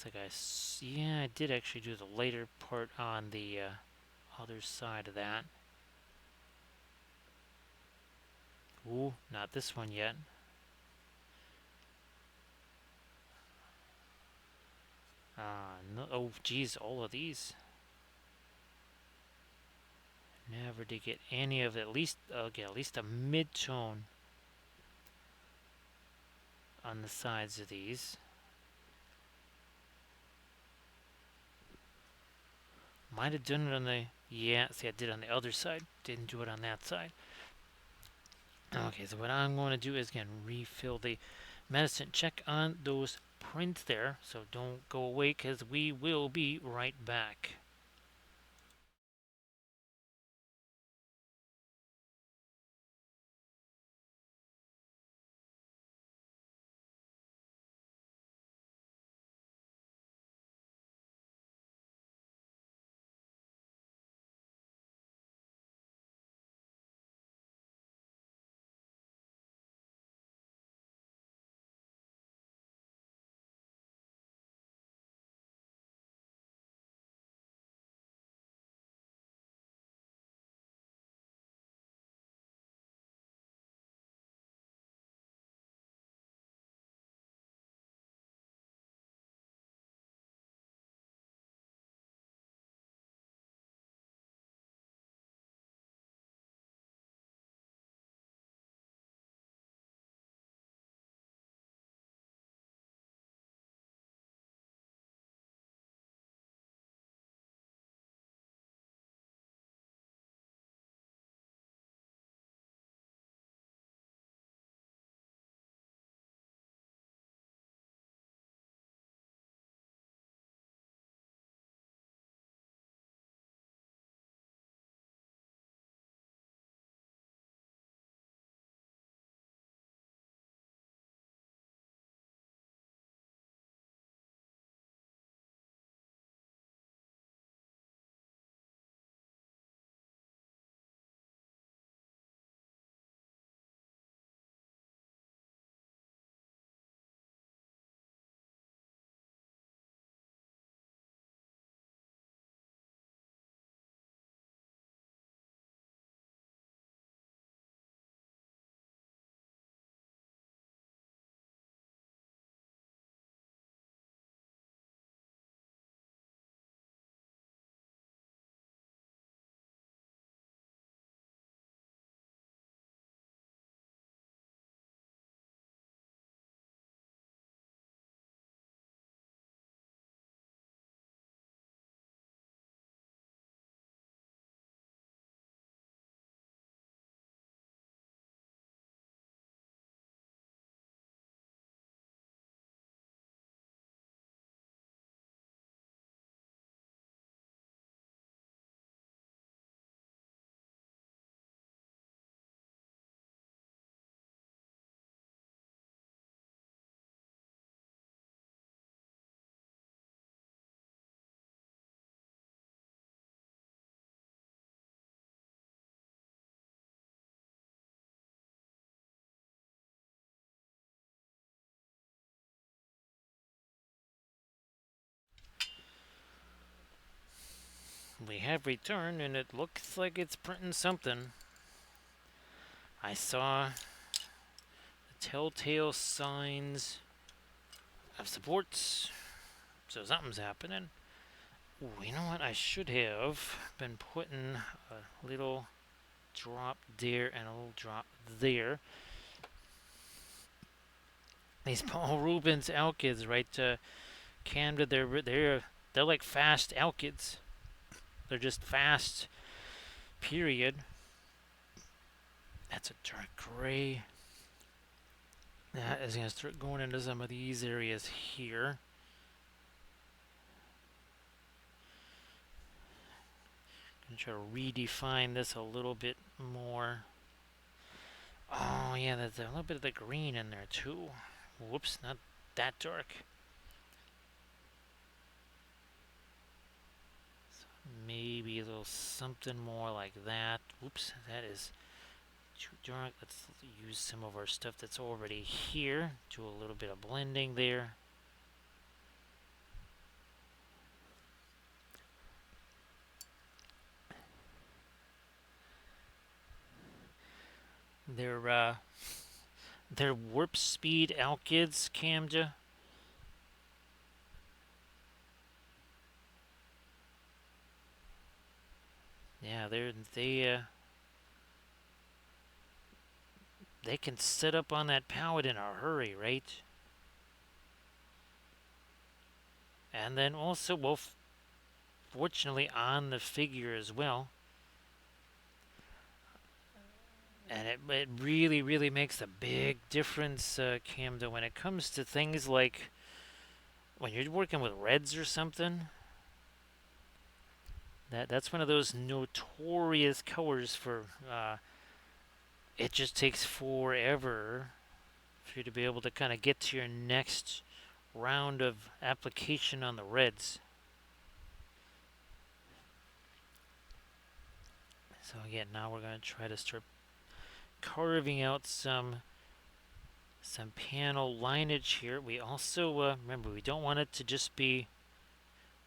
[SPEAKER 1] Looks like yeah, I did actually do the later part on the other side of that. Ooh, not this one yet. No, oh, geez, all of these. Never did get any of it. At least a mid-tone on the sides of these. Might have done it on the, yeah, see I did on the other side. Didn't do it on that side. Okay, so what I'm going to do is again refill the medicine. Check on those prints there, so don't go away because we will be right back. we have returned, and it looks like it's printing something. I saw the telltale signs of supports, so something's happening. Ooh, you know what? I should have been putting a little drop there and a little drop there. These Paul Rubens Alkids, right? Camden, they're like fast Alkids. They're just fast. Period. That's a dark gray. That is gonna start going into some of these areas here. Gonna try to redefine this a little bit more. Oh yeah, there's a little bit of the green in there too. Whoops, not that dark. So maybe a little something more like that. Whoops, that is too dark. Let's use some of our stuff that's already here. Do a little bit of blending there. They're warp speed Alkids, Camja. Yeah, they can sit up on that pallet in a hurry, right? And then also, well, fortunately on the figure as well. And it really, really makes a big difference, Camda, when it comes to things like when you're working with reds or something. That's one of those notorious colors for it just takes forever for you to be able to kind of get to your next round of application on the reds. So again, now we're going to try to start carving out some panel lineage here. We also remember, we don't want it to just be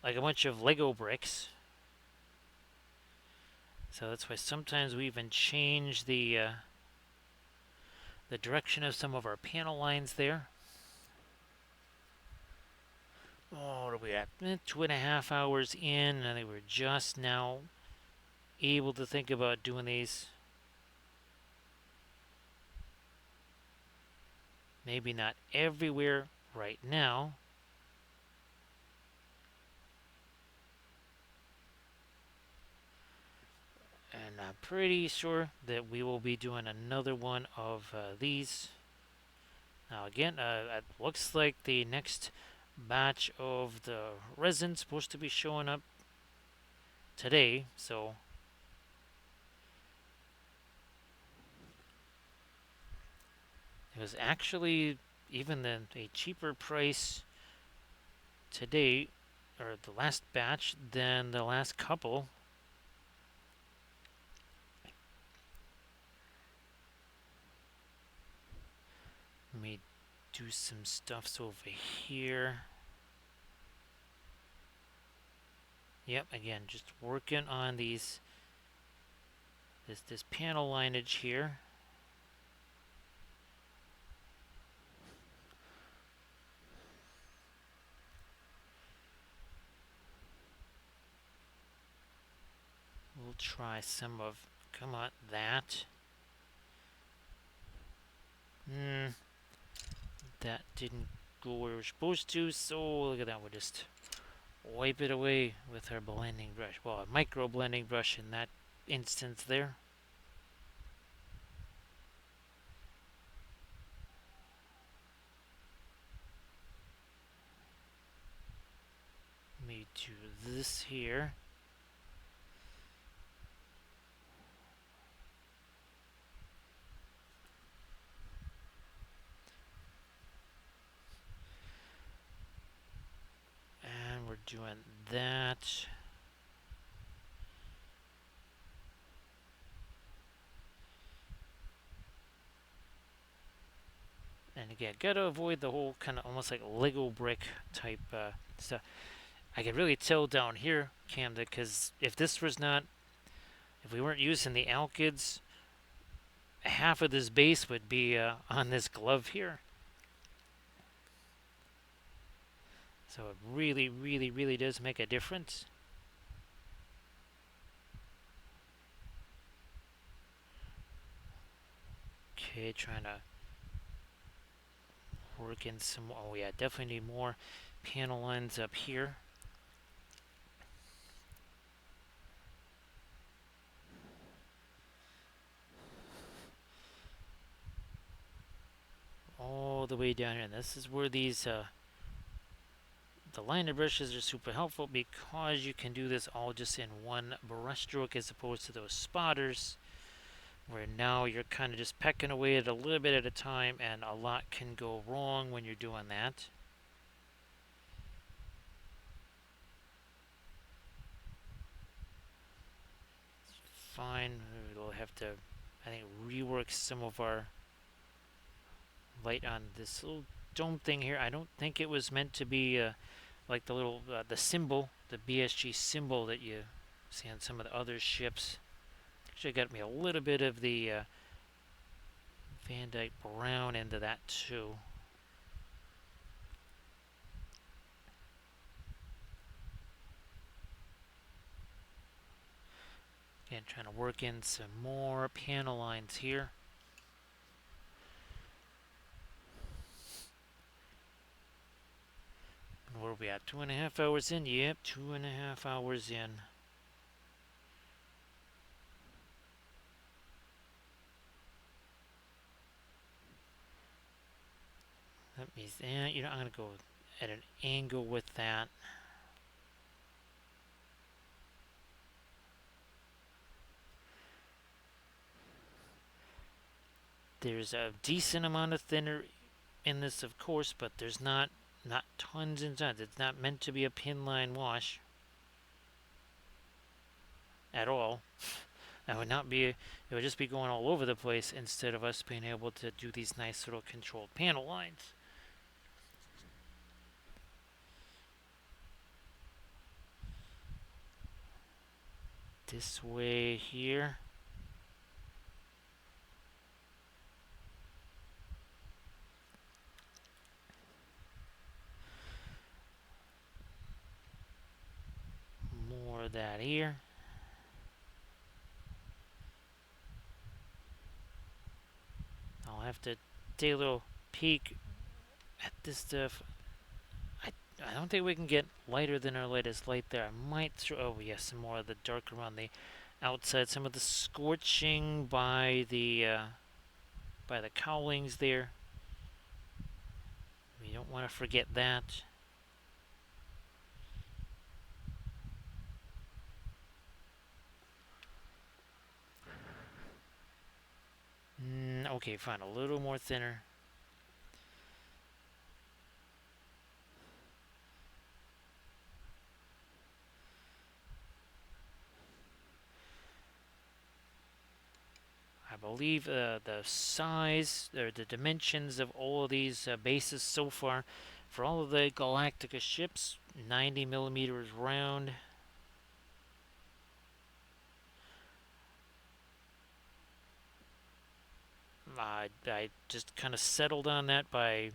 [SPEAKER 1] like a bunch of Lego bricks. So that's why sometimes we even change the direction of some of our panel lines there. Oh, what are we at? 2.5 hours in, and I think we're just now able to think about doing these. Maybe not everywhere right now. And I'm pretty sure that we will be doing another one of these. Now again, it looks like the next batch of the resin's supposed to be showing up today, so it was actually even a cheaper price today, or the last batch, than the last couple. Let me do some stuffs over here. Yep, again, just working on these this panel lineage here. We'll try some of, come on, that. That didn't go where we're supposed to, so look at that, we'll just wipe it away with our blending brush. Well, a micro blending brush in that instance there. Let me do this here. And we're doing that. And again, gotta avoid the whole kind of almost like Lego brick type stuff. I could really tell down here, Camden, because if we weren't using the alkyds, half of this base would be on this glove here. So it really, really, really does make a difference. Okay, trying to work in some. Oh yeah, definitely need more panel lines up here. All the way down here. And this is where these the liner brushes are super helpful because you can do this all just in one brush stroke as opposed to those spotters where now you're kind of just pecking away at a little bit at a time and a lot can go wrong when you're doing that. Fine, we'll have to, I think, rework some of our light on this little dome thing here. I don't think it was meant to be like the little the symbol, the BSG symbol that you see on some of the other ships. Actually got me a little bit of the Van Dyke brown into that too. Again, trying to work in some more panel lines here. And where are we at? 2.5 hours in? Yep, 2.5 hours in. That means, I'm going to go at an angle with that. There's a decent amount of thinner in this, of course, but there's not tons and tons. It's not meant to be a pin line wash at all. That would not be. It would just be going all over the place instead of us being able to do these nice little controlled panel lines. This way here. More of that here. I'll have to take a little peek at this stuff. I don't think we can get lighter than our latest light there. I might throw, oh yes, some more of the dark around the outside. Some of the scorching by the cowlings there. We don't want to forget that. Okay, fine. A little more thinner. I believe the size or the dimensions of all of these bases so far for all of the Galactica ships, 90 millimeters round. I just kind of settled on that by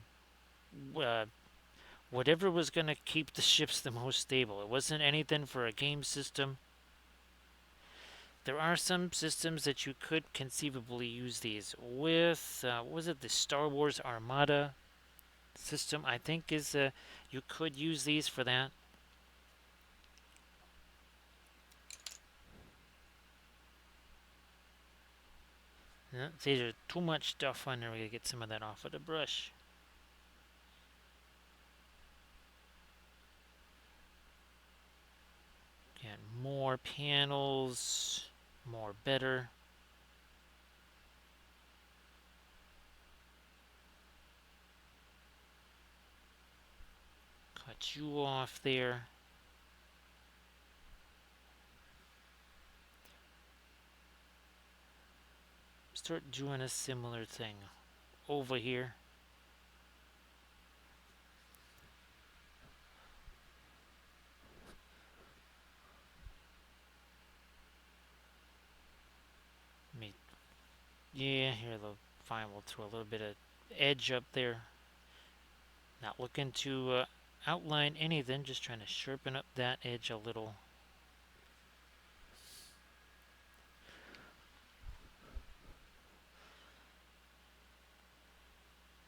[SPEAKER 1] whatever was going to keep the ships the most stable. It wasn't anything for a game system. There are some systems that you could conceivably use these with. Was it the Star Wars Armada system? I think is you could use these for that. See, there's too much stuff on there. We gotta get some of that off of the brush. Get more panels, more better. Cut you off there. Start doing a similar thing over here. Yeah, here, fine, we'll throw a little bit of edge up there. Not looking to outline anything, just trying to sharpen up that edge a little.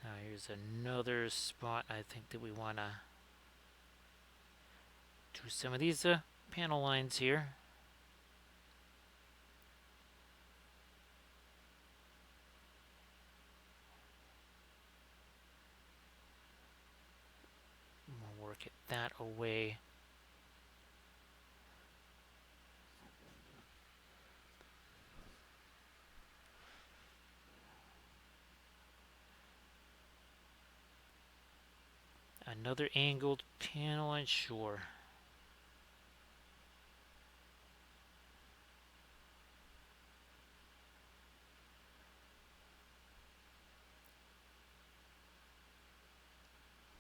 [SPEAKER 1] Now here's another spot I think that we want to do some of these panel lines here. We'll work it that away. Another angled panel line, sure.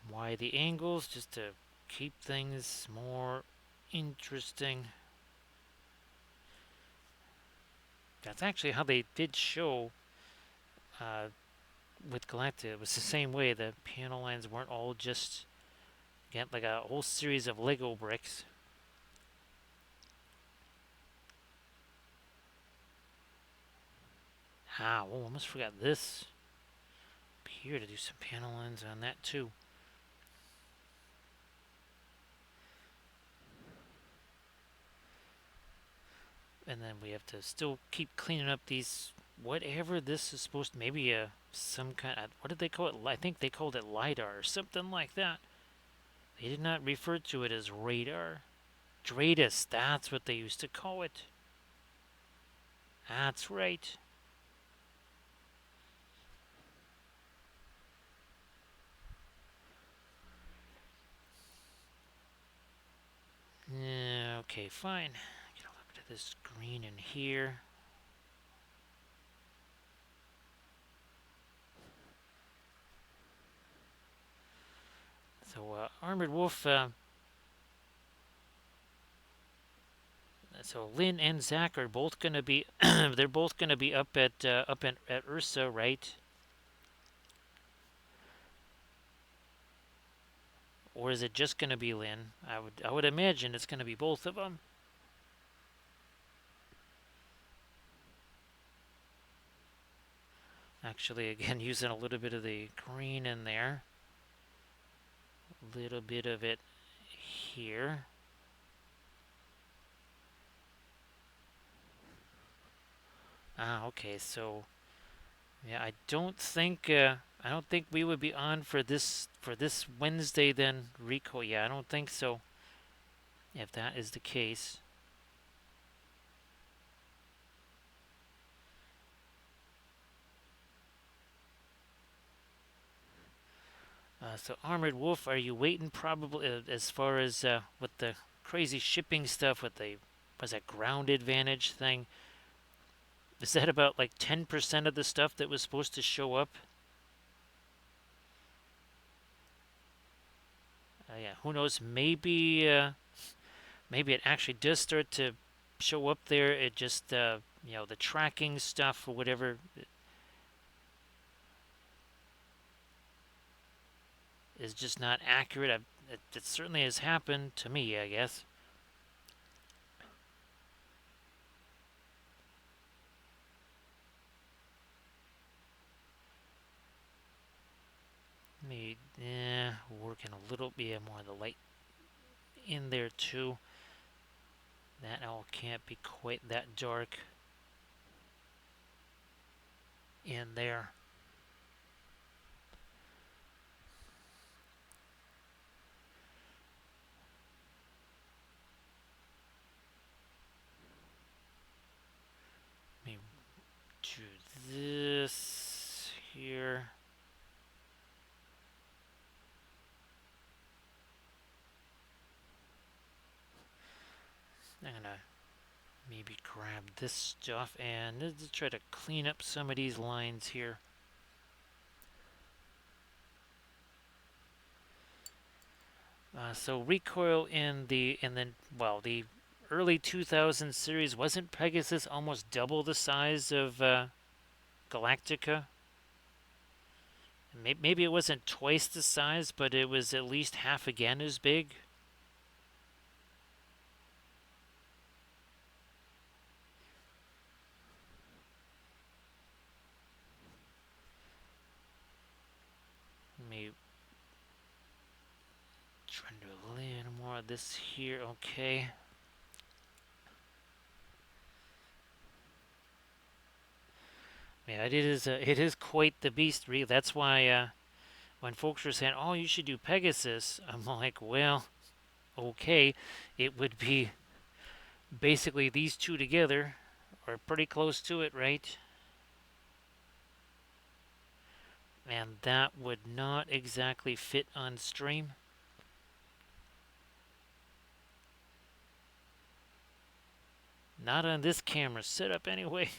[SPEAKER 1] Why the angles? Just to keep things more interesting. That's actually how they did show uh, with Galactica. It was the same way. The panel lines weren't all just like a whole series of Lego bricks. Ah, well, almost forgot this. Here to do some panel lines on that too. And then we have to still keep cleaning up these, whatever this is supposed to, maybe some kind of, what did they call it? I think they called it LiDAR or something like that. They did not refer to it as radar. Dratus, that's what they used to call it. That's right. Yeah, okay, fine. Get a little bit of this green in here. So, Armored Wolf, so Lynn and Zach are both going to be, they're both going to be up at Ursa, right? Or is it just going to be Lynn? I would imagine it's going to be both of them. Actually, again, using a little bit of the green in there. A little bit of it here. Ah, okay. So, yeah, I don't think we would be on for this Wednesday then, Rico. Yeah, I don't think so. If that is the case. So Armored Wolf, are you waiting probably as far as with the crazy shipping stuff with the was that ground advantage thing? Is that about like 10% of the stuff that was supposed to show up? Yeah, who knows? Maybe it actually does start to show up there. It just the tracking stuff or whatever is just not accurate. It certainly has happened to me, I guess. Maybe working a little bit more of the light in there too. That all can't be quite that dark in there. Let me do this here. I'm gonna maybe grab this stuff and let's try to clean up some of these lines here. So recoil in the early 2000 series, wasn't Pegasus almost double the size of Galactica. Maybe it wasn't twice the size, but it was at least half again as big. Maybe trying to do a little more of this here. Okay. Yeah, it is quite the beast. Really, that's why when folks were saying, "Oh, you should do Pegasus," I'm like, "Well, okay, it would be basically these two together, or pretty close to it, right?" And that would not exactly fit on stream. Not on this camera setup, anyway.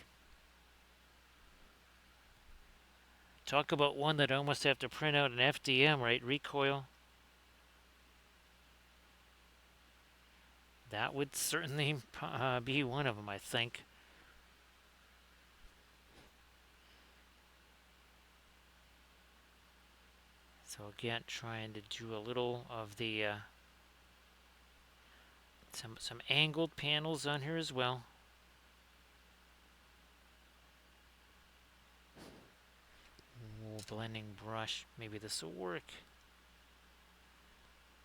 [SPEAKER 1] Talk about one that I almost have to print out an FDM, right? Recoil. That would certainly be one of them, I think. So again, trying to do a little of the some angled panels on here as well. Ooh, blending brush. Maybe this will work.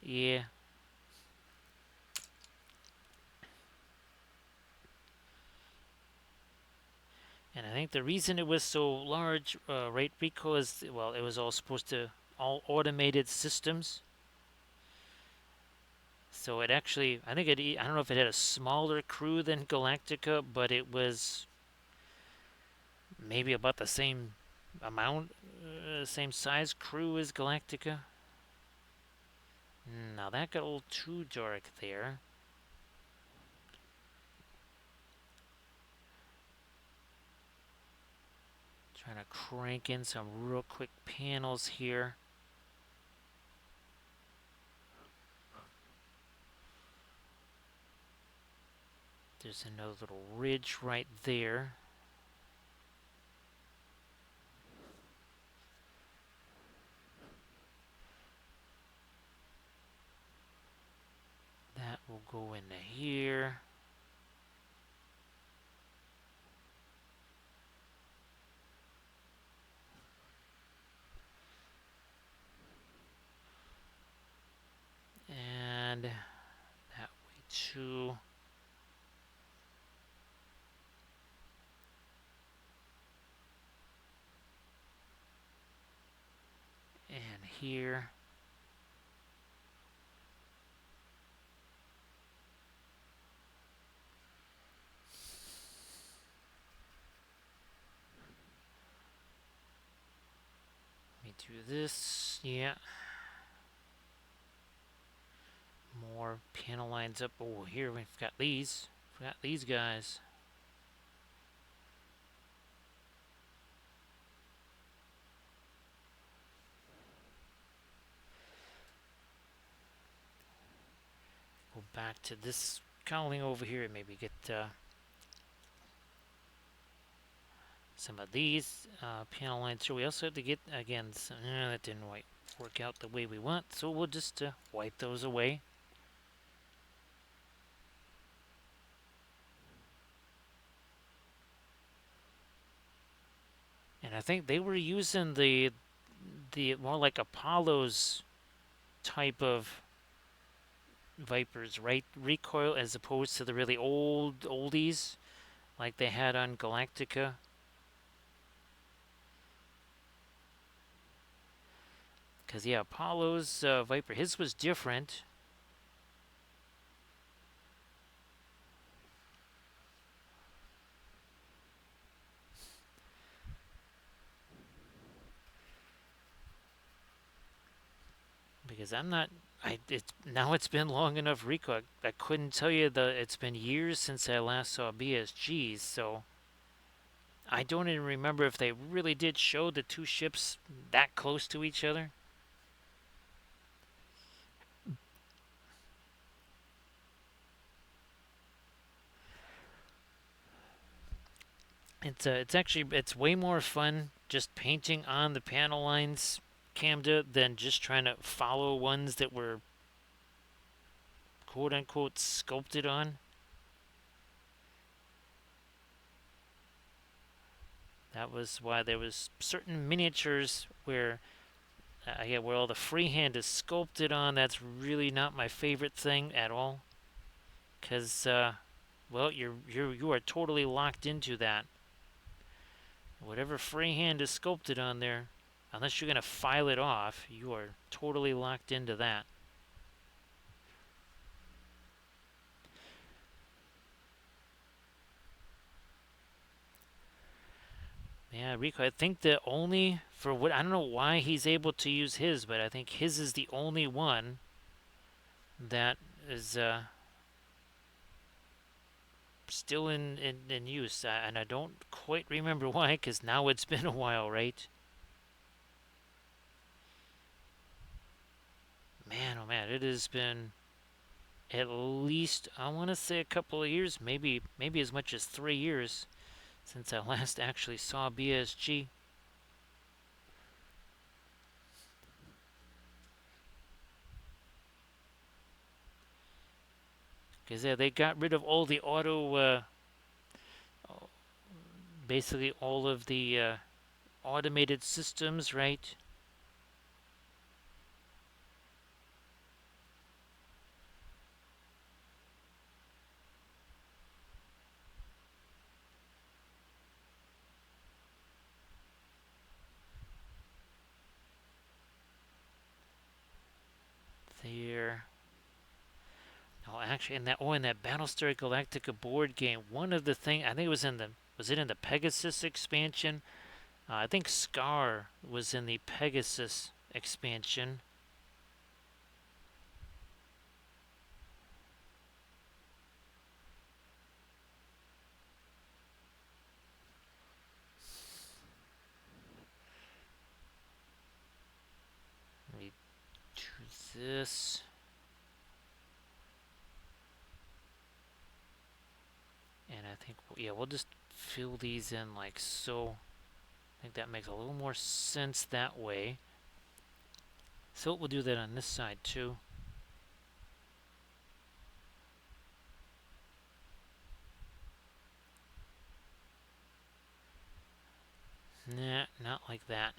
[SPEAKER 1] Yeah. And I think the reason it was so large, right, because, well, it was all supposed to, all automated systems. So it actually, I think I don't know if it had a smaller crew than Galactica, but it was maybe about the same amount, same size crew as Galactica. Now that got a little too dark there. Trying to crank in some real quick panels here. There's another little ridge right there. That will go into here. And that way too. And here. Let me do this. Yeah. More panel lines up. Oh, here we've got these. We've got these guys. Go back to this cowling over here and maybe get some of these panel lines here. We also have to get, again, some, that didn't work out the way we want, so we'll just wipe those away. And I think they were using the more like Apollo's type of Vipers, right? Recoil as opposed to the really old oldies like they had on Galactica. Because, yeah, Apollo's Viper, his was different. Because I'm not, now it's been long enough, Rico. I couldn't tell you it's been years since I last saw BSGs, so I don't even remember if they really did show the two ships that close to each other. It's actually it's way more fun just painting on the panel lines, Camda, than just trying to follow ones that were quote unquote sculpted on. That was why there was certain miniatures where yeah, where all the freehand is sculpted on. That's really not my favorite thing at all, because well, you are totally locked into that. Whatever freehand is sculpted on there, unless you're gonna file it off, you are totally locked into that. Yeah, Rico, I think the only for what I don't know why he's able to use his, but I think his is the only one that is still in use, and I don't quite remember why, because now it's been a while, right? Man, oh man, it has been at least I want to say a couple of years, maybe as much as 3 years since I last actually saw BSG. Because yeah, they got rid of all the auto, basically all of the automated systems, right? There. Oh, actually, in that Battlestar Galactica board game, one of the thing I think it was it in the Pegasus expansion? I think Scar was in the Pegasus expansion. Let me choose this. And I think, yeah, we'll just fill these in like so. I think that makes a little more sense that way. So we'll do that on this side too. Nah, not like that.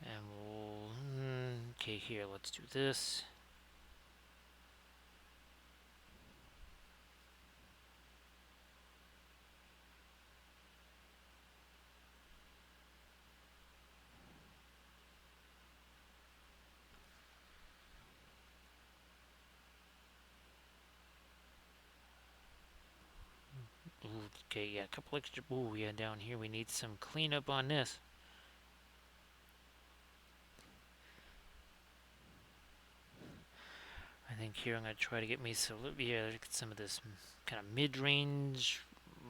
[SPEAKER 1] And we'll, okay, here, let's do this. Ooh, okay, yeah, a couple extra. Ooh, yeah, down here we need some cleanup on this. I think here I'm gonna try to get me some, yeah, get some of this kind of mid-range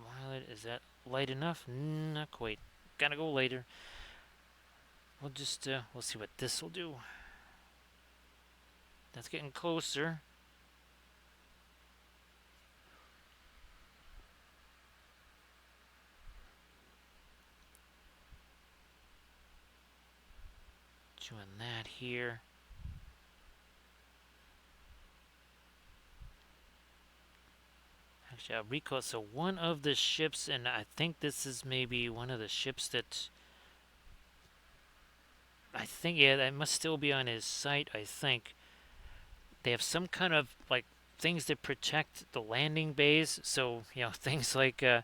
[SPEAKER 1] violet. Is that light enough? Not quite. Gotta go later. We'll just we'll see what this will do. That's getting closer. Doing that here. Actually, I'll recall. So one of the ships, and I think this is maybe one of the ships that I think, yeah, that must still be on his site. I think they have some kind of like things that protect the landing bays. So things like the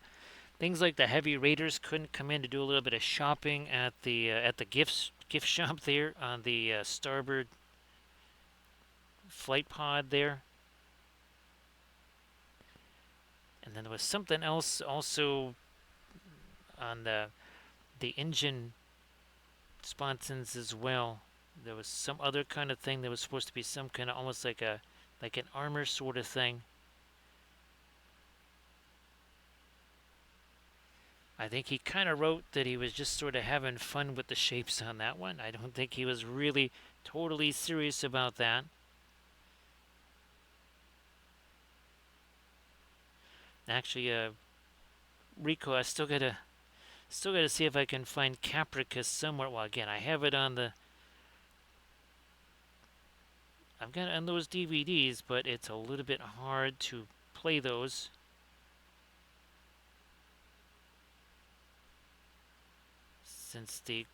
[SPEAKER 1] heavy raiders couldn't come in to do a little bit of shopping at the gift shop there on the starboard flight pod there. And then there was something else also on the engine sponsons as well. There was some other kind of thing that was supposed to be some kind of almost like an armor sort of thing. I think he kind of wrote that he was just sort of having fun with the shapes on that one. I don't think he was really totally serious about that. Actually, Rico, I still gotta see if I can find Capricus somewhere. Well, again, I have it on the I've got it on those DVDs, but it's a little bit hard to play those since the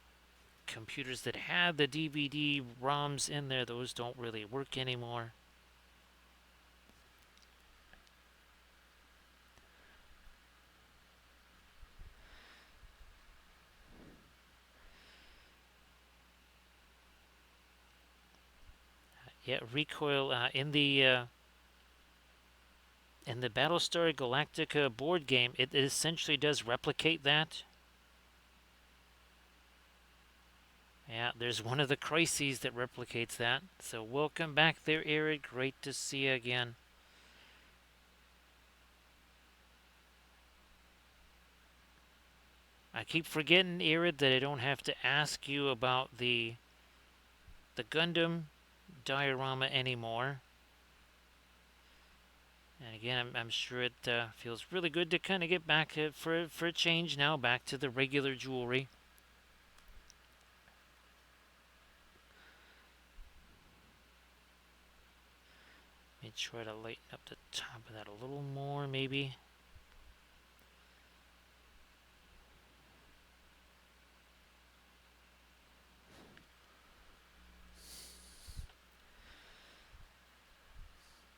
[SPEAKER 1] computers that had the DVD ROMs in there, those don't really work anymore. Yeah, recoil in the Battlestar Galactica board game, it essentially does replicate that. Yeah, there's one of the crises that replicates that. So welcome back there, Eric. Great to see you again. I keep forgetting, Irid, that I don't have to ask you about the Gundam diorama anymore. And again, I'm sure it feels really good to kind of get back for a change now, back to the regular jewelry. Let me try to lighten up the top of that a little more, maybe.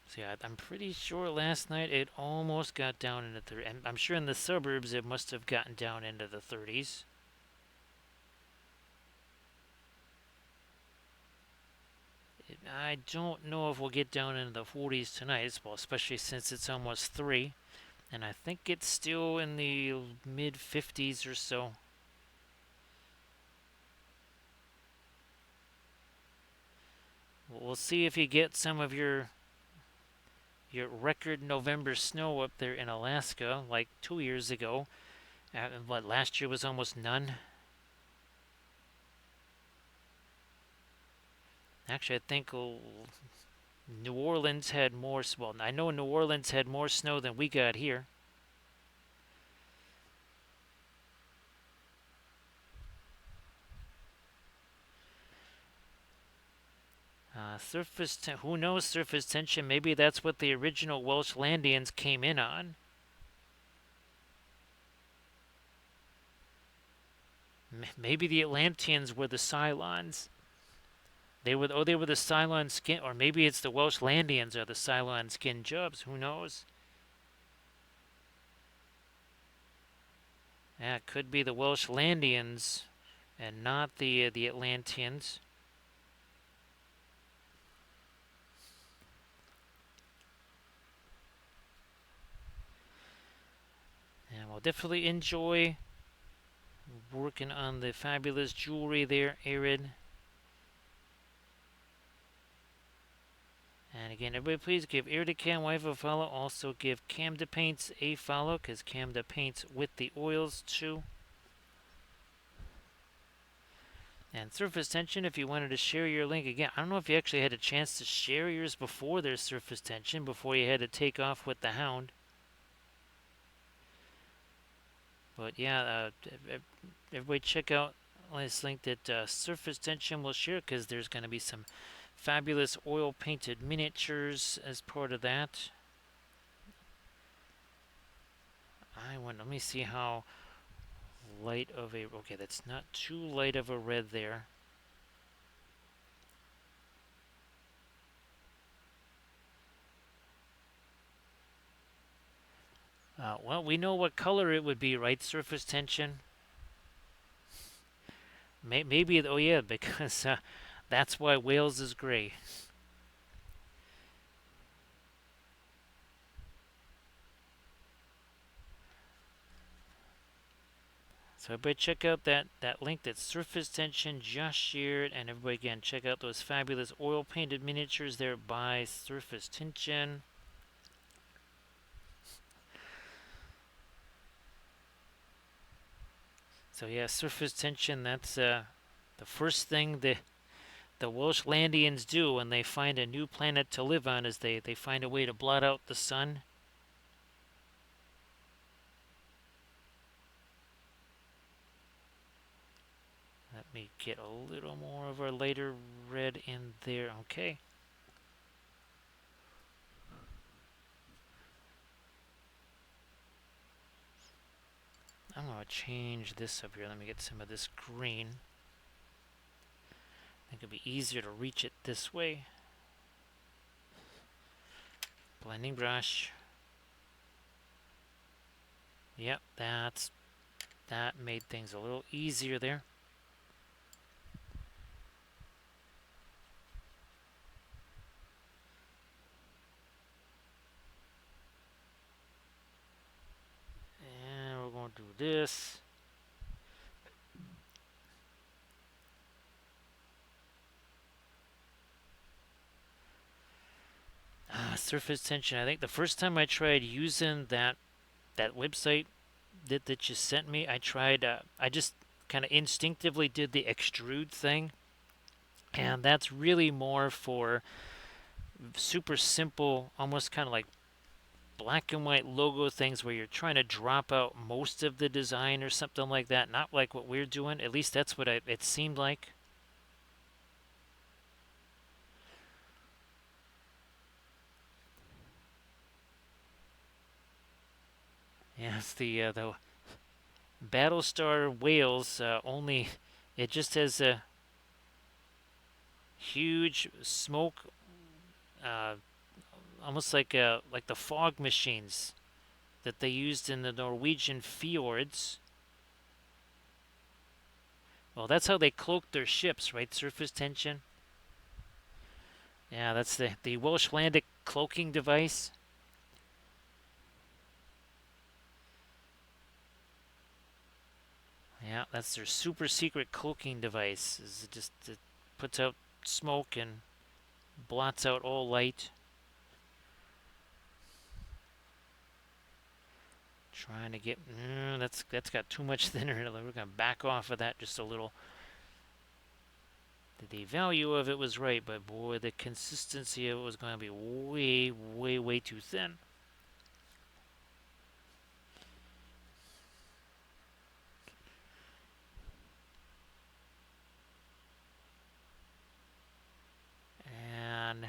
[SPEAKER 1] So yeah, I'm pretty sure last night it almost got down into the. I'm sure in the suburbs it must have gotten down into the 30s. I don't know if we'll get down into the 40s tonight, well, especially since it's almost 3. And I think it's still in the mid 50s or so. We'll see if you get some of your record November snow up there in Alaska, like 2 years ago. What, last year was almost none? Actually, I think New Orleans had more. Well, I know New Orleans had more snow than we got here. Who knows surface tension? Maybe that's what the original Welsh Landians came in on. Maybe the Atlanteans were the Cylons. They were the Cylon skin, or maybe it's the Welsh Landians are the Cylon skin jubs. Who knows? Yeah, it could be the Welsh Landians and not the Atlanteans. And we'll definitely enjoy working on the fabulous jewelry there, Arid. And again, everybody please give Cam Wife a follow. Also give Camda Paints a follow, because Camda paints with the oils too. And surface tension, if you wanted to share your link again, I don't know if you actually had a chance to share yours before there's surface tension, before you had to take off with the Hound. But yeah, everybody check out this link that surface tension will share, because there's going to be some fabulous oil painted miniatures as part of that. Let me see how light of a, okay, that's not too light of a red there. Well, we know what color it would be, right? Surface tension. Maybe, oh yeah, because that's why Wales is gray. So everybody check out that link that surface tension just shared, and everybody again check out those fabulous oil painted miniatures there by surface tension. So yeah, surface tension. That's the first thing the Welsh Landians do when they find a new planet to live on is they find a way to blot out the sun. Let me get a little more of our lighter red in there. Okay. I'm going to change this up here. Let me get some of this green. I think it'll be easier to reach it this way. Blending brush. Yep, that made things a little easier there. And we're going to do this. Surface tension. I think the first time I tried using that website that you sent me, I just kind of instinctively did the extrude thing, and that's really more for super simple, almost kind of like black and white logo things where you're trying to drop out most of the design or something like that. Not like what we're doing. At least that's what it seemed like. Yes, the Battlestar Wales only it just has a huge smoke, uh, almost like the fog machines that they used in the Norwegian fjords. Well, that's how they cloaked their ships, right? Surface tension. Yeah, that's the Welsh Landic cloaking device. Yeah, that's their super secret cloaking device. It puts out smoke and blots out all light. Trying to get that's got too much thinner. We're gonna back off of that just a little. The value of it was right, but boy, the consistency of it was going to be way, way, way too thin. And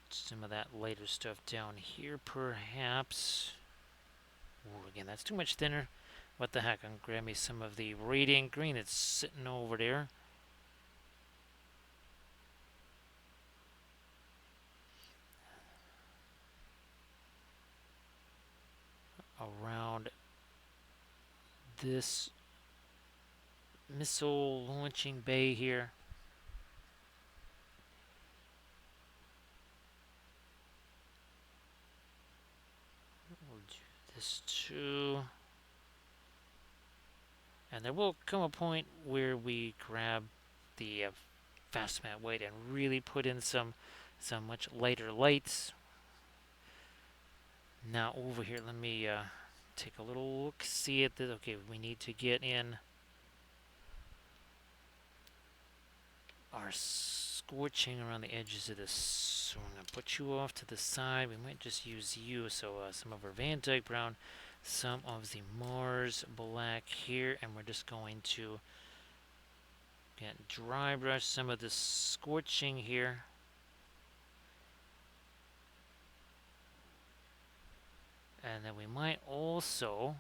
[SPEAKER 1] some of that lighter stuff down here, perhaps. Ooh, again, that's too much thinner. What the heck? I'm going to grab me some of the radiant green that's sitting over there. Around this missile launching bay here. We'll do this too. And there will come a point where we grab the fast matte white and really put in some much lighter lights. Now over here, let me take a little look, see at this. Okay, we need to get in our scorching around the edges of this. So I'm going to put you off to the side. We might just use you. So some of our Van Dyke brown, some of the Mars black here, and we're just going to get dry brush some of the scorching here. And then we might also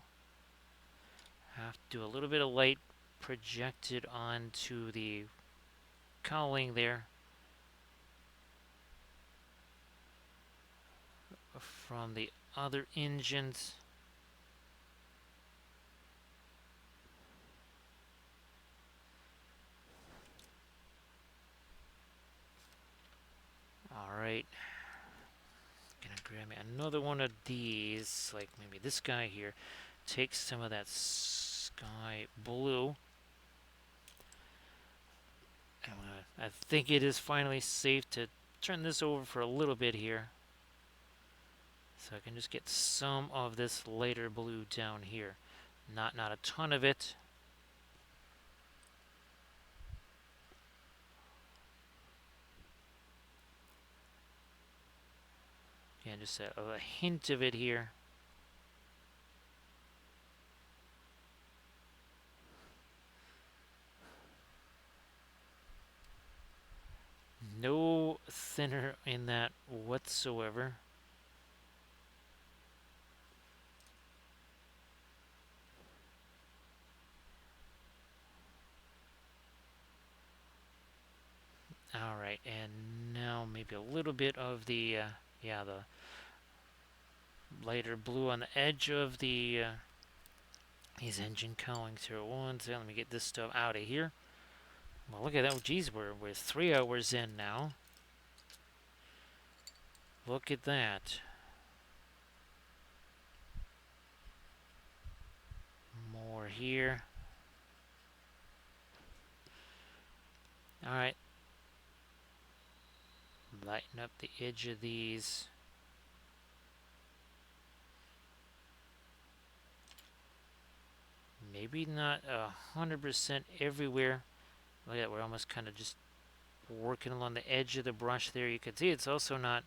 [SPEAKER 1] have to do a little bit of light projected onto the cowling there from the other engines. Alright. Gonna grab me another one of these, like maybe this guy here. Take some of that sky blue. And I think it is finally safe to turn this over for a little bit here. So I can just get some of this lighter blue down here. Not a ton of it. Yeah, just a hint of it here. No thinner in that whatsoever. All right, and now maybe a little bit of the, yeah, the lighter blue on the edge of the these engine cowling 01s. Let me get this stuff out of here. Well, look at that. Geez, we're 3 hours in now. Look at that. More here. All right. Lighten up the edge of these. Maybe not 100% everywhere. Look at that. We're almost kind of just working along the edge of the brush there. You can see it's also not,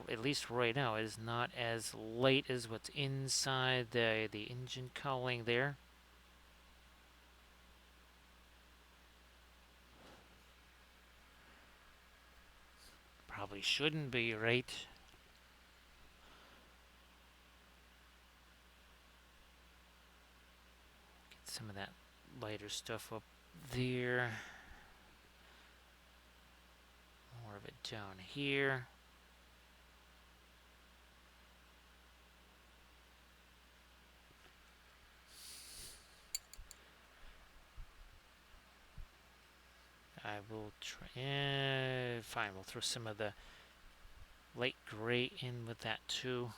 [SPEAKER 1] at least right now, it is not as light as what's inside the engine cowling there. Probably shouldn't be, right? Get some of that lighter stuff up there. More of it down here. I will try. Fine, we'll throw some of the light gray in with that too.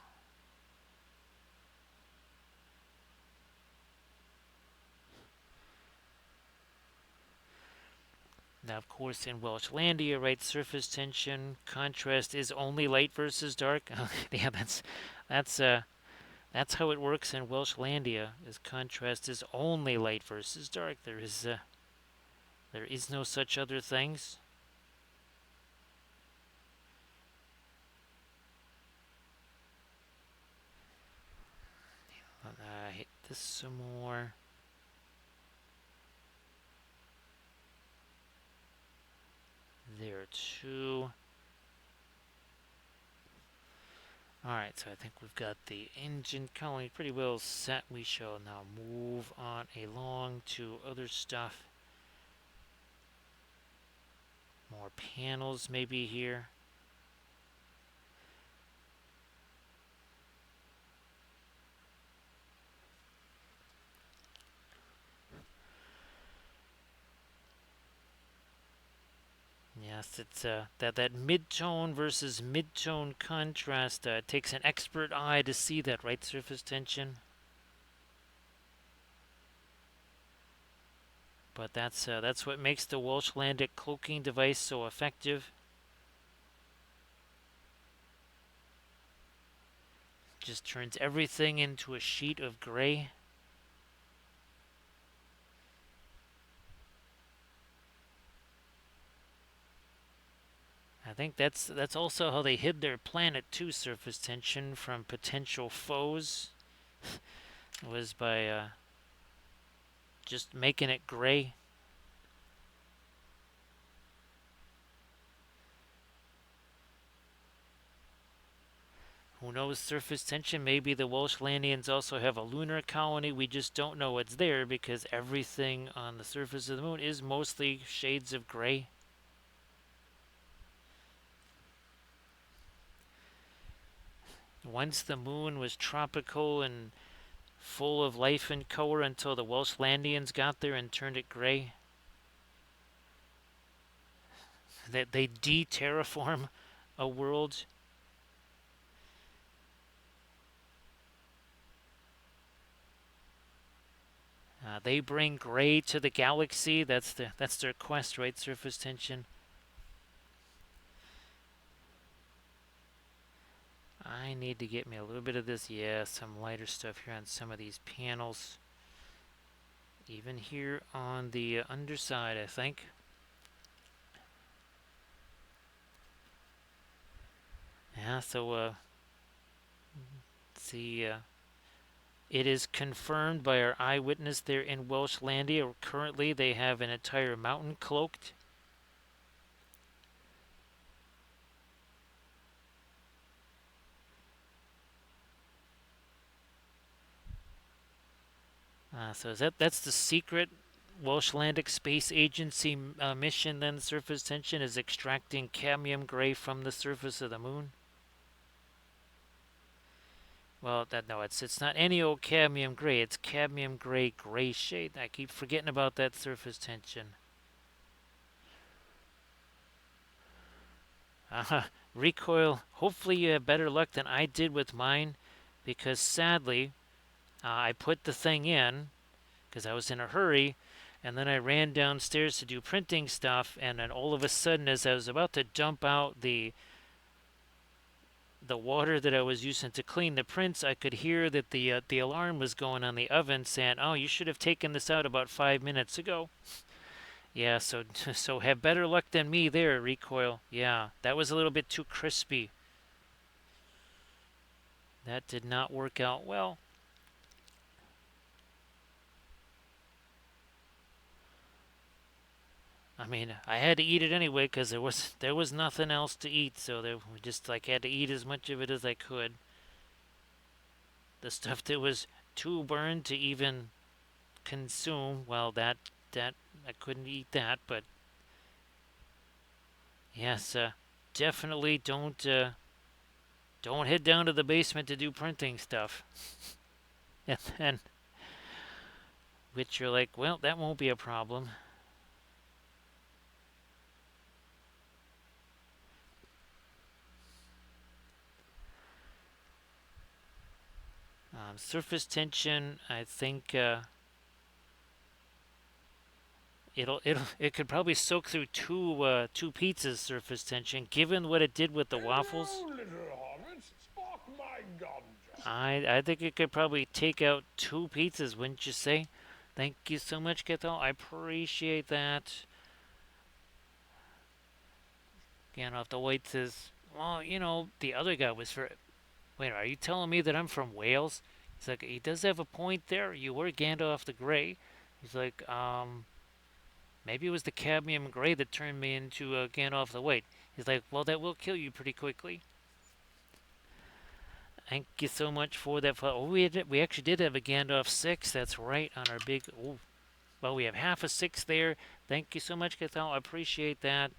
[SPEAKER 1] Now, of course, in Welshlandia, right, surface tension contrast is only light versus dark. Yeah, that's how it works in Welshlandia. Is contrast is only light versus dark. There is no such other things. Hit this some more. There too. Alright, so I think we've got the engine colony pretty well set. We shall now move on along to other stuff. More panels maybe here. Yes, it's that mid-tone versus mid-tone contrast. It takes an expert eye to see that, right? Surface tension. But that's what makes the Welshlandic cloaking device so effective. Just turns everything into a sheet of gray. I think that's also how they hid their planet too, surface tension, from potential foes. Was by just making it gray. Who knows surface tension? Maybe the Welshlandians also have a lunar colony. We just don't know what's there because everything on the surface of the moon is mostly shades of gray. Once the moon was tropical and full of life and color until the Welshlandians got there and turned it gray. That they de-terraform a world. They bring gray to the galaxy. That's their quest, right? Surface tension. I need to get me a little bit of this. Yeah, some lighter stuff here on some of these panels. Even here on the underside, I think. Yeah, so, see, it is confirmed by our eyewitness there in Welshlandia. Currently, they have an entire mountain cloaked. So is that's the secret Welshlandic Space Agency mission? Then surface tension is extracting cadmium gray from the surface of the moon. Well, that no, it's not any old cadmium gray. It's cadmium gray shade. I keep forgetting about that surface tension. Uh, Recoil. Hopefully you have better luck than I did with mine, because sadly I put the thing in because I was in a hurry, and then I ran downstairs to do printing stuff, and then all of a sudden, as I was about to dump out the water that I was using to clean the prints, I could hear that the alarm was going on the oven saying, "Oh, you should have taken this out about 5 minutes ago." Yeah, so so have better luck than me there, Recoil. Yeah, that was a little bit too crispy. That did not work out well. I mean, I had to eat it anyway because there was nothing else to eat, so we just like had to eat as much of it as I could. The stuff that was too burned to even consume, well, that I couldn't eat that. But yes, definitely don't head down to the basement to do printing stuff. And then, which you're like, well, that won't be a problem. Surface tension, I think. It could probably soak through two pizzas surface tension, given what it did with the waffles.
[SPEAKER 2] Hello, little hobbits. Spark my ganja.
[SPEAKER 1] I think it could probably take out two pizzas, wouldn't you say? Thank you so much, Kethel. I appreciate that. Gandalf the White says, well, the other guy was for. Wait, are you telling me that I'm from Wales? He's like, he does have a point there. You were Gandalf the Grey. He's like, maybe it was the cadmium gray that turned me into Gandalf the White. He's like, well, that will kill you pretty quickly. Thank you so much for that. Oh, we actually did have a Gandalf 6. That's right, on our big. Oh, well, we have half a 6 there. Thank you so much, Cathal. I appreciate that.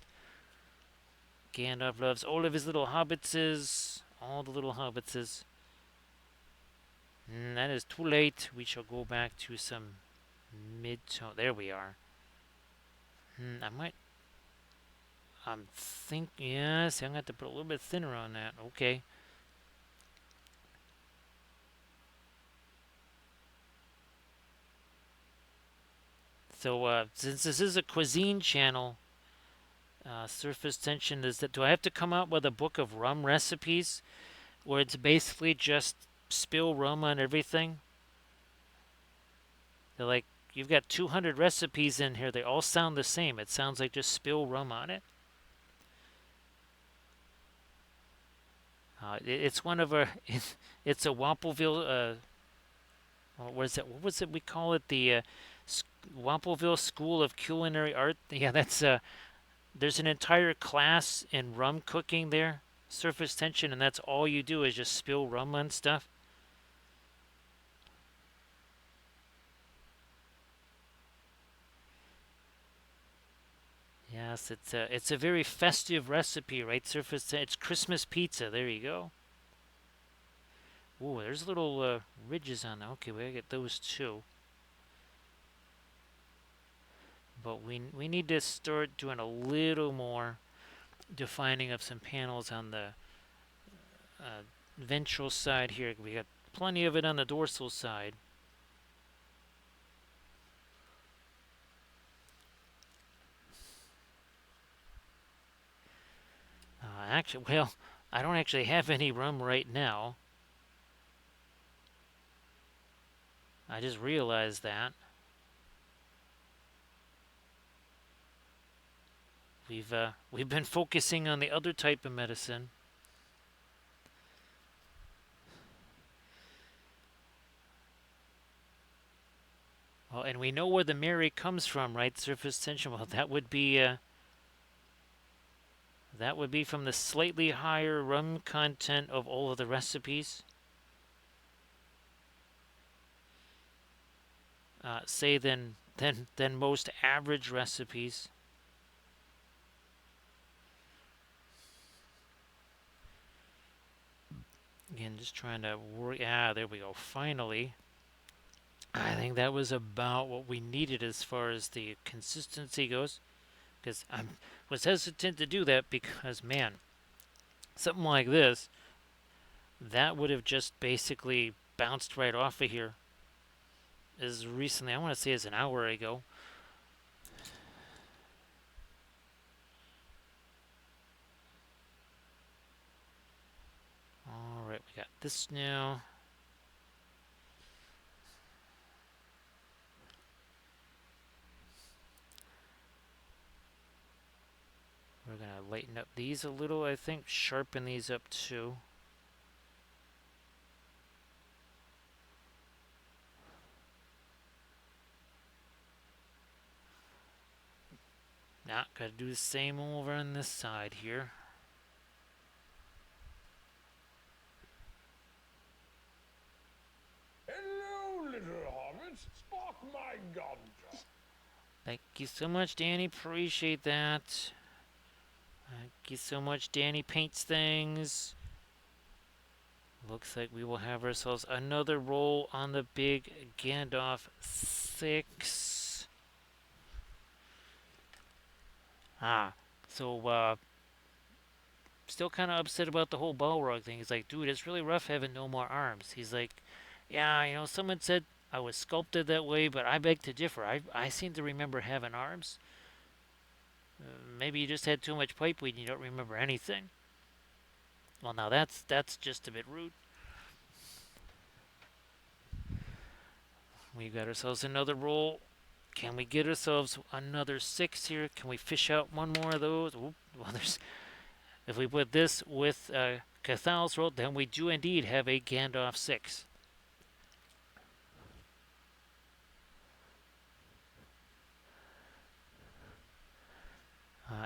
[SPEAKER 1] Gandalf loves all of his little hobbitses. All the little hobbitses. That is too late. We shall go back to some mid-tone. There we are. I might. Yes, I'm going to have to put a little bit thinner on that. Okay. So, since this is a cuisine channel, surface tension is that do I have to come out with a book of rum recipes where it's basically just spill rum on everything? They're like, you've got 200 recipes in here. They all sound the same. It sounds like just spill rum on it. It's one of our. It's a Wampelville. What is it? What was it? We call it the Wampelville School of Culinary Art. Yeah, that's. There's an entire class in rum cooking there, surface tension, and that's all you do is just spill rum on stuff. Yes, it's a very festive recipe, right? It's Christmas pizza. There you go. Ooh, there's little ridges on there. Okay, we gotta get those too. But we need to start doing a little more defining of some panels on the ventral side here. We got plenty of it on the dorsal side. Actually, well, I don't actually have any rum right now. I just realized that. We've been focusing on the other type of medicine. Well, and we know where the Mary comes from, right? Surface tension. Well, that would be from the slightly higher rum content of all of the recipes. Say than most average recipes. Again, just trying to work. Ah, there we go. Finally, I think that was about what we needed as far as the consistency goes. Because I was hesitant to do that because, man, something like this, that would have just basically bounced right off of here as recently, I want to say as an hour ago. Alright, we got this now. We're going to lighten up these a little, I think. Sharpen these up too. Now, got to do the same over on this side here.
[SPEAKER 2] Hello, little hobbits. Spark my ganja.
[SPEAKER 1] Thank you so much, Danny. Appreciate that. Thank you so much, Danny Paints Things. Looks like we will have ourselves another roll on the big Gandalf 6. So still kind of upset about the whole Balrog thing. He's like, dude, it's really rough having no more arms. He's like, yeah, someone said I was sculpted that way, but I beg to differ. I seem to remember having arms. Maybe you just had too much pipe weed and you don't remember anything. Well, now that's just a bit rude. We got ourselves another roll. Can we get ourselves another 6 here? Can we fish out one more of those? Oop, well, if we put this with Cathal's roll, then we do indeed have a Gandalf 6.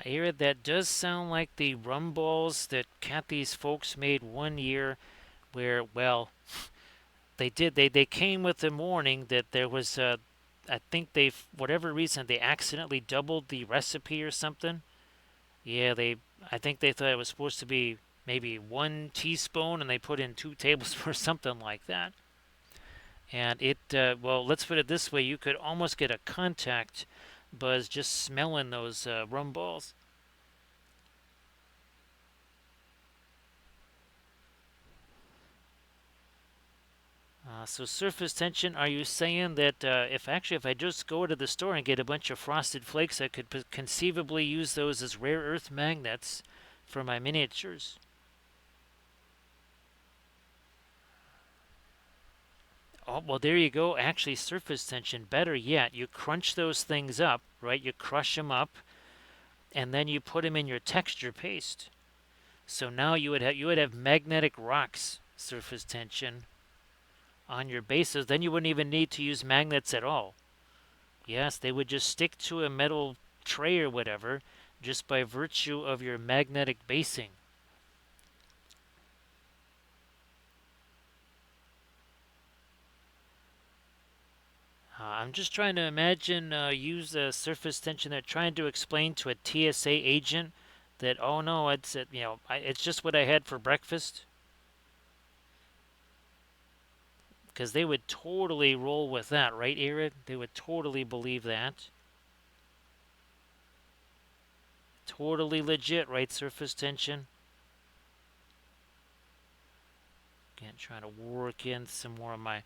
[SPEAKER 1] Arid, that does sound like the rum balls that Kathy's folks made one year where, well, they came with the warning that there was, I think they, whatever reason, they accidentally doubled the recipe or something. Yeah, I think they thought it was supposed to be maybe 1 teaspoon and they put in 2 tablespoons or something like that. And well, let's put it this way, you could almost get a contact buzz just smelling those rum balls. So surface tension, are you saying that if I just go to the store and get a bunch of frosted flakes, I could conceivably use those as rare earth magnets for my miniatures? Oh, well, there you go. Actually, surface tension, better yet, you crunch those things up, right? You crush them up, and then you put them in your texture paste. So now you would have magnetic rocks, surface tension, on your bases. Then you wouldn't even need to use magnets at all. Yes, they would just stick to a metal tray or whatever, just by virtue of your magnetic basing. I'm just trying to imagine use a surface tension. They're trying to explain to a TSA agent that, oh no, it's just what I had for breakfast. Because they would totally roll with that, right, Eric? They would totally believe that. Totally legit, right? Surface tension. Again, trying to work in some more of my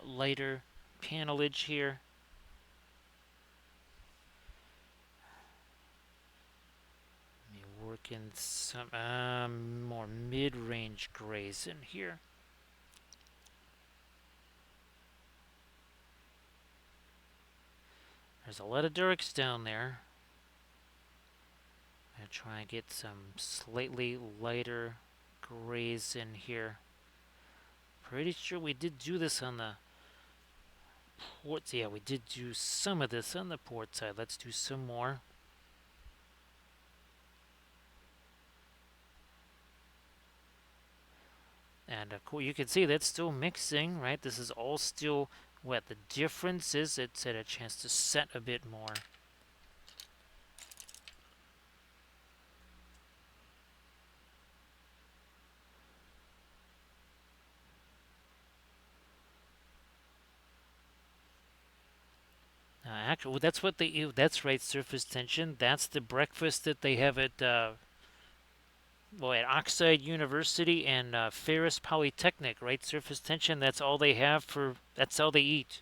[SPEAKER 1] lighter panelage here. Let me work in some more mid-range grays in here. There's a lot of Durks down there. I'm going to try and get some slightly lighter grays in here. Pretty sure we did do this on the port. Yeah, we did do some of this on the port side. Let's do some more. And of course, you can see that's still mixing, right? This is all still wet. The difference is it's had a chance to set a bit more. Actually, that's what they. That's right, surface tension. That's the breakfast that they have at at Oxide University and Ferris Polytechnic, right? Surface tension. That's all they have for. That's all they eat.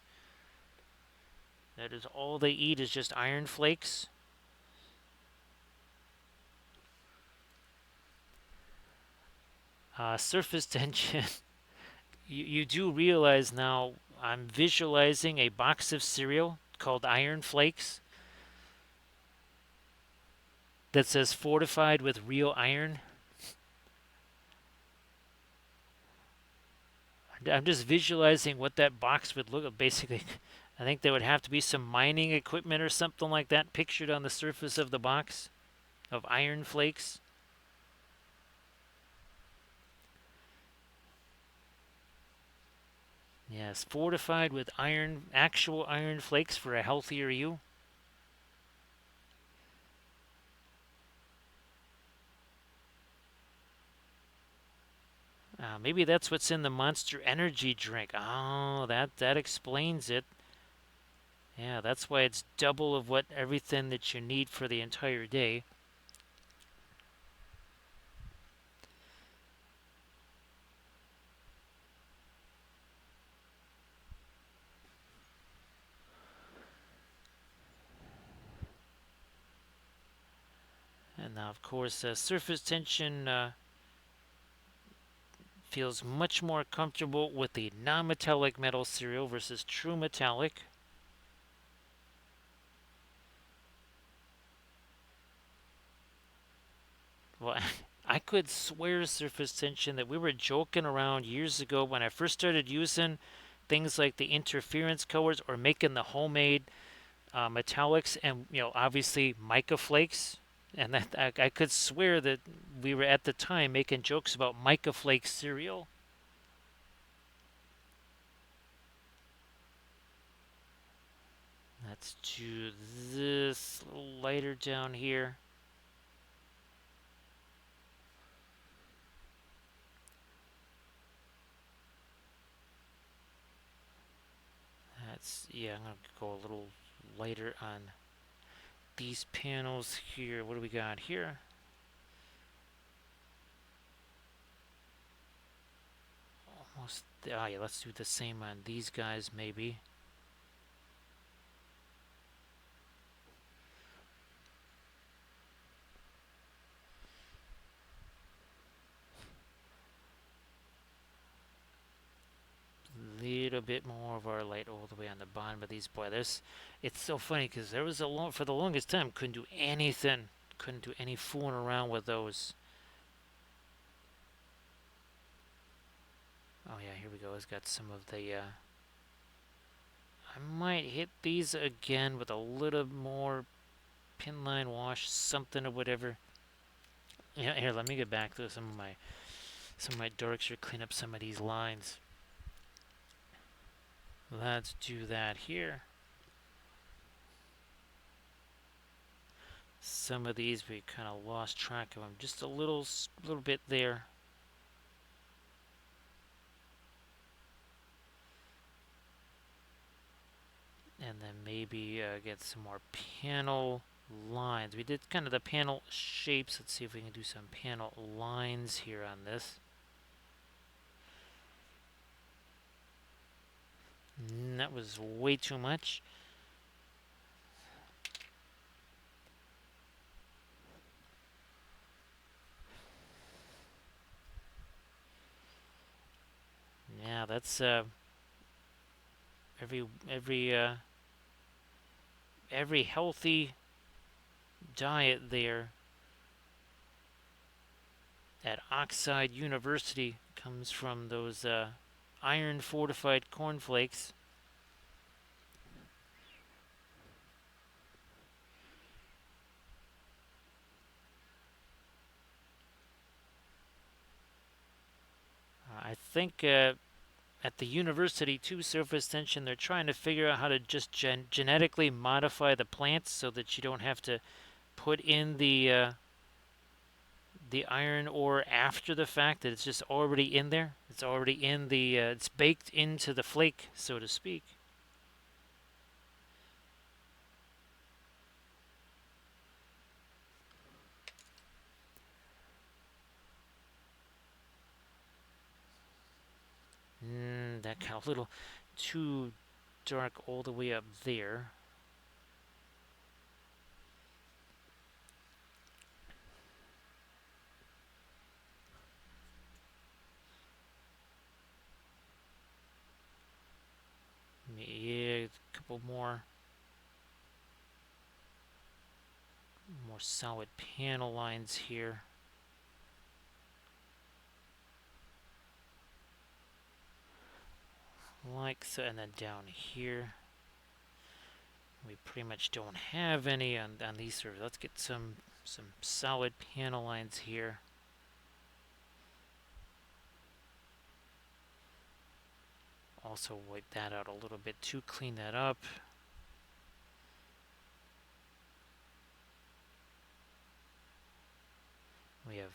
[SPEAKER 1] That is all they eat is just iron flakes. Surface tension. You do realize now I'm visualizing a box of cereal called Iron Flakes that says fortified with real iron. I'm just visualizing what that box would look like. Basically, I think there would have to be some mining equipment or something like that pictured on the surface of the box of iron flakes. Yes, fortified with iron, actual iron flakes for a healthier you. Maybe that's what's in the Monster Energy drink. Oh, that explains it. Yeah, that's why it's double of what everything that you need for the entire day. And now, of course, surface tension feels much more comfortable with the non-metallic metal cereal versus true metallic. Well, I could swear, surface tension, that we were joking around years ago when I first started using things like the interference colors or making the homemade metallics and, obviously mica flakes. And that I could swear that we were at the time making jokes about mica flake cereal. Let's do this a little lighter down here. I'm going to go a little lighter on these panels here. What do we got here? Almost, yeah, let's do the same on these guys maybe. Little bit more of our light all the way on the bottom of these boilers. It's so funny because there was for the longest time couldn't do anything, couldn't do any fooling around with those. Oh yeah, here we go. It's got some of the. I might hit these again with a little more pin line wash, something or whatever. Yeah, here, let me get back to some of my darks to clean up some of these lines. Let's do that here. Some of these we kind of lost track of them just a little bit there. And then maybe get some more panel lines. We did kind of the panel shapes. Let's see if we can do some panel lines here on this. That was way too much. that's every every uh, every healthy diet there at Oxide University comes from those iron fortified cornflakes. I think at the university too, surface tension, they're trying to figure out how to just genetically modify the plants so that you don't have to put in the iron ore after the fact, that it's just already in there. It's already in the it's baked into the flake, so to speak. That got a little too dark all the way up there. Yeah, a couple more solid panel lines here. Like so, and then down here, we pretty much don't have any on these servers. Let's get some solid panel lines here. Also wipe that out a little bit to clean that up. We have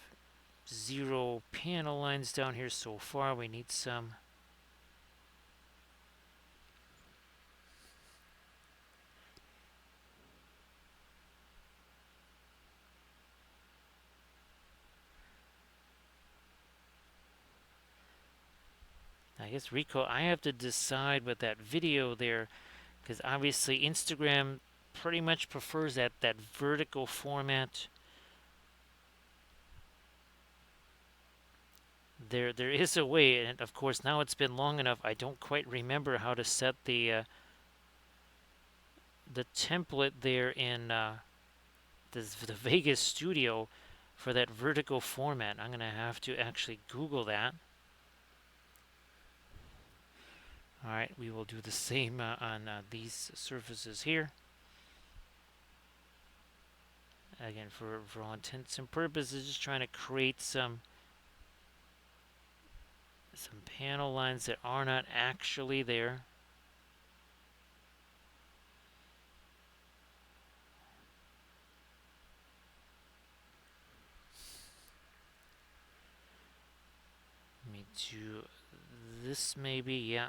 [SPEAKER 1] 0 panel lines down here so far. We need some. I guess Rico, I have to decide with that video there, because obviously Instagram pretty much prefers that vertical format. There is a way, and of course now it's been long enough. I don't quite remember how to set the template there in the Vegas studio for that vertical format. I'm gonna have to actually Google that. All right, we will do the same on these surfaces here. Again, for all intents and purposes, just trying to create some panel lines that are not actually there. Let me do this maybe, yeah.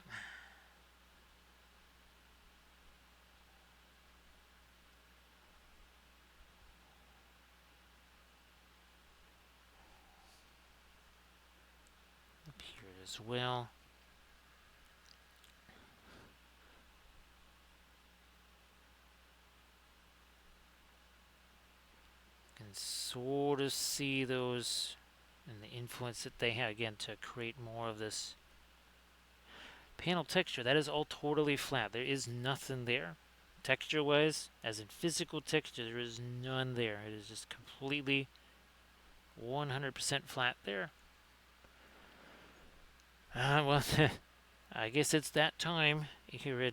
[SPEAKER 1] Up here as well. You can sort of see those and the influence that they have, again, to create more of this panel texture. That is all totally flat. There is nothing there. Texture wise, as in physical texture, there is none there. It is just completely 100% flat there. Well, I guess it's that time here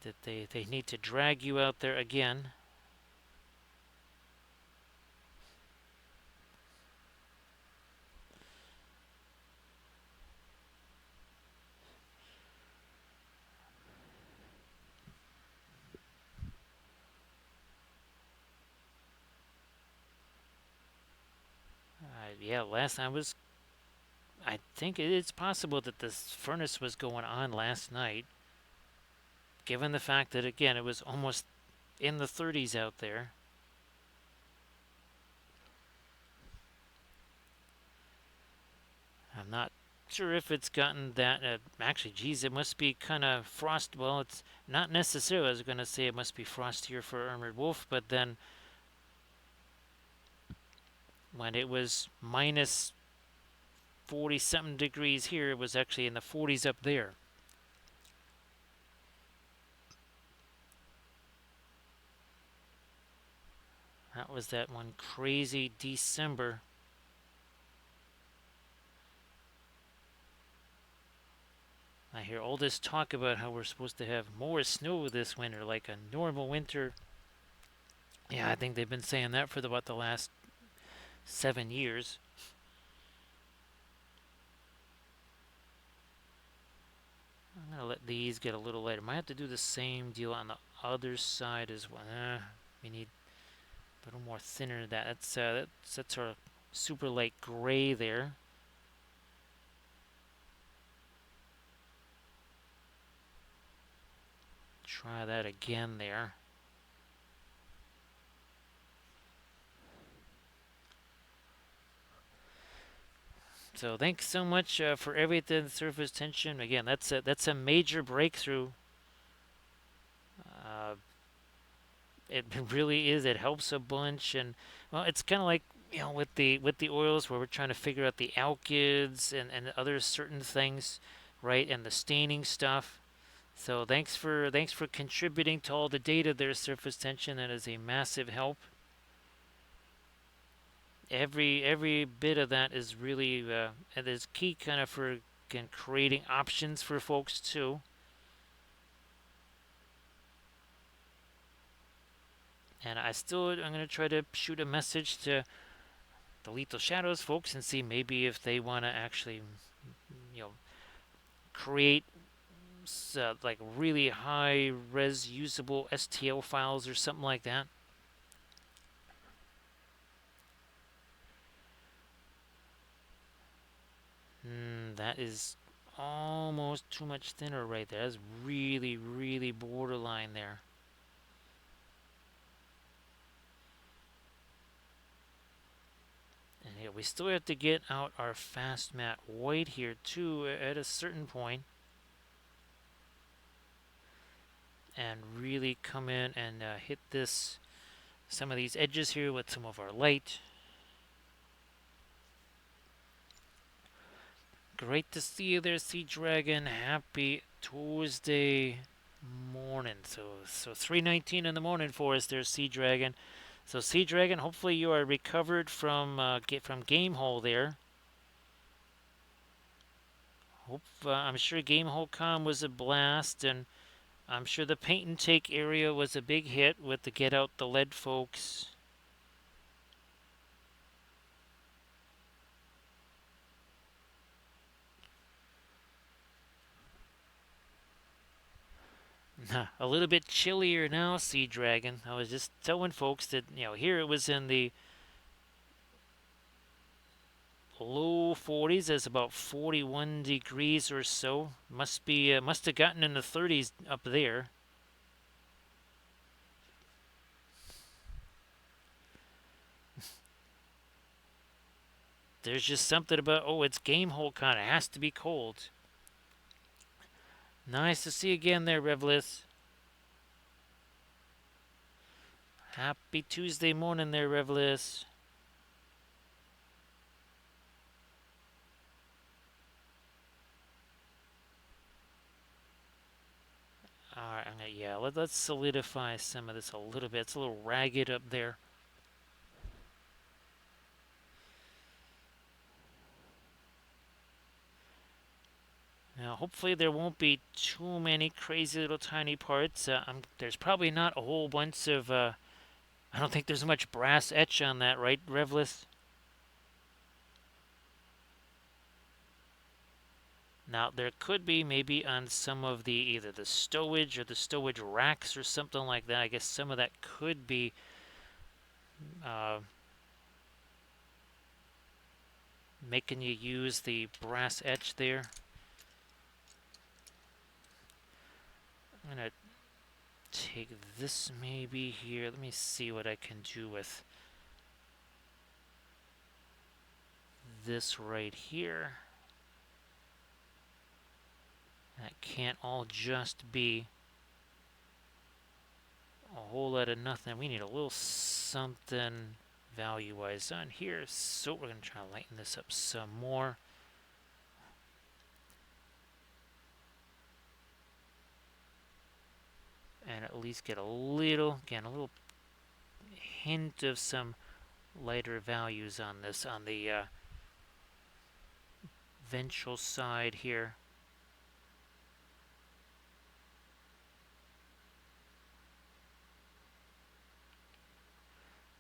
[SPEAKER 1] that they need to drag you out there again. Yeah, last time was. I think it's possible that this furnace was going on last night, given the fact that, again, it was almost in the 30s out there. I'm not sure if it's gotten that. Actually, geez, it must be kind of frost. Well, it's not necessarily. I was going to say it must be frost here for Armored Wolf, but then when it was minus 40 something degrees here. It was actually in the 40s up there. That was that one crazy December. I hear all this talk about how we're supposed to have more snow this winter, like a normal winter. Yeah, I think they've been saying that for about the last 7 years. I'm going to let these get a little lighter. Might have to do the same deal on the other side as well. We need a little more thinner than that. That's our super light gray there. Try that again there. So thanks so much for everything. Surface tension again. That's a major breakthrough. Uh, it really is. It helps a bunch, and well, it's kind of like with the oils where we're trying to figure out the alkyds and other certain things, right? And the staining stuff. So thanks for contributing to all the data there, surface tension. That is a massive help. Every bit of that is really it is key kind of for creating options for folks too. And I'm gonna try to shoot a message to the Lethal Shadows folks and see maybe if they want to actually create like really high res usable STL files or something like that. That is almost too much thinner right there. That's really, really borderline there. And yeah, we still have to get out our fast matte white here too at a certain point, and really come in and hit some of these edges here with some of our light. Great to see you there, Sea Dragon. Happy Tuesday morning. So 3:19 in the morning for us there, Sea Dragon. So Sea Dragon, hopefully you are recovered from Gamehole there. I'm sure Gamehole Con was a blast, and I'm sure the paint and take area was a big hit with the Get Out the Lead folks. A little bit chillier now, Sea Dragon. I was just telling folks that here it was in the low 40s. It's about 41 degrees or so. Must have gotten in the 30s up there. There's just something about it's Gamehole Con. It has to be cold. Nice to see you again there, Revlis. Happy Tuesday morning there, Revlis. Alright, let's solidify some of this a little bit. It's a little ragged up there. Now, hopefully there won't be too many crazy little tiny parts. There's probably not a whole bunch of, I don't think there's much brass etch on that, right, Revlis? Now, there could be maybe on some of either the stowage or the stowage racks or something like that. I guess some of that could be uh, making you use the brass etch there. I'm going to take this maybe here. Let me see what I can do with this right here. That can't all just be a whole lot of nothing. We need a little something value-wise on here. So we're going to try to lighten this up some more. least get a little, again, a little hint of some lighter values on this, on the ventral side here.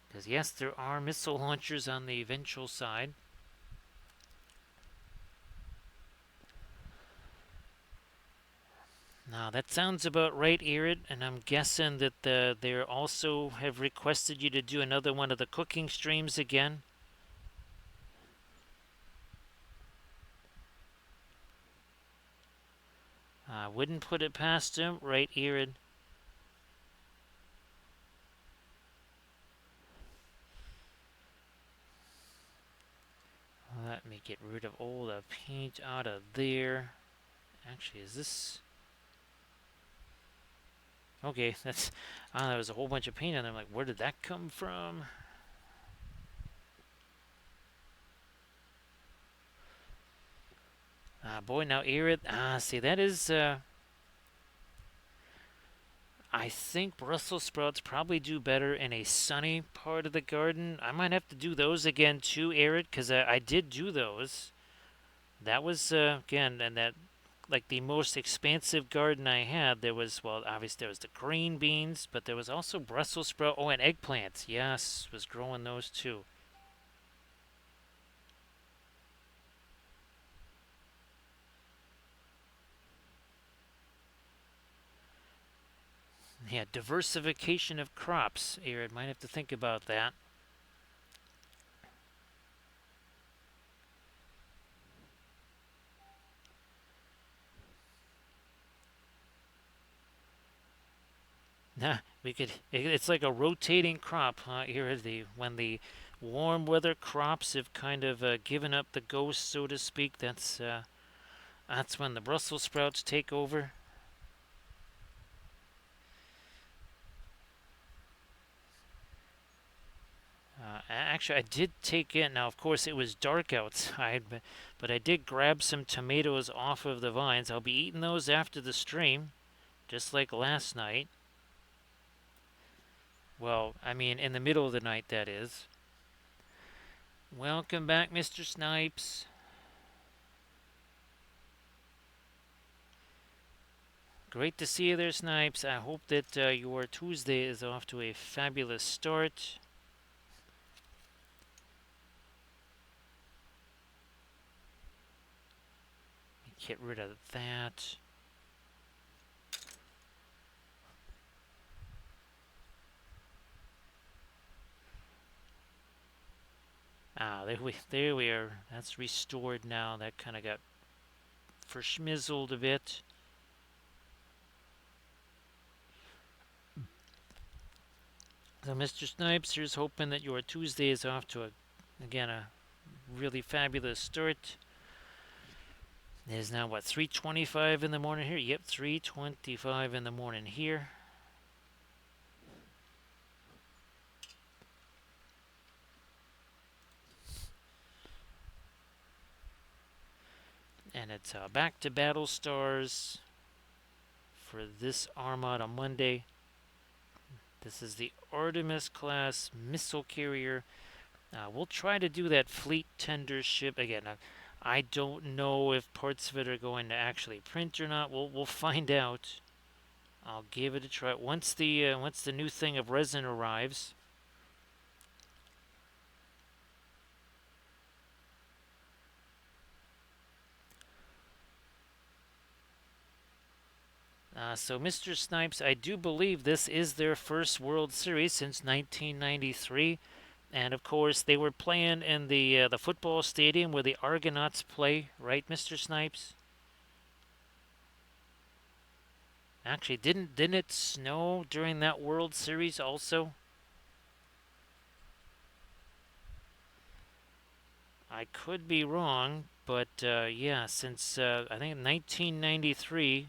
[SPEAKER 1] Because yes, there are missile launchers on the ventral side. Now that sounds about right, Irid, and I'm guessing that they also have requested you to do another one of the cooking streams again. I wouldn't put it past him, right, Irid? Let me get rid of all the paint out of there. Actually, is this... Okay, that's... there was a whole bunch of paint on there. I'm like, where did that come from? Boy, now Irid... see, that is... I think Brussels sprouts probably do better in a sunny part of the garden. I might have to do those again too, Arid, because I did do those. That was, again, and that, like the most expansive garden I had, there was, well, obviously there was the green beans, but there was also Brussels sprout, and eggplants. Yes, was growing those too. Yeah, diversification of crops, Arid. Might have to think about that. Nah, we could. It's like a rotating crop here. When the warm weather crops have kind of given up the ghost, so to speak. That's when the Brussels sprouts take over. Actually, I did take in. Now, of course, it was dark outside, but I did grab some tomatoes off of the vines. I'll be eating those after the stream, just like last night. Well, I mean, in the middle of the night, that is. Welcome back, Mr. Snipes. Great to see you there, Snipes. I hope that your Tuesday is off to a fabulous start. Get rid of that. There we are. That's restored now. That kind of got verschmizzled a bit. So, Mr. Snipes, here's hoping that your Tuesday is off to again a really fabulous start. It is now what, 3:25 in the morning here? Yep, 3:25 in the morning here. And it's back to battle stars for this Armada Monday. This is the Artemis class missile carrier. We'll try to do that fleet tender ship again. I don't know if parts of it are going to actually print or not. We'll find out. I'll give it a try once the new thing of resin arrives. So, Mr. Snipes, I do believe this is their first World Series since 1993. And of course, they were playing in the football stadium where the Argonauts play, right, Mr. Snipes? Actually, didn't it snow during that World Series also? I could be wrong, but yeah, since I think 1993.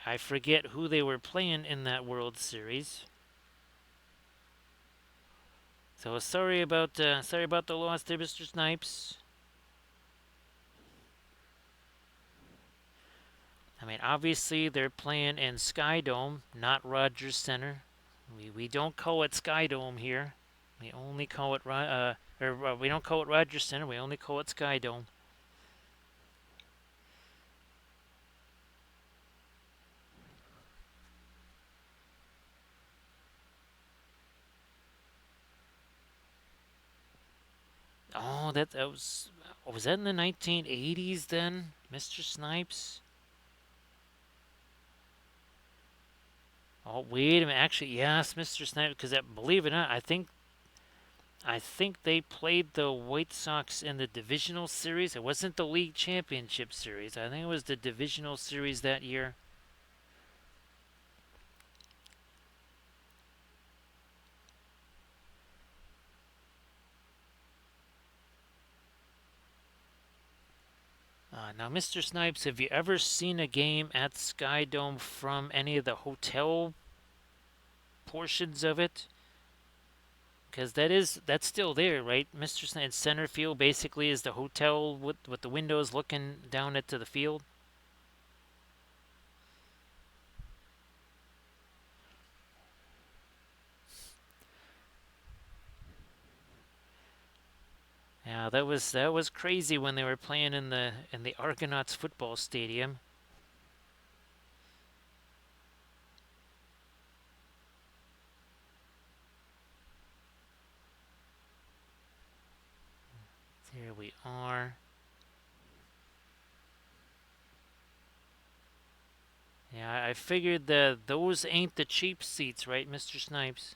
[SPEAKER 1] I forget who they were playing in that World Series. So sorry about the loss there, Mr. Snipes. I mean, obviously they're playing in Sky Dome, not Rogers Center. We don't call it Sky Dome here. We only call it we don't call it Rogers Center. We only call it Sky Dome. Oh, was that in the 1980s then, Mr. Snipes? Oh, wait a minute. Actually, yes, Mr. Snipes. Because believe it or not, I think they played the White Sox in the divisional series. It wasn't the league championship series. I think it was the divisional series that year. Now, Mr. Snipes, have you ever seen a game at Sky Dome from any of the hotel portions of it? Because that's still there, right? Mr. Snipes, center field basically is the hotel with the windows looking down into the field. Yeah, that was crazy when they were playing in the Argonauts football stadium. There we are. Yeah, I figured that those ain't the cheap seats, right, Mr. Snipes?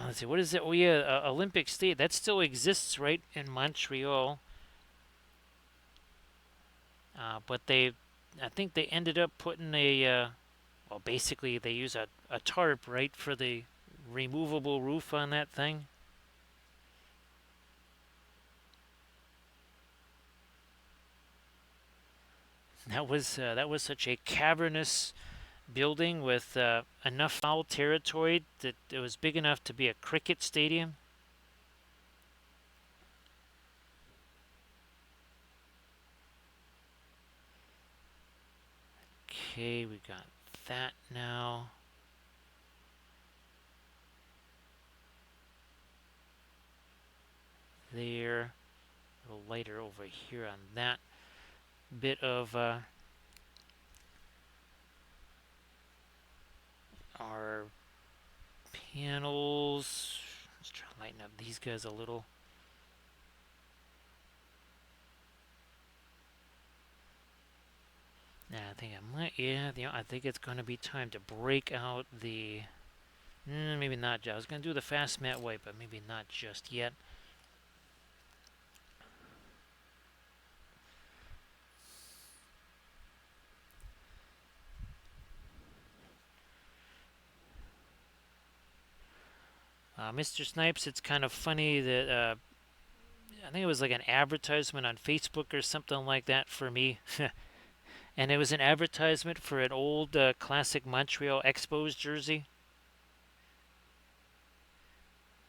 [SPEAKER 1] Let's see, what is it? Oh yeah, Olympic State. That still exists, right, in Montreal. But I think they ended up putting well, basically they use a tarp, right, for the removable roof on that thing. That was such a cavernous building with enough foul territory that it was big enough to be a cricket stadium. Okay, we got that now. There, a little lighter over here on that bit of our panels. Let's try to lighten up these guys a little. Yeah, I think I might. Yeah, I think it's going to be time to break out the. Maybe not. I was going to do the fast matte white, but maybe not just yet. Mr. Snipes, it's kind of funny that I think it was like an advertisement on Facebook or something like that for me. And it was an advertisement for an old classic Montreal Expos jersey.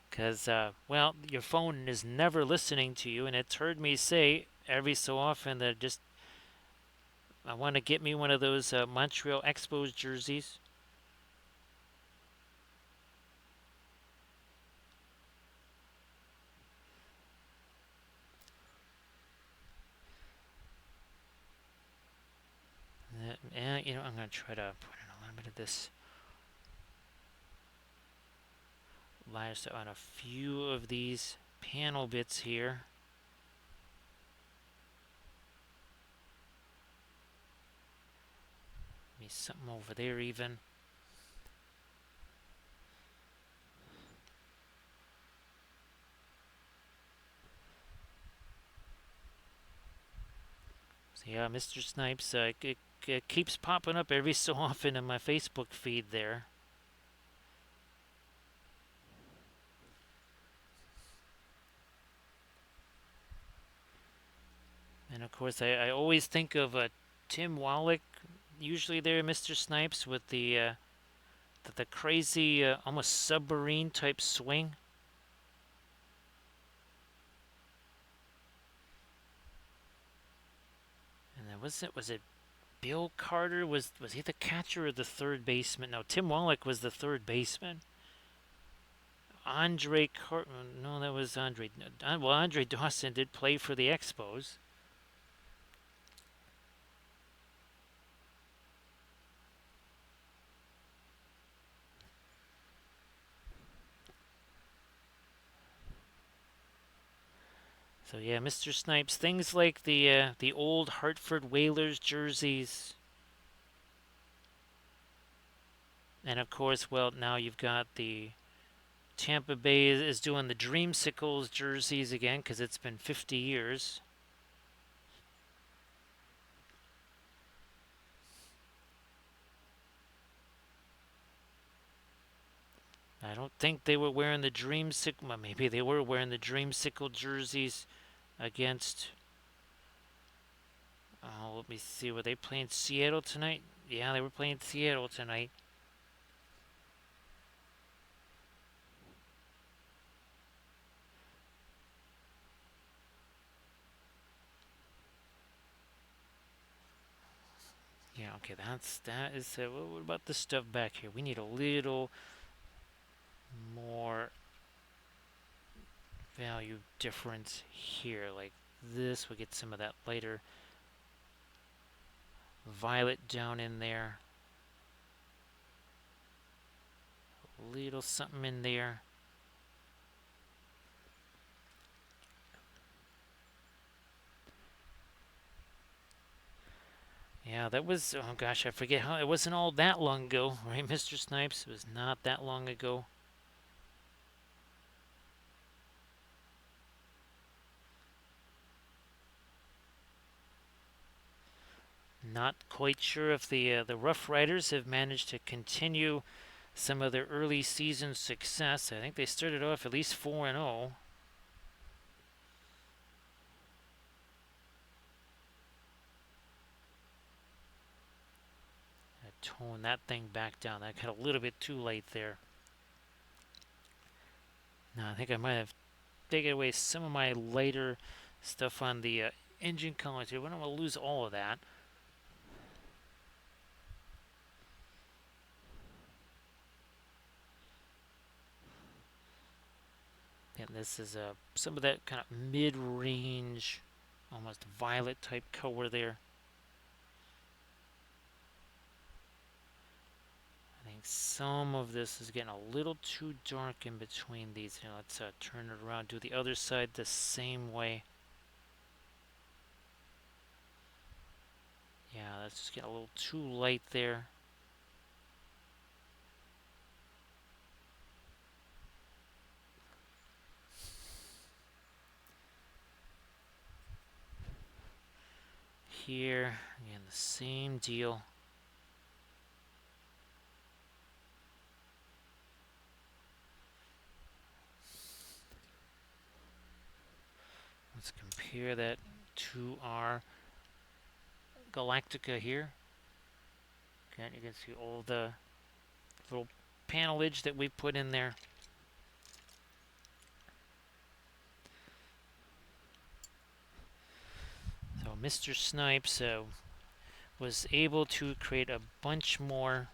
[SPEAKER 1] Because, well, your phone is never listening to you, and it's heard me say every so often that I want to get me one of those Montreal Expos jerseys. And, I'm going to try to put in a little bit of this light on a few of these panel bits here. Maybe something over there even. So yeah, Mr. Snipes, it keeps popping up every so often in my Facebook feed there. And of course, I always think of Tim Wallach, usually there, Mr. Snipes, with the crazy, almost submarine type swing. Was it Bill Carter? Was he the catcher or the third baseman? No, Tim Wallach was the third baseman. Andre Cartman. No, that was Andre. Well, Andre Dawson did play for the Expos. So yeah, Mr. Snipes, things like the old Hartford Whalers jerseys, and of course, well, now you've got the Tampa Bay is doing the Dreamsicles jerseys again because it's been 50 years. I don't think they were wearing the Dreamsicle. Well, maybe they were wearing the Dreamsicle jerseys against. Oh, let me see. Were they playing Seattle tonight? Yeah, they were playing Seattle tonight. Yeah, okay, that is. What about this stuff back here? We need a little more value difference here, like this. We get some of that lighter violet down in there. A little something in there. Yeah, that was, oh gosh, I forget how, it wasn't all that long ago, right, Mr. Snipes? It was not that long ago. Not quite sure if the Rough Riders have managed to continue some of their early season success. I think they started off at least 4-0. Tone that thing back down. That got a little bit too late there. Now I think I might have taken away some of my lighter stuff on the engine colors here. We don't want to lose all of that. And this is some of that kind of mid-range, almost violet type color there. I think some of this is getting a little too dark in between these. You know, let's turn it around, do the other side the same way. Yeah, that's just getting a little too light there. Here, again, the same deal. Let's compare that to our Galactica here. Okay, you can see all the little panelage that we put in there. So Mr. Snipes was able to create a bunch more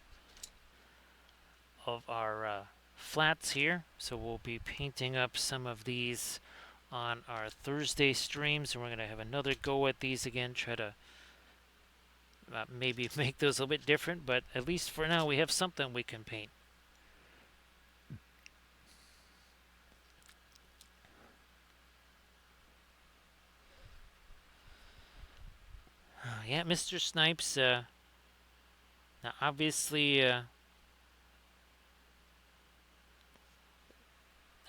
[SPEAKER 1] of our flats here. So we'll be painting up some of these on our Thursday streams, and we're going to have another go at these again, try to maybe make those a little bit different, but at least for now we have something we can paint. Yeah, Mr. Snipes, now obviously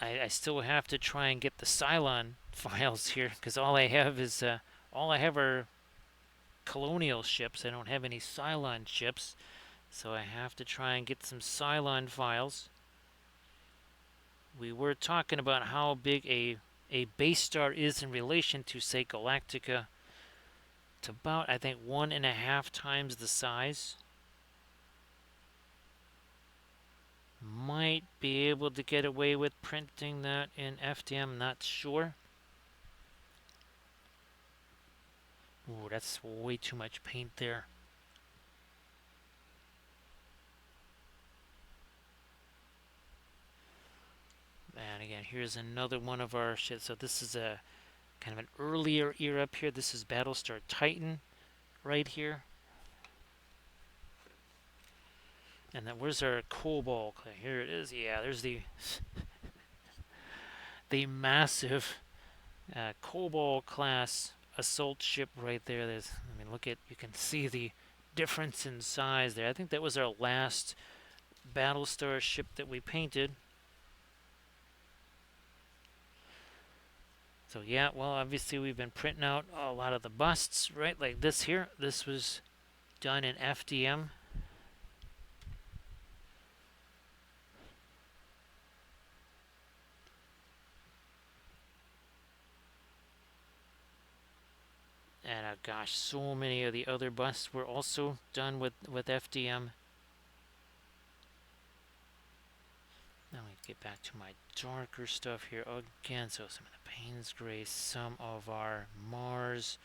[SPEAKER 1] I still have to try and get the Cylon files here, because all I have is all I have are Colonial ships. I don't have any Cylon ships, so I have to try and get some Cylon files. We were talking about how big a base star is in relation to, say, Galactica. It's about, I think, 1.5 times the size. Might be able to get away with printing that in FDM, not sure. Ooh, that's way too much paint there. And again, here's another one of our ships. So this is a kind of an earlier era up here. This is Battlestar Titan right here. And then where's our Cobalt? Here it is. Yeah, there's the massive Cobalt class assault ship right there. I mean, look at, you can see the difference in size there. I think that was our last Battlestar ship that we painted. So yeah, well, obviously we've been printing out a lot of the busts, right? Like this here. This was done in FDM. And gosh, so many of the other busts were also done with FDM. Now we get back to my darker stuff here again. So some of the Payne's Gray, some of our Mars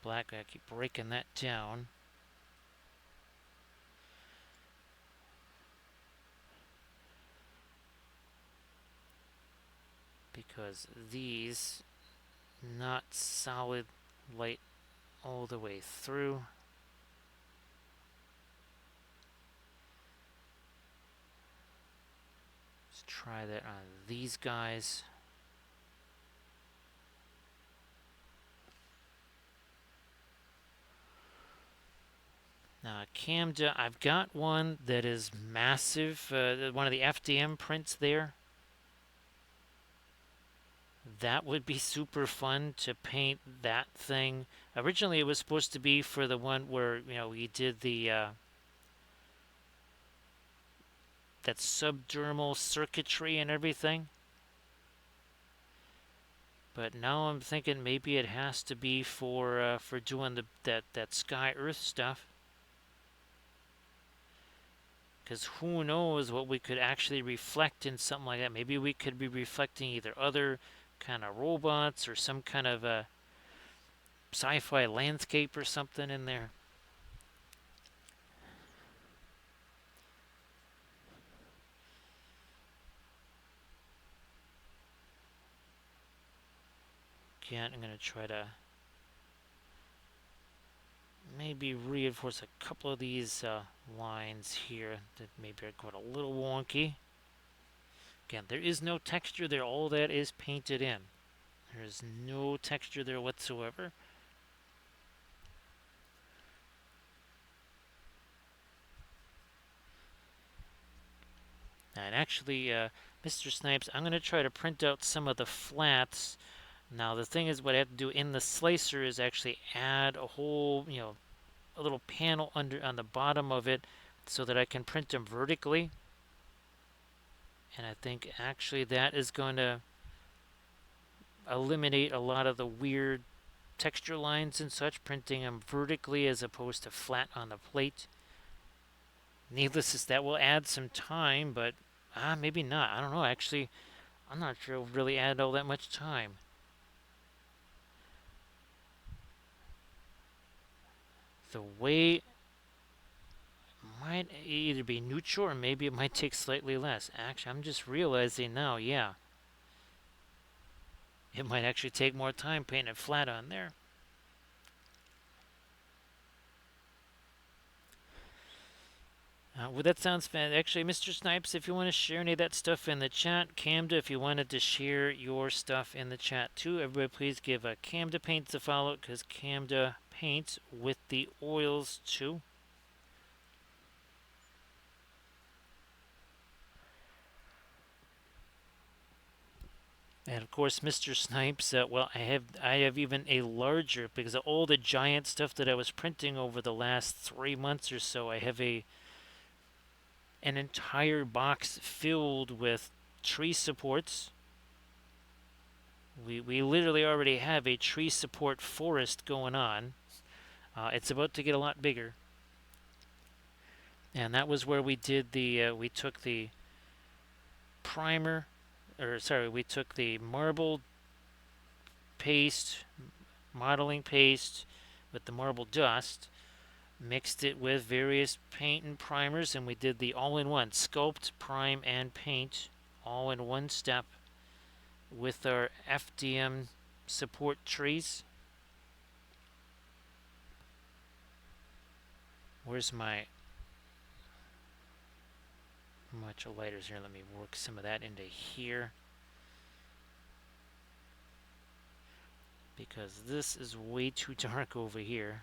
[SPEAKER 1] Black. I keep breaking that down. Because these, not solid light all the way through. Let's try that on these guys. Now, Camda, I've got one that is massive. One of the FDM prints there. That would be super fun to paint that thing. Originally, it was supposed to be for the one where, you know, we did the that subdermal circuitry and everything. But now I'm thinking maybe it has to be for doing that Sky Earth stuff. Because who knows what we could actually reflect in something like that. Maybe we could be reflecting either other kind of robots or some kind of a sci-fi landscape or something in there. Again, I'm going to try to maybe reinforce a couple of these lines here that maybe are going a little wonky. Again, there is no texture there. All that is painted in. There is no texture there whatsoever. And actually, Mr. Snipes, I'm going to try to print out some of the flats. Now, the thing is, what I have to do in the slicer is actually add a whole, you know, a little panel under on the bottom of it so that I can print them vertically. And I think actually that is going to eliminate a lot of the weird texture lines and such, printing them vertically as opposed to flat on the plate. Needless to say, that will add some time, but maybe not. I don't know. Actually, I'm not sure it'll really add all that much time. The weight might either be neutral or maybe it might take slightly less. Actually, I'm just realizing now, yeah. It might actually take more time painting it flat on there. Well, that sounds fantastic. Actually, Mr. Snipes, if you want to share any of that stuff in the chat, Camda, if you wanted to share your stuff in the chat too, everybody please give Camda Paints a follow because Camda paints with the oils too. And of course, Mr. Snipes. Well, I have even a larger because of all the giant stuff that I was printing over the last 3 months or so. I have an entire box filled with tree supports. We literally already have a tree support forest going on. It's about to get a lot bigger. And that was where we did we took the primer, or sorry, we took the marble paste, modeling paste, with the marble dust, mixed it with various paint and primers, and we did the all-in-one sculpt, prime, and paint all in one step with our FDM support trees. Where's my much lighters here? Let me work some of that into here, because this is way too dark over here.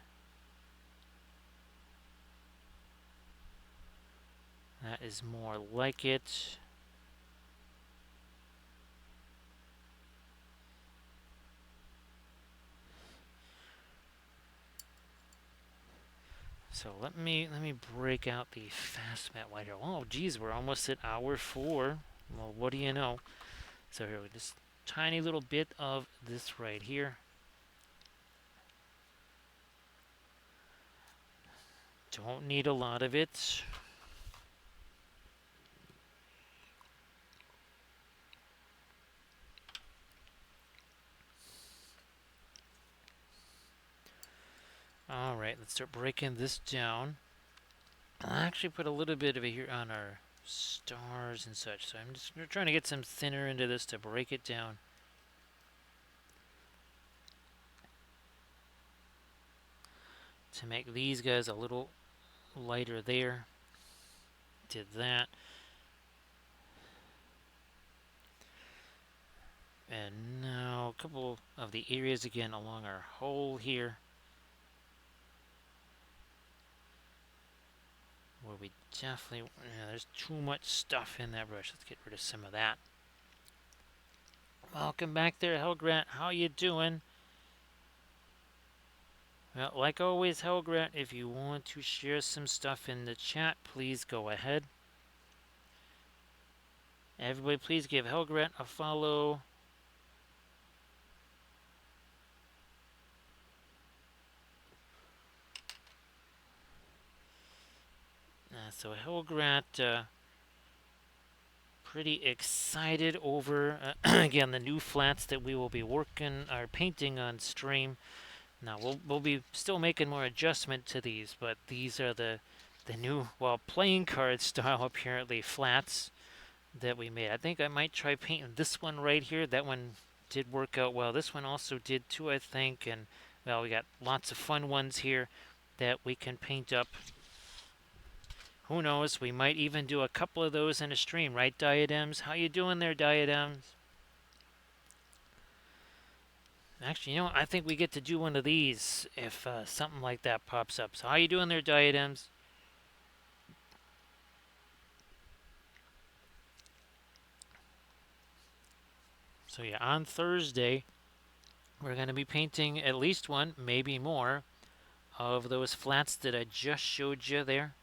[SPEAKER 1] That is more like it. So let me break out the fast mat lighter. Oh geez, we're almost at hour 4. Well, what do you know? So here, just tiny little bit of this right here. Don't need a lot of it. Alright, let's start breaking this down. I'll actually put a little bit of it here on our stars and such. So I'm just trying to get some thinner into this to break it down. To make these guys a little lighter there. Did that. And now a couple of the areas again along our hole here, where we definitely, there's too much stuff in that brush. Let's get rid of some of that. Welcome back there, Helgrant. How you doing? Well, like always, Helgrant, if you want to share some stuff in the chat, please go ahead. Everybody, please give Helgrant a follow. So Helgrant, pretty excited over again the new flats that we will be working or painting on stream. Now we'll be still making more adjustment to these, but these are the new, well, playing card style apparently flats that we made. I think I might try painting this one right here. That one did work out well. This one also did too, I think. And well, we got lots of fun ones here that we can paint up. Who knows? We might even do a couple of those in a stream, right, Diadems? How you doing there, Diadems? Actually, you know what? I think we get to do one of these if something like that pops up. So how you doing there, Diadems? So yeah, on Thursday, we're going to be painting at least one, maybe more, of those flats that I just showed you there.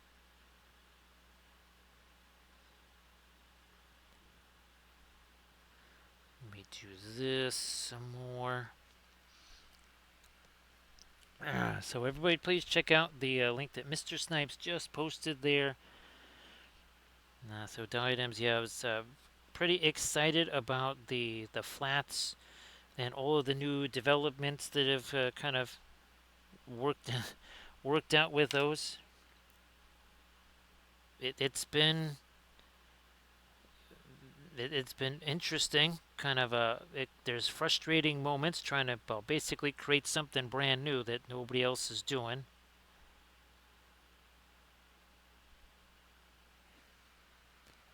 [SPEAKER 1] Let me do this some more. So everybody please check out the link that Mr. Snipes just posted there. So Diadems, yeah, I was pretty excited about the flats and all of the new developments that have kind of worked worked out with those. It's been interesting. Kind of there's frustrating moments trying to, well, basically create something brand new that nobody else is doing.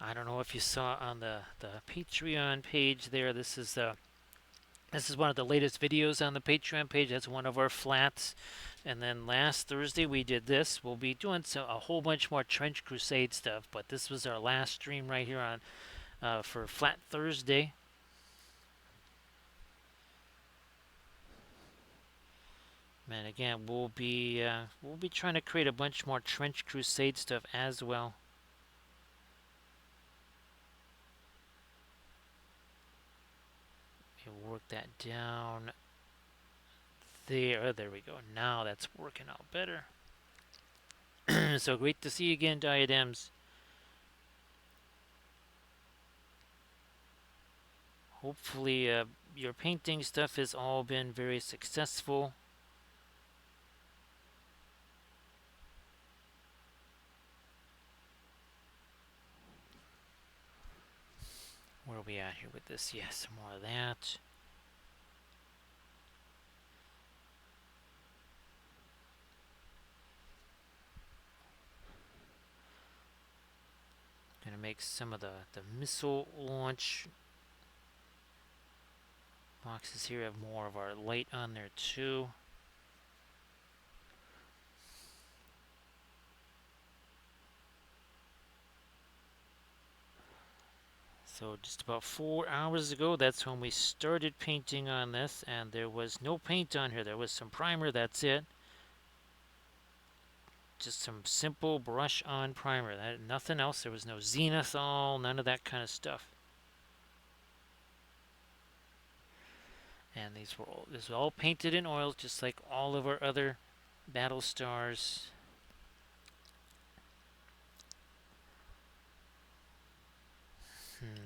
[SPEAKER 1] I don't know if you saw on the Patreon page there. This is one of the latest videos on the Patreon page. That's one of our flats. And then last Thursday we did this. We'll be doing a whole bunch more Trench Crusade stuff, but this was our last stream right here on for Flat Thursday. And again, we'll be trying to create a bunch more Trench Crusade stuff as well. Work that down there. There we go. Now that's working out better. So great to see you again, Diadems. Hopefully your painting stuff has all been very successful. are we at here with this? Yeah, some more of that. Gonna make some of the missile launch boxes here. Have more of our light on there too. So just about 4 hours ago, that's when we started painting on this, and there was no paint on here. There was some primer, that's it. Just some simple brush on primer. Nothing else. There was no zenithal, none of that kind of stuff. And this was all painted in oils, just like all of our other battle stars.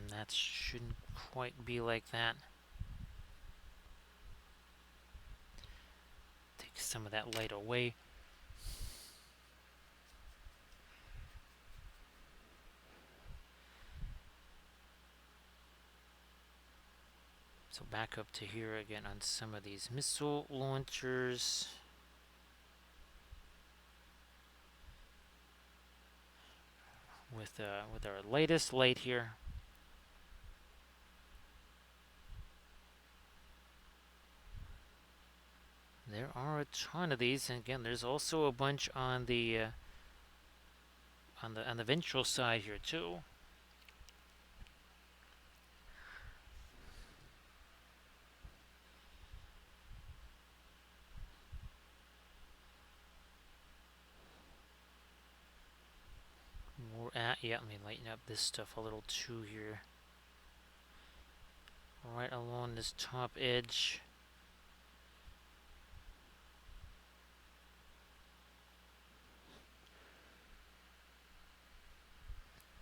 [SPEAKER 1] That shouldn't quite be like that. Take some of that light away. So back up to here again on some of these missile launchers. With our latest light here. There are a ton of these, and again, there's also a bunch on the ventral side here too. Yeah, let me lighten up this stuff a little too here. Right along this top edge.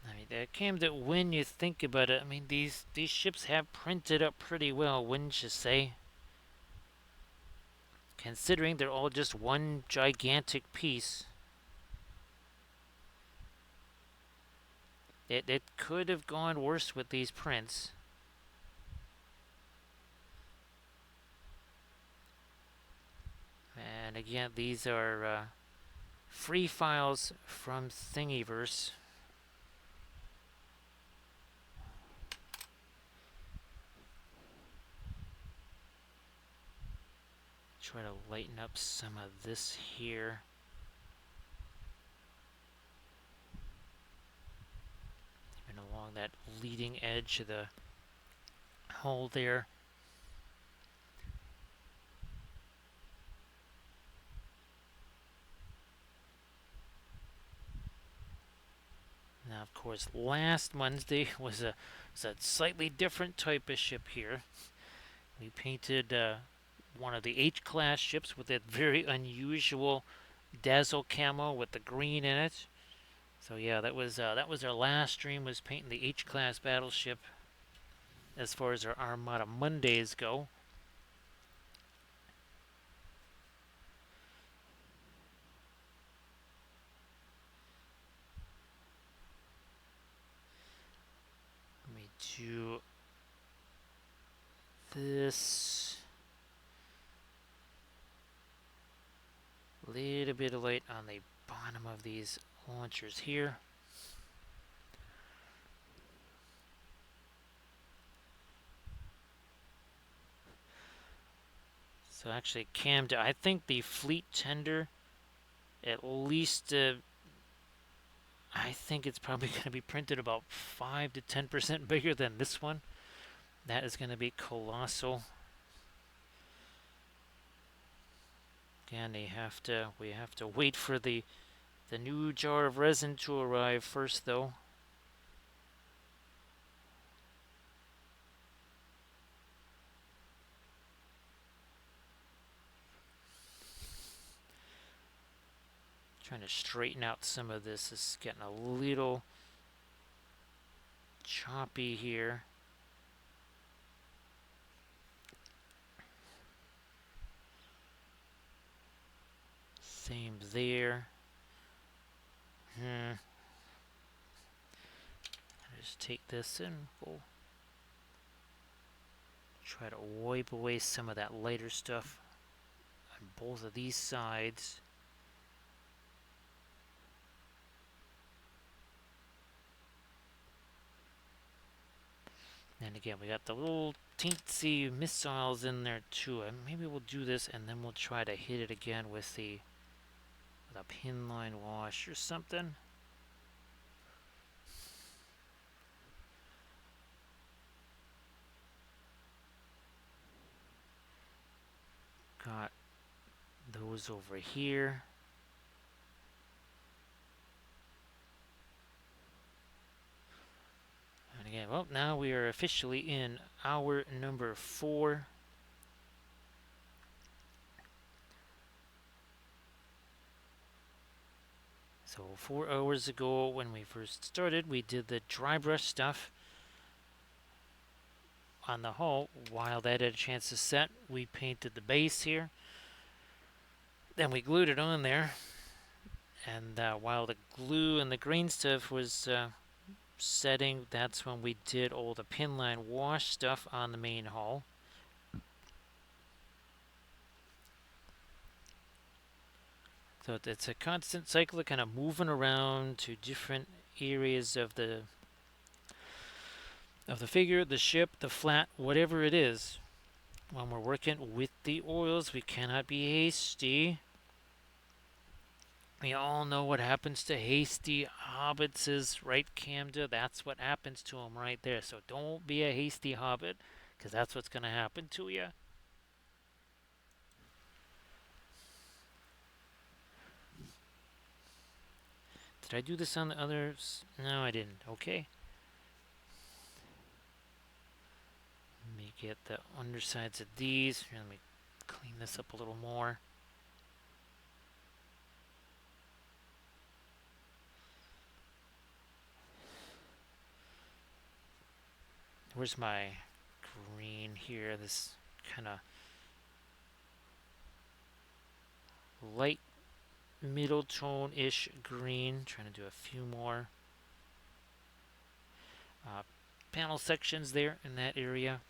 [SPEAKER 1] I mean, that came that when you think about it, I mean, these ships have printed up pretty well, wouldn't you say? Considering they're all just one gigantic piece. It could have gone worse with these prints. And again, these are free files from Thingiverse. Try to lighten up some of this here. Even along that leading edge of the hull there. Now, of course, last Monday was a slightly different type of ship here. We painted one of the H-class ships with that very unusual dazzle camo with the green in it. So yeah, that was our last stream, was painting the H-class battleship. As far as our Armada Mondays go. Let me do this. Little bit of light on the bottom of these launchers here. So actually, I think the fleet tender, at least, I think it's probably going to be printed about 5 to 10% bigger than this one. That is going to be colossal. Again, we have to wait for the new jar of resin to arrive first, though. Trying to straighten out some of this. This is getting a little choppy here. Same there. Just take this and go Try to wipe away some of that lighter stuff on both of these sides. And again, we got the little teensy missiles in there too. And maybe we'll do this and then we'll try to hit it again with a pin line wash or something. Got those over here. And again, well, now we are officially in hour number 4. So 4 hours ago when we first started, we did the dry brush stuff on the hull. While that had a chance to set, we painted the base here. Then we glued it on there. And while the glue and the green stuff was setting, that's when we did all the pin line wash stuff on the main hull. So it's a constant cycle of kind of moving around to different areas of the figure, the ship, the flat, whatever it is. When we're working with the oils, we cannot be hasty. We all know what happens to hasty hobbitses, right, Camda? That's what happens to them right there. So don't be a hasty hobbit, because that's what's going to happen to you. Did I do this on the others? No, I didn't. Okay. Let me get the undersides of these. Here, let me clean this up a little more. Where's my green here? This kind of light middle tone-ish green. Trying to do a few more panel sections there in that area.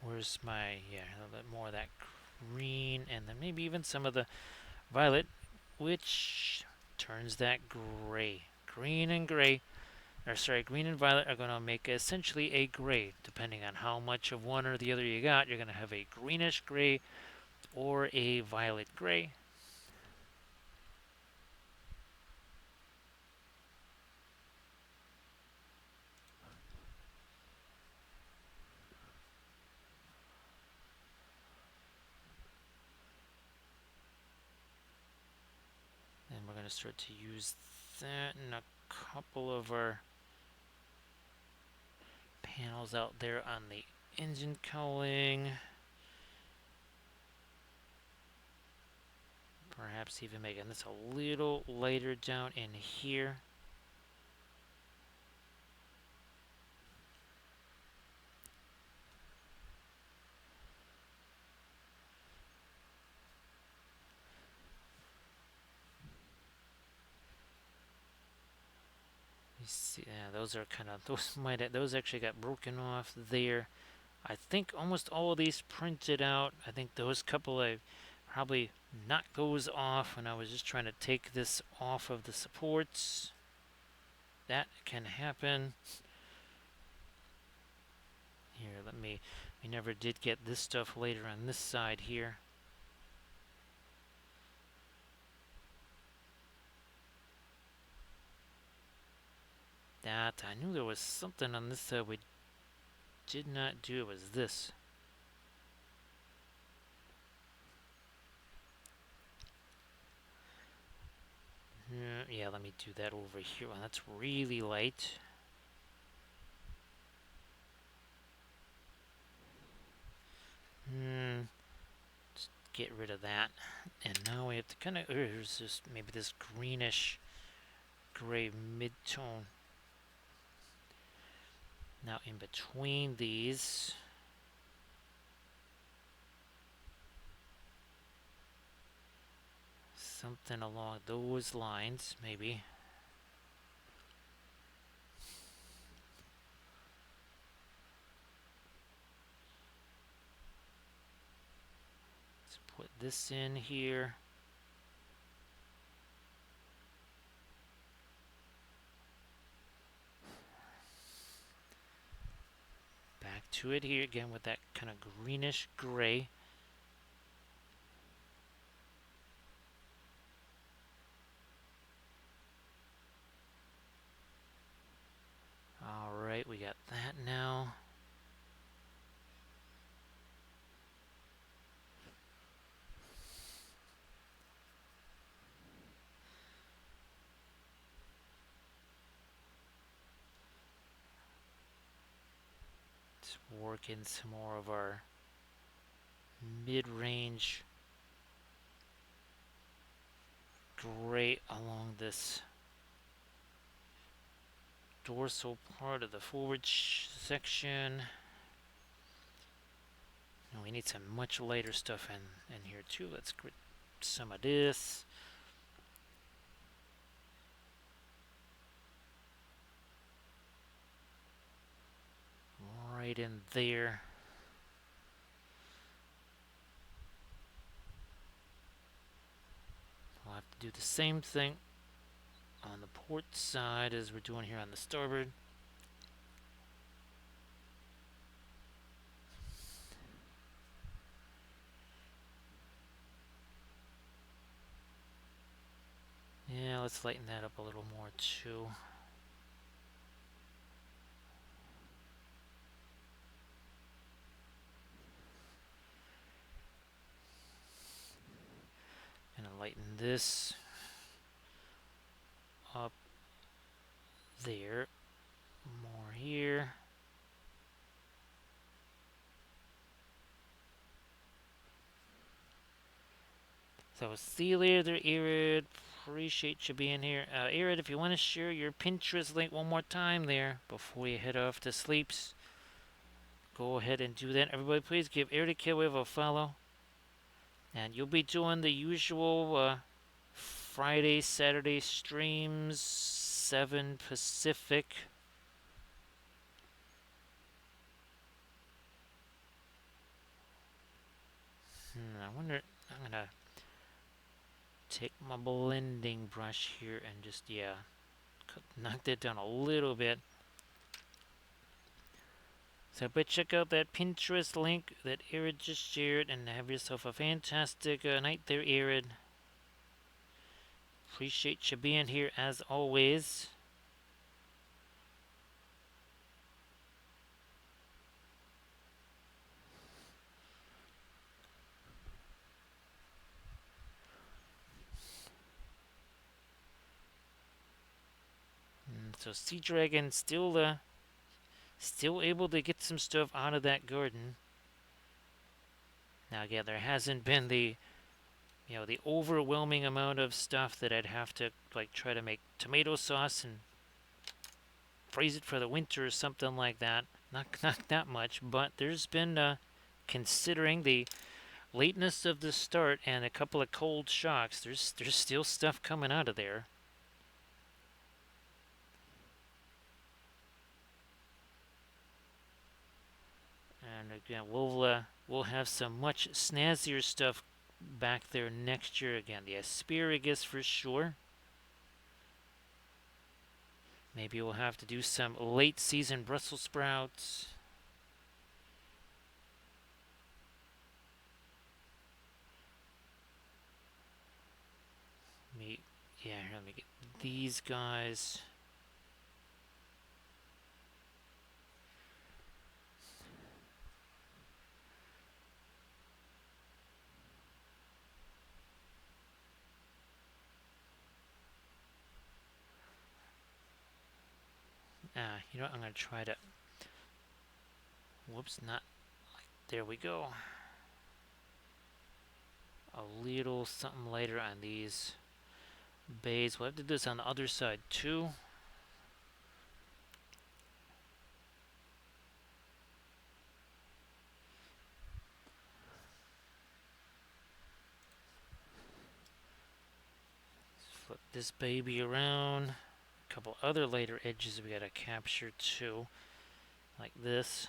[SPEAKER 1] Where's my, yeah, a little bit more of that green, and then maybe even some of the violet, which turns that gray. Green and gray, or sorry, green and violet are going to make essentially a gray. Depending on how much of one or the other you got, you're going to have a greenish gray or a violet gray. And we're going to start to use that in a couple of our panels out there on the engine cowling. Perhaps even making this a little lighter down in here. You see, yeah, those are kind of those actually got broken off there. I think almost all of these printed out. I think those couple I probably knocked those off when I was just trying to take this off of the supports. That can happen. Here, we never did get this stuff later on this side here. That, I knew there was something on this side we did not do. It was this. Yeah, let me do that over here. Well, that's really light. Just get rid of that. And now we have to kind of, there's just maybe this greenish gray mid-tone. Now in between these, something along those lines, maybe. this in here. Back to it here again with that kind of greenish gray. Alright, we got that now. Let's work in some more of our mid-range gray along this dorsal part of the forward section. And we need some much lighter stuff in here too. Let's get some of this. Right in there. We'll have to do the same thing on the port side as we're doing here on the starboard. Yeah, let's lighten that up a little more too. Gonna lighten this up there. More here. So see you later, Irid. Appreciate you being here. Irid, if you want to share your Pinterest link one more time there before you head off to sleeps, go ahead and do that. Everybody, please give Irid a Killwave a follow. And you'll be doing the usual Friday, Saturday streams, 7 Pacific. I wonder, I'm going to take my blending brush here and just, knock that down a little bit. So but check out that Pinterest link that Irid just shared and have yourself a fantastic night there, Irid. Appreciate you being here as always. So Sea Dragon still able to get some stuff out of that garden. Now again, there hasn't been the the overwhelming amount of stuff that I'd have to like try to make tomato sauce and freeze it for the winter or something like that. Not that much, but there's been considering the lateness of the start and a couple of cold shocks, there's still stuff coming out of there. And again, we'll have some much snazzier stuff back there next year. Again, the asparagus for sure. Maybe we'll have to do some late season Brussels sprouts. Here, let me get these guys. You know what? I'm going to try to... Whoops, not... There we go. A little something lighter on these bays. We'll have to do this on the other side too. Flip this baby around. A couple other lighter edges we gotta capture too, like this.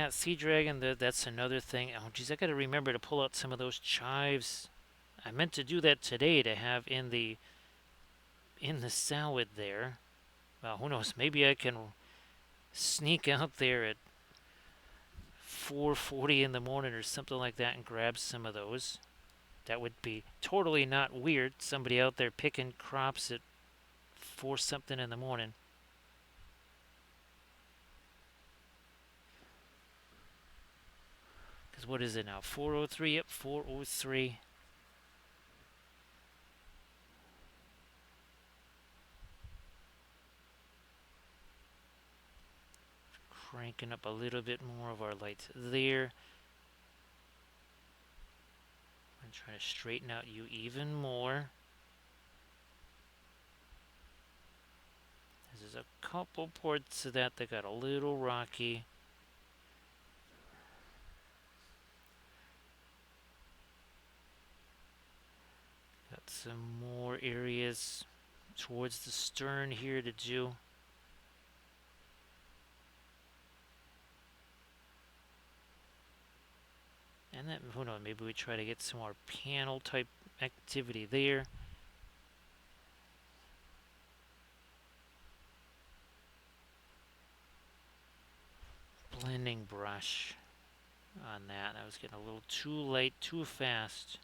[SPEAKER 1] that Sea Dragon, that's another thing. Oh, geez, I got to remember to pull out some of those chives. I meant to do that today to have in the salad there. Well, who knows? Maybe I can sneak out there at 4:40 in the morning or something like that and grab some of those. That would be totally not weird. Somebody out there picking crops at 4 something in the morning. Because what is it now? 4:03? Yep, 4:03. Cranking up a little bit more of our lights there. I'm trying to straighten out you even more. There's a couple parts of that got a little rocky. Got some more areas towards the stern here to do. And then, who knows, maybe we try to get some more panel type activity there. Blending brush on that. I was getting a little too light, too fast.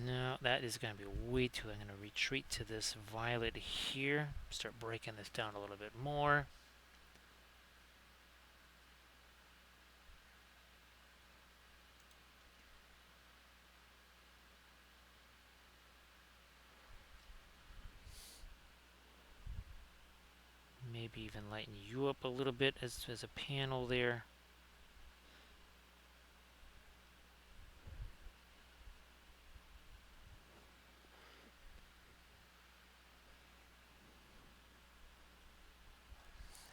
[SPEAKER 1] No, that is going to be way too. I'm going to retreat to this violet here. Start breaking this down a little bit more. Maybe even lighten you up a little bit as a panel there.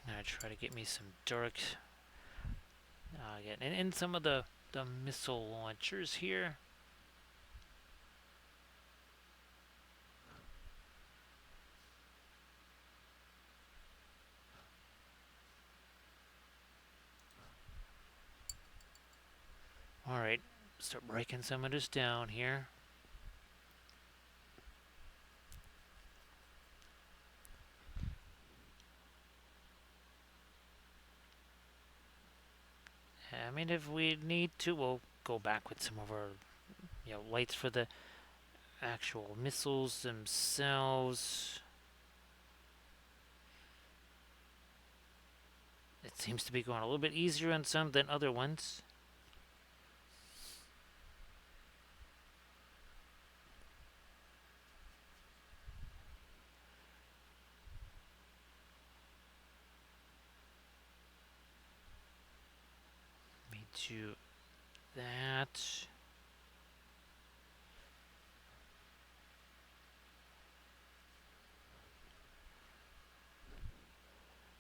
[SPEAKER 1] Now try to get me some dark again, and some of the missile launchers here. All right, start breaking some of this down here. I mean, if we need to, we'll go back with some of our, lights for the actual missiles themselves. It seems to be going a little bit easier on some than other ones. Let me do that.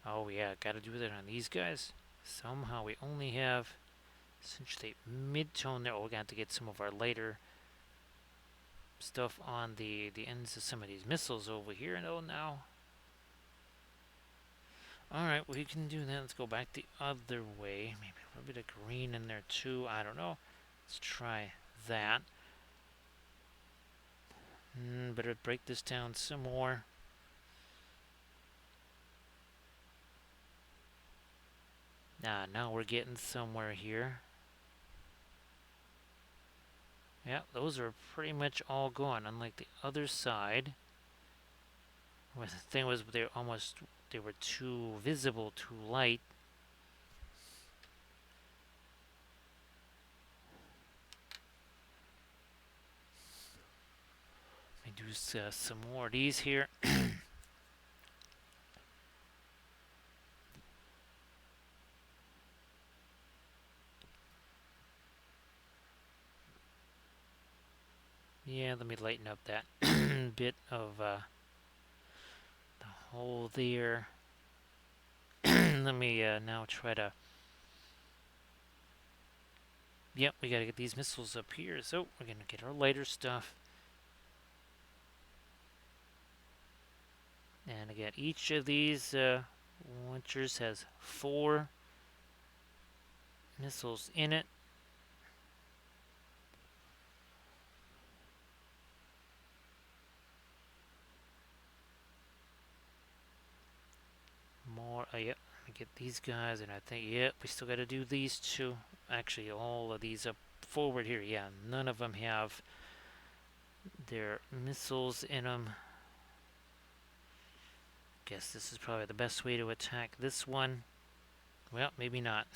[SPEAKER 1] Oh yeah, gotta do that on these guys. Somehow we only have essentially mid-tone there. Oh, we're gonna have to get some of our lighter stuff on the ends of some of these missiles over here. Oh, now. Alright, we can do that. Let's go back the other way. Maybe a little bit of green in there too. I don't know. Let's try that. Better break this down some more. Now we're getting somewhere here. Yeah, those are pretty much all gone, unlike the other side. Well, the thing was, they were too visible, too light. Let me do some more of these here. Yeah, let me lighten up that bit of the hole there. Let me now try to. Yep, we gotta get these missiles up here. So we're gonna get our lighter stuff. And again, each of these launchers has 4 missiles in it. More, yep, get these guys, and I think, yep, we still got to do these 2. Actually, all of these up forward here, yeah, none of them have their missiles in them. Guess this is probably the best way to attack this one. Well, maybe not.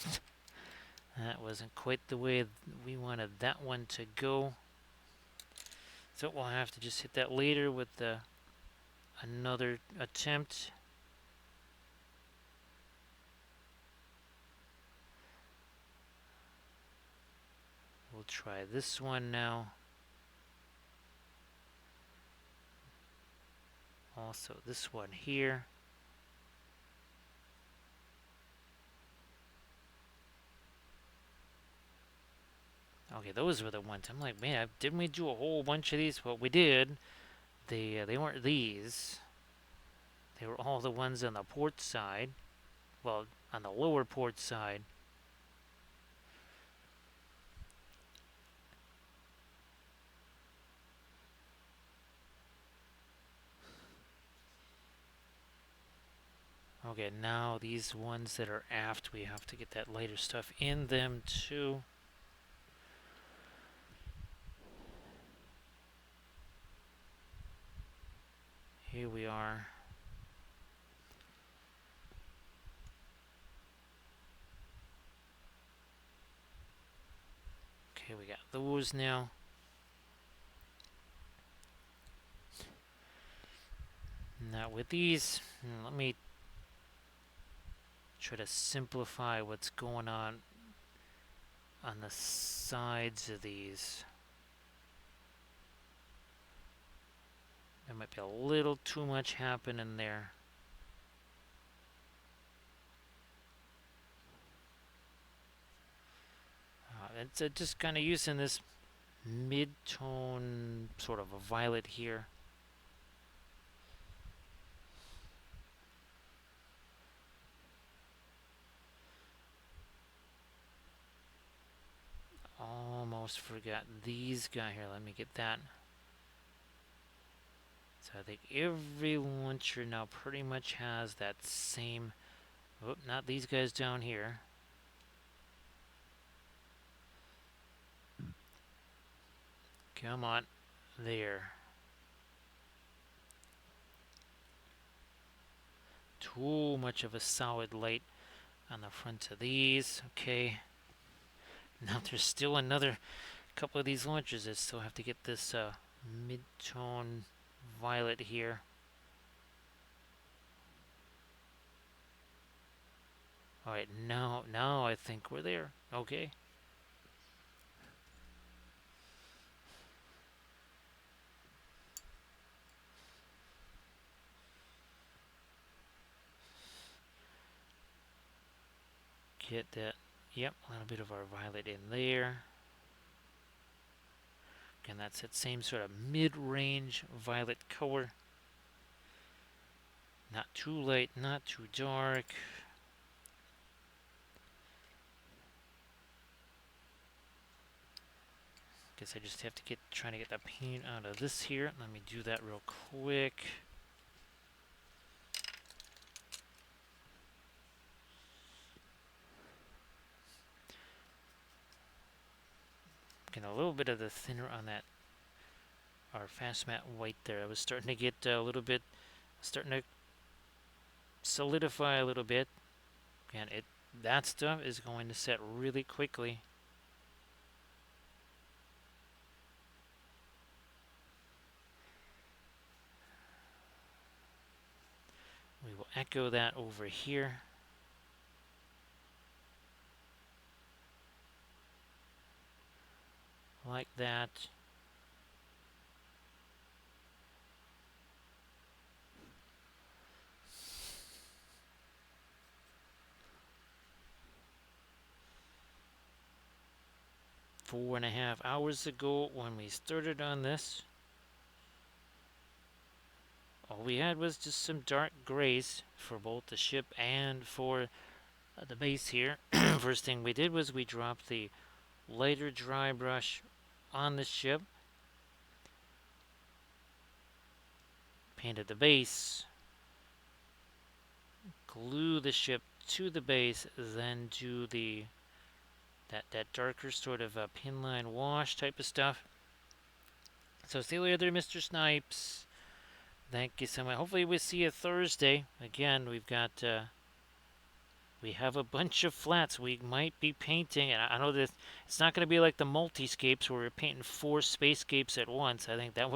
[SPEAKER 1] That wasn't quite the way we wanted that one to go. So we'll have to just hit that later with another attempt. We'll try this one now. Also this one here. Okay, those were the ones. I'm like, man, didn't we do a whole bunch of these? Well, we did. They weren't these. They were all the ones on the port side. Well, on the lower port side. Okay, now these ones that are aft, we have to get that lighter stuff in them too. Here we are. Okay, we got those now. Now with these, let me try to simplify what's going on the sides of these. There might be a little too much happening there. It's just kind of using this mid-tone sort of a violet here. Almost forgot these guys here. Let me get that. So I think every launcher now pretty much has that same. Oh, not these guys down here. Come on. There. Too much of a solid light on the front of these. Okay. Now there's still another couple of these launchers that still have to get this mid-tone violet here. Alright, now I think we're there. Okay. Get that. Yep, a little bit of our violet in there. And that's that same sort of mid-range violet color. Not too light, not too dark. Guess I just have to trying to get the paint out of this here. Let me do that real quick. Getting a little bit of the thinner on that, our fast matte white there. I was starting to get a little bit, starting to solidify a little bit. And that stuff is going to set really quickly. We will echo that over here. Like that. 4.5 hours ago when we started on this. All we had was just some dark grays for both the ship and for the base here. First thing we did was we dropped the lighter dry brush on the ship, painted the base, glue the ship to the base, then do that darker sort of pin line wash type of stuff. So see you later, Mr. Snipes. Thank you so much. Hopefully we'll see you Thursday. Again, we have a bunch of flats we might be painting, and I know that it's not going to be like the multiscapes where we're painting 4 spacescapes at once. I think that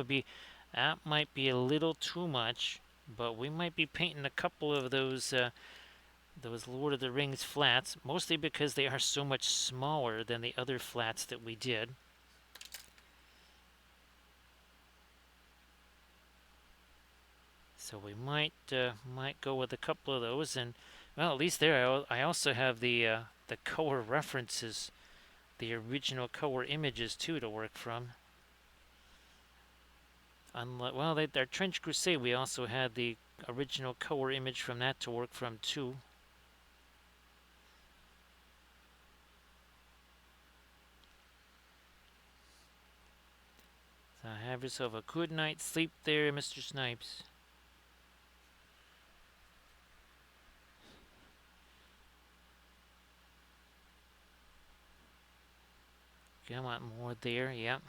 [SPEAKER 1] might be a little too much, but we might be painting a couple of those Lord of the Rings flats, mostly because they are so much smaller than the other flats that we did. So we might go with a couple of those, and well, at least there I also have the color references, the original color images too to work from. Unlike, well, our Trench Crusade, we also had the original color image from that to work from too. So have yourself a good night's sleep there, Mr. Snipes. Okay, I want more there, yep.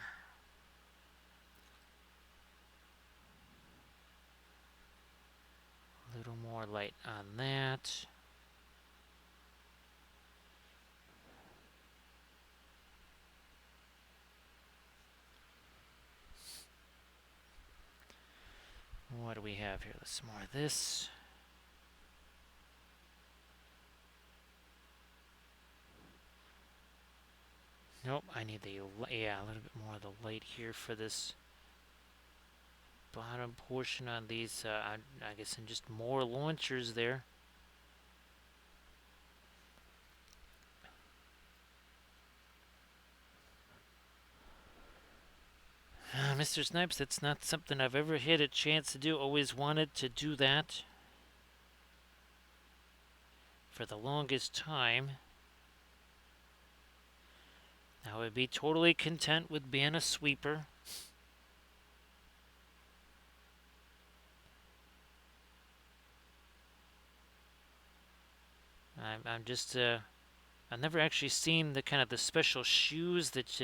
[SPEAKER 1] A little more light on that. What do we have here? Let's more of this. Nope, I need a little bit more of the light here for this bottom portion on these. I guess, and just more launchers there. Mr. Snipes, that's not something I've ever had a chance to do. Always wanted to do that for the longest time. I would be totally content with being a sweeper. I'm just I've never actually seen the kind of the special shoes that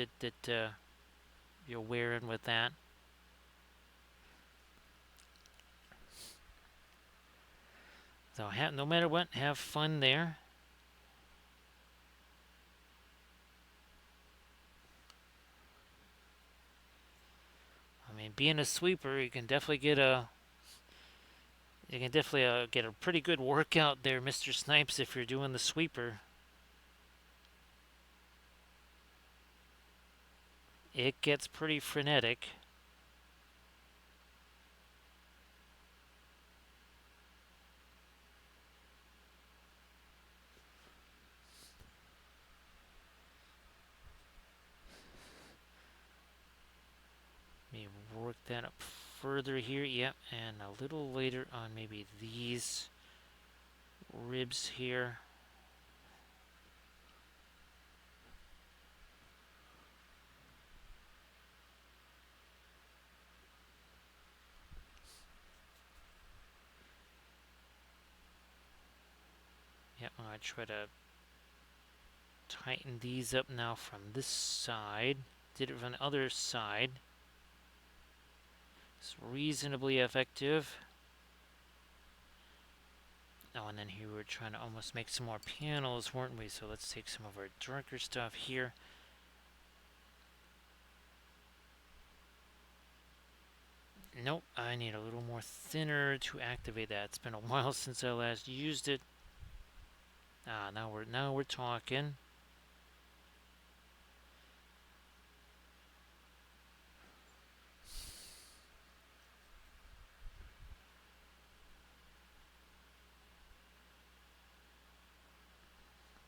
[SPEAKER 1] you're wearing with that. So no matter what, have fun there. I mean, being a sweeper, you can definitely get a pretty good workout there, Mr. Snipes, if you're doing the sweeper. It gets pretty frenetic. Let me work that up further here. Yep, and a little later on maybe these ribs here. Yep, I'm going to try to tighten these up now from this side. Did it from the other side. It's reasonably effective. Oh, and then here we were trying to almost make some more panels, weren't we? So let's take some of our darker stuff here. Nope, I need a little more thinner to activate that. It's been a while since I last used it. Ah, now we're talking.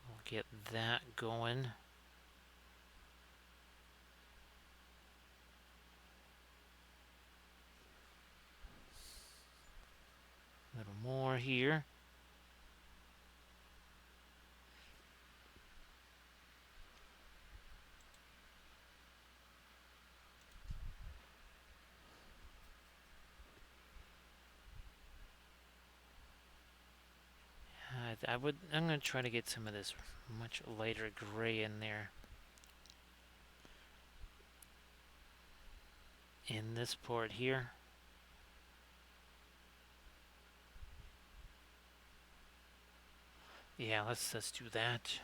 [SPEAKER 1] We'll get that going. more here. I'm gonna try to get some of this much lighter gray in there. In this port here. Yeah, let's do that.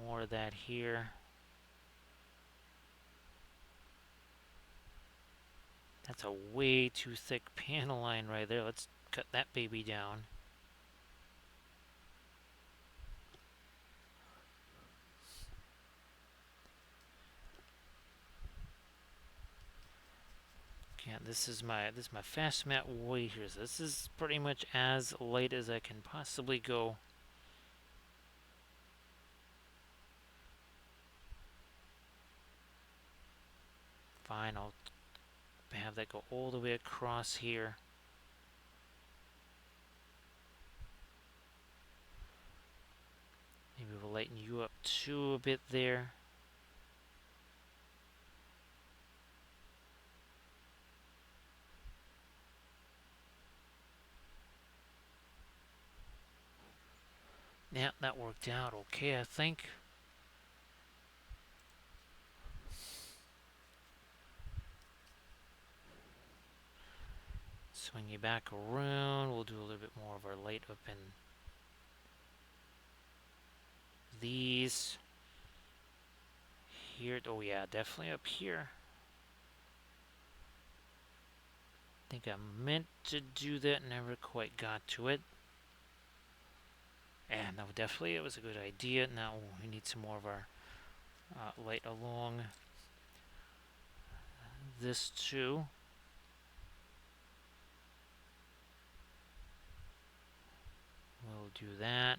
[SPEAKER 1] More of that here. That's a way too thick panel line right there. Let's cut that baby down. Yeah, this is my fast mat way here. So this is pretty much as light as I can possibly go. Fine, I'll have that go all the way across here. Maybe we'll lighten you up too a bit there. Yeah, that worked out okay, I think. Swing you back around. We'll do a little bit more of our light up in these. Here, oh yeah, definitely up here. I think I meant to do that, never quite got to it. And no, definitely it was a good idea. Now we need some more of our light along this too. We'll do that.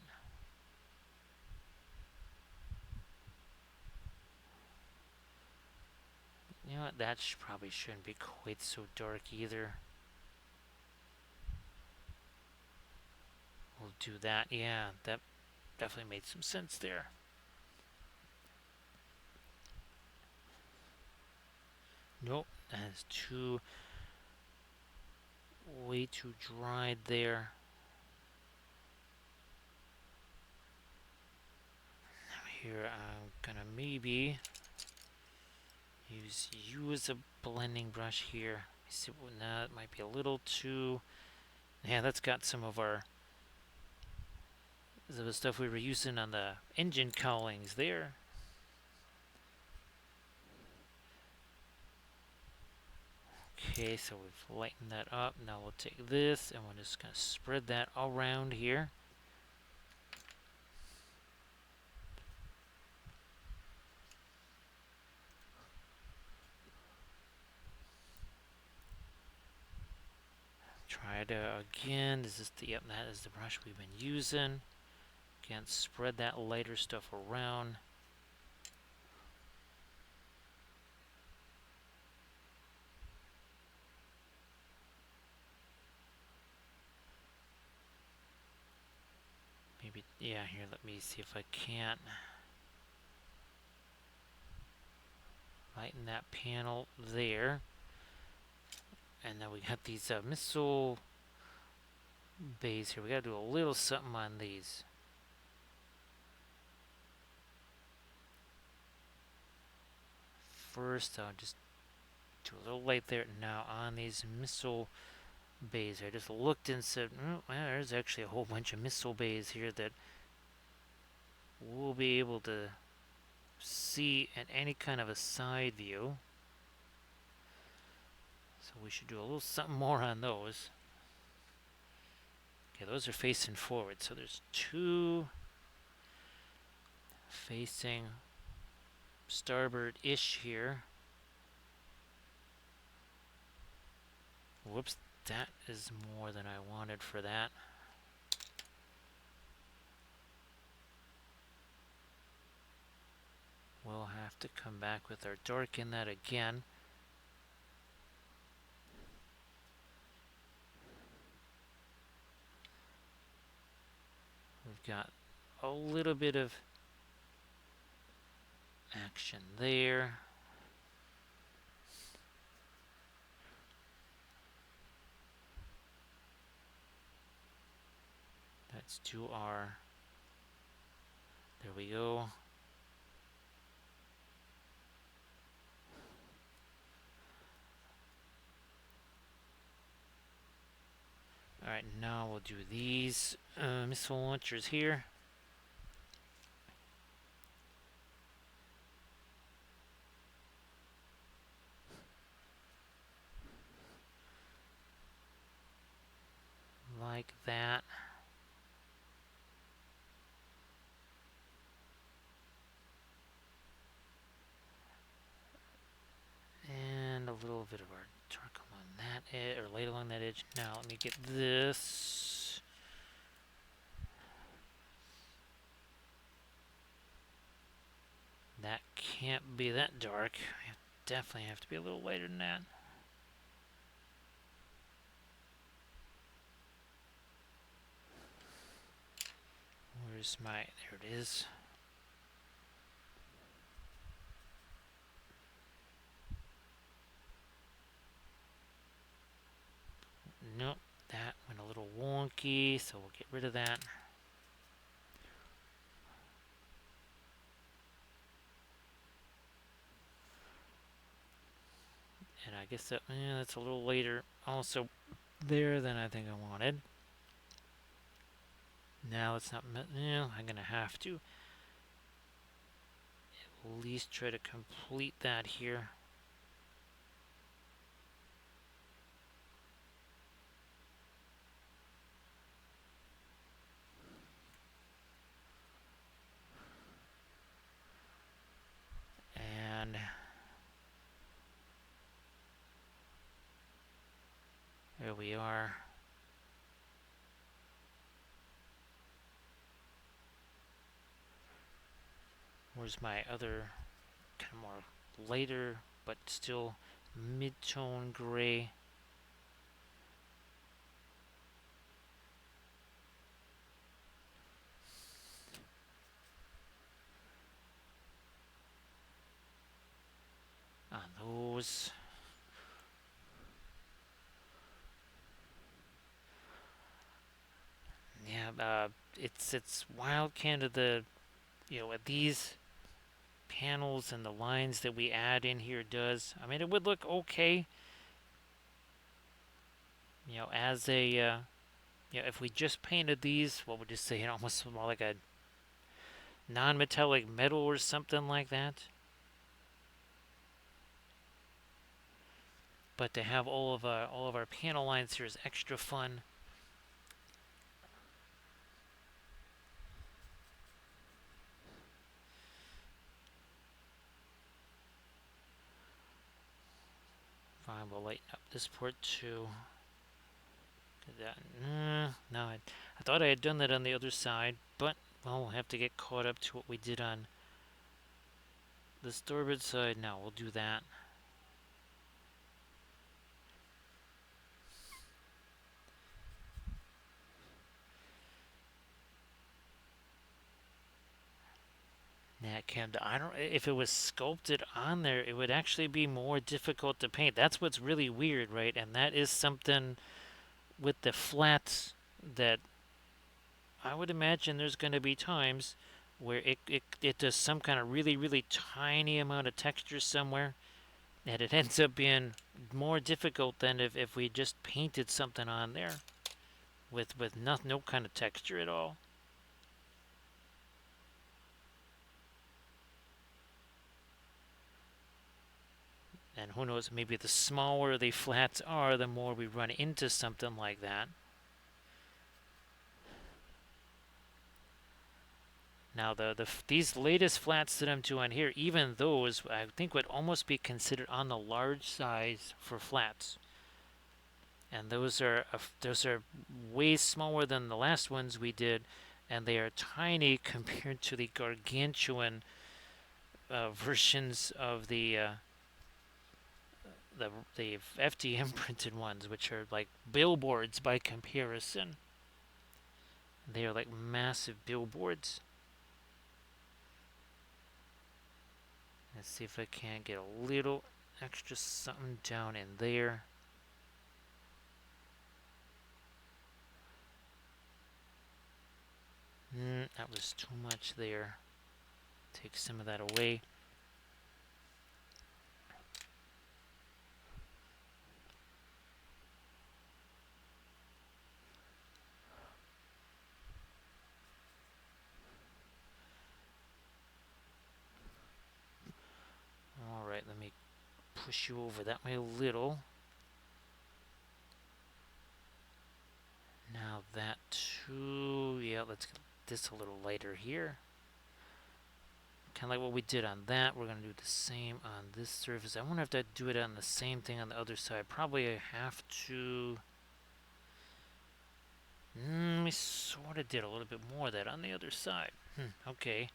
[SPEAKER 1] You know what, that probably shouldn't be quite so dark either. We'll do that. Yeah, that definitely made some sense there. Nope, that is way too dried there. Here I'm gonna maybe use you as a blending brush here. See, now it might be a little too. Yeah, that's got some of the stuff we were using on the engine cowlings there. Okay, so we've lightened that up. Now we'll take this and we're just gonna spread that around here. Try it again. This is the, yep, that is the brush we've been using. Again, spread that lighter stuff around. Maybe, yeah, here, let me see if I can't lighten that panel there. And then we got these missile bays here. We gotta do a little something on these. First, I'll just do a little light there. Now on these missile bays, I just looked and said, oh, well, there's actually a whole bunch of missile bays here that we'll be able to see in any kind of a side view. So we should do a little something more on those. Okay, those are facing forward. So there's two facing starboard-ish here. Whoops, that is more than I wanted for that. have to come back with our dark in that again. We've got a little bit of action there. Let's do our, there we go. Alright, now we'll do these missile launchers here. Like that. And a little bit of our dark along that edge, or light along that edge. Now let me get this. That can't be that dark. I definitely have to be a little lighter than that. Where's my, there it is. Nope, that went a little wonky, so we'll get rid of that. And I guess that, that's a little later also there than I think I wanted. Now it's not, I'm going to have to at least try to complete that here. And there we are. Where's my other kind of more lighter but still mid-tone gray? On those. Yeah, it's wild kind of the, what these panels and the lines that we add in here does. I mean, it would look okay, as a, if we just painted these, what would you say, almost more like a non-metallic metal or something like that. But to have all of our panel lines here is extra fun. Fine, we'll lighten up this port too. No, I thought I had done that on the other side, but well, we'll have to get caught up to what we did on the starboard side. Now we'll do that. I don't. If it was sculpted on there, it would actually be more difficult to paint. That's what's really weird, right? And that is something with the flats that I would imagine there's going to be times where it does some kind of really tiny amount of texture somewhere, and it ends up being more difficult than if we just painted something on there with no kind of texture at all. And who knows, maybe the smaller the flats are, the more we run into something like that. Now, these latest flats that I'm doing here, even those, I think would almost be considered on the large size for flats. And those are way smaller than the last ones we did, and they are tiny compared to the gargantuan versions of the the FDM printed ones, which are like billboards by comparison. They are like massive billboards. Let's see if I can't get a little extra something down in there. That was too much there. Take some of that away. Alright, let me push you over that way a little. Now that too. Yeah, let's get this a little lighter here. Kind of like what we did on that. We're going to do the same on this surface. I wonder if I do it on the same thing on the other side. Probably I have to. We sort of did a little bit more of that on the other side. Okay.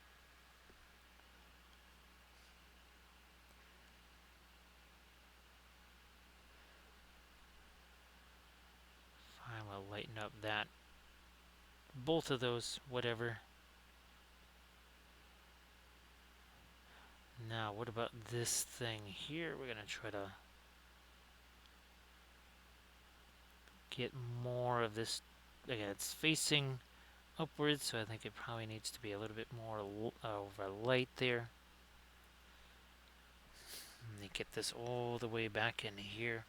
[SPEAKER 1] Fine, we'll lighten up that. Both of those, whatever. Now, what about this thing here? We're going to try to get more of this. Again, it's facing upwards, so I think it probably needs to be a little bit more of a light there. Let me get this all the way back in here.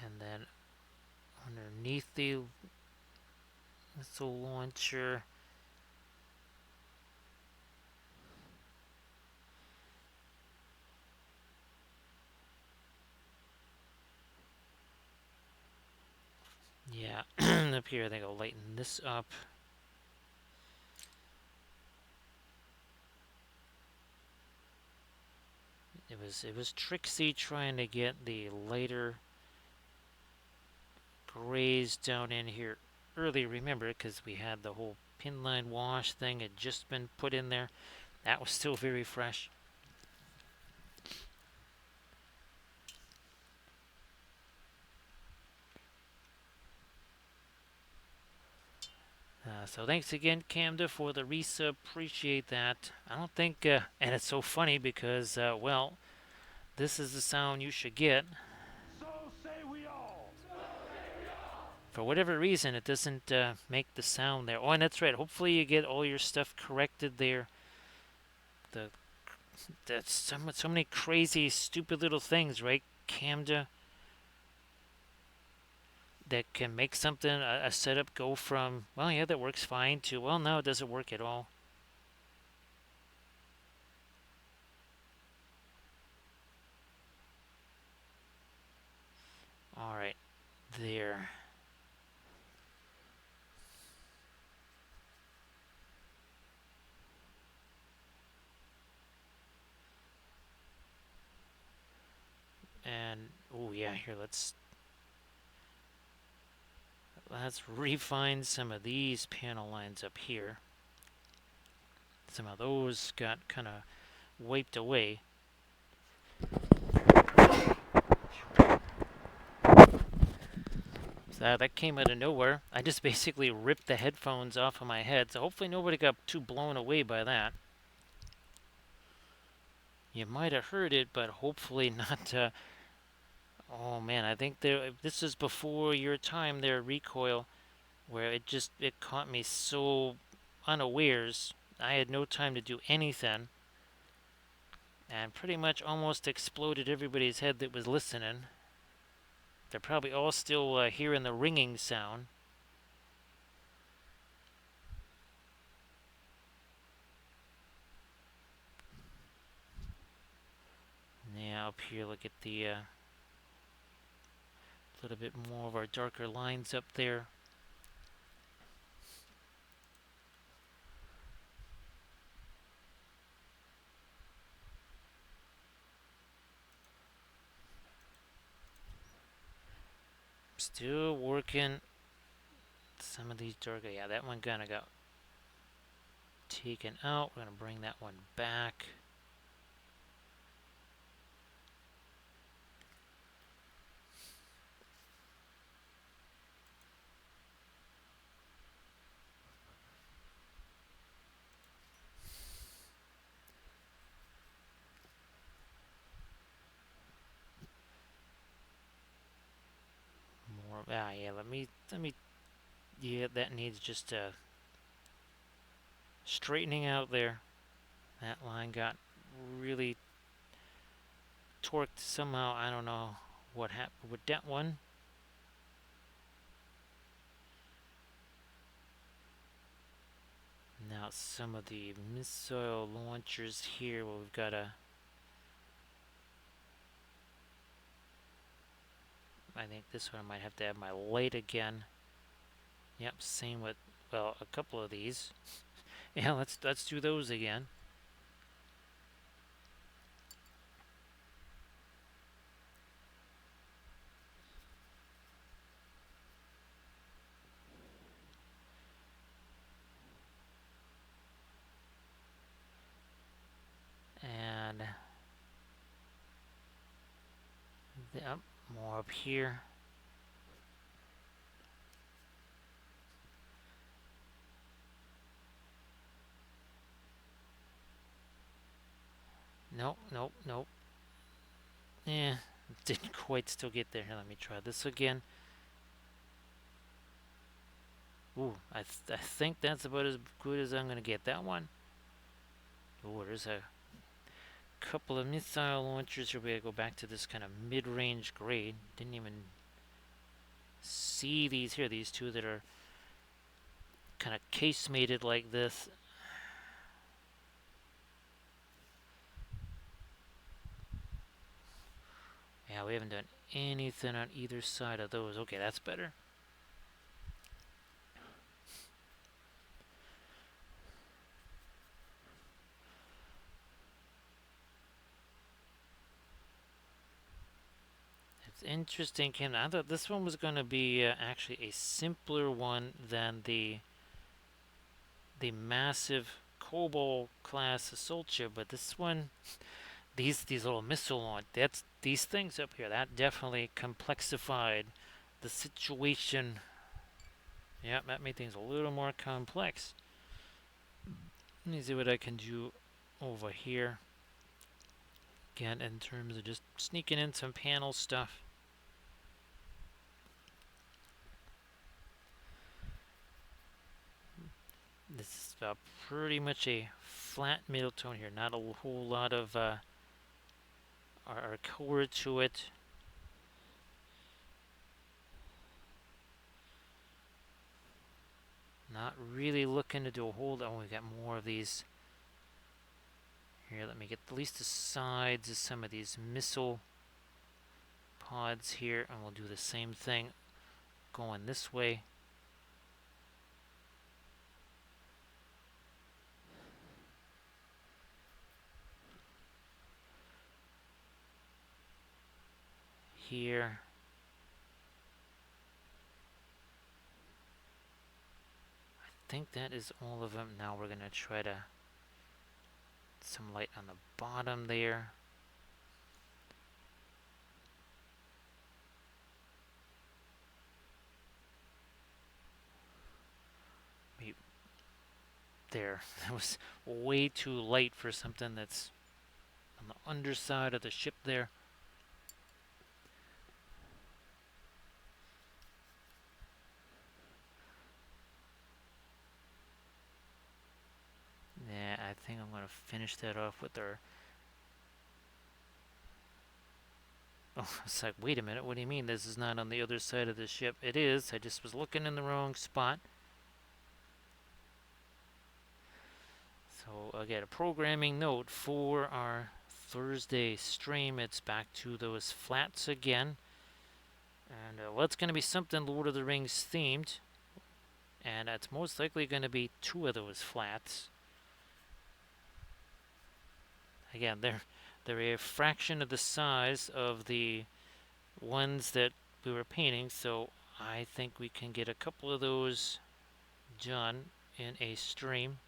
[SPEAKER 1] And then underneath the missile launcher, yeah, up here I think I'll lighten this up. It was tricksy trying to get the lighter grays down in here early. Remember, because we had the whole pin line wash thing had just been put in there. That was still very fresh. So thanks again, Camda, for the resub. Appreciate that. I don't think, and it's so funny because, well, this is the sound you should get.
[SPEAKER 2] So say we all.
[SPEAKER 1] For whatever reason, it doesn't make the sound there. Oh, and that's right. Hopefully you get all your stuff corrected there. That's so many crazy, stupid little things, right, Camda? That can make something, a setup, go from, well, yeah, that works fine, to, well, no, it doesn't work at all. Alright, there. And, oh yeah, here, let's refine some of these panel lines up here. Some of those got kind of wiped away. So that came out of nowhere. I just basically ripped the headphones off of my head, so hopefully nobody got too blown away by that. You might have heard it, but hopefully not. Oh man, I think this is before your time there, Recoil, where it caught me so unawares. I had no time to do anything, and pretty much almost exploded everybody's head that was listening. They're probably all still hearing the ringing sound. Yeah, up here, look at the little bit more of our darker lines up there. Still working some of these darker. Yeah, that one kind of got taken out. We're going to bring that one back. More. Yeah. Let me. Yeah, that needs just straightening out there. That line got really torqued somehow. I don't know what happened with that one. Now some of the missile launchers here. Well, we've got a. I think this one I might have to have my light again. Yep, same with, well, a couple of these. Yeah, let's do those again. And yep, more up here. Nope. Yeah, didn't quite still get there. Here, let me try this again. Ooh, I think that's about as good as I'm gonna get that one. Ooh, there's a couple of missile launchers here. We gotta go back to this kind of mid-range grade. Didn't even see these here. These two that are kind of casemated like this. Yeah, we haven't done anything on either side of those. Okay, that's better. It's interesting, Kim. I thought this one was going to be actually a simpler one than the massive Cobalt class assault ship, but this one, these little missile launch, that's these things up here, that definitely complexified the situation. Yeah, that made things a little more complex. Let me see what I can do over here. Again, in terms of just sneaking in some panel stuff. This is pretty much a flat middle tone here, not a whole lot of our color to it. Not really looking to do a whole lot. Oh, we got more of these. Here, let me get at least the sides of some of these missile pods here, and we'll do the same thing going this way. Here. I think that is all of them. Now we're going to try to some light on the bottom there. Maybe there. That was way too light for something that's on the underside of the ship there. Yeah, I think I'm going to finish that off with our... Oh, it's like, wait a minute, what do you mean this is not on the other side of the ship? It is, I just was looking in the wrong spot. So I'll get a programming note for our Thursday stream. It's back to those flats again. And well, it's going to be something Lord of the Rings themed. And it's most likely going to be two of those flats. Again, they're a fraction of the size of the ones that we were painting, so I think we can get a couple of those done in a stream.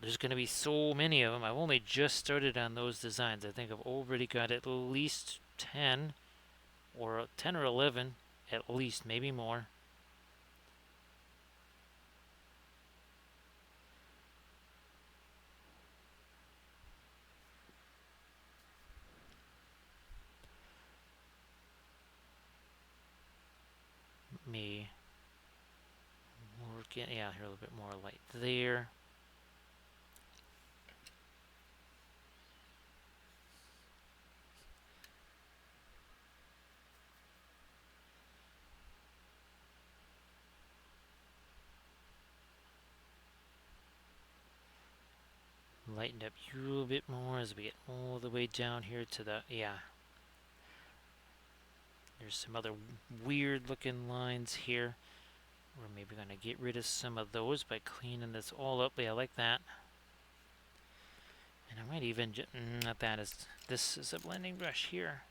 [SPEAKER 1] There's going to be so many of them. I've only just started on those designs. I think I've already got at least 10 or 10 or 11 at least, maybe more. Me working, yeah, here a little bit more light there. Lighten up you a little bit more as we get all the way down here to the, yeah. There's some other weird looking lines here. We're maybe going to get rid of some of those by cleaning this all up. Yeah, I like that. And I might even, not that, this is a blending brush here.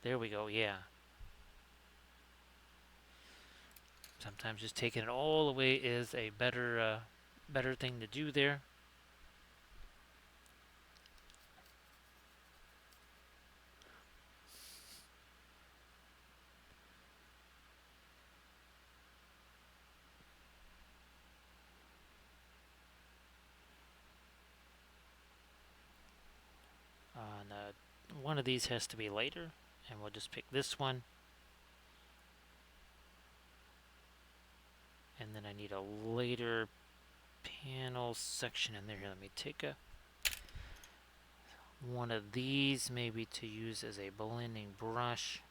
[SPEAKER 1] There we go, yeah. Sometimes just taking it all away is a better thing to do there. One of these has to be lighter, and we'll just pick this one. And then I need a lighter panel section in there. Here, let me take one of these maybe to use as a blending brush.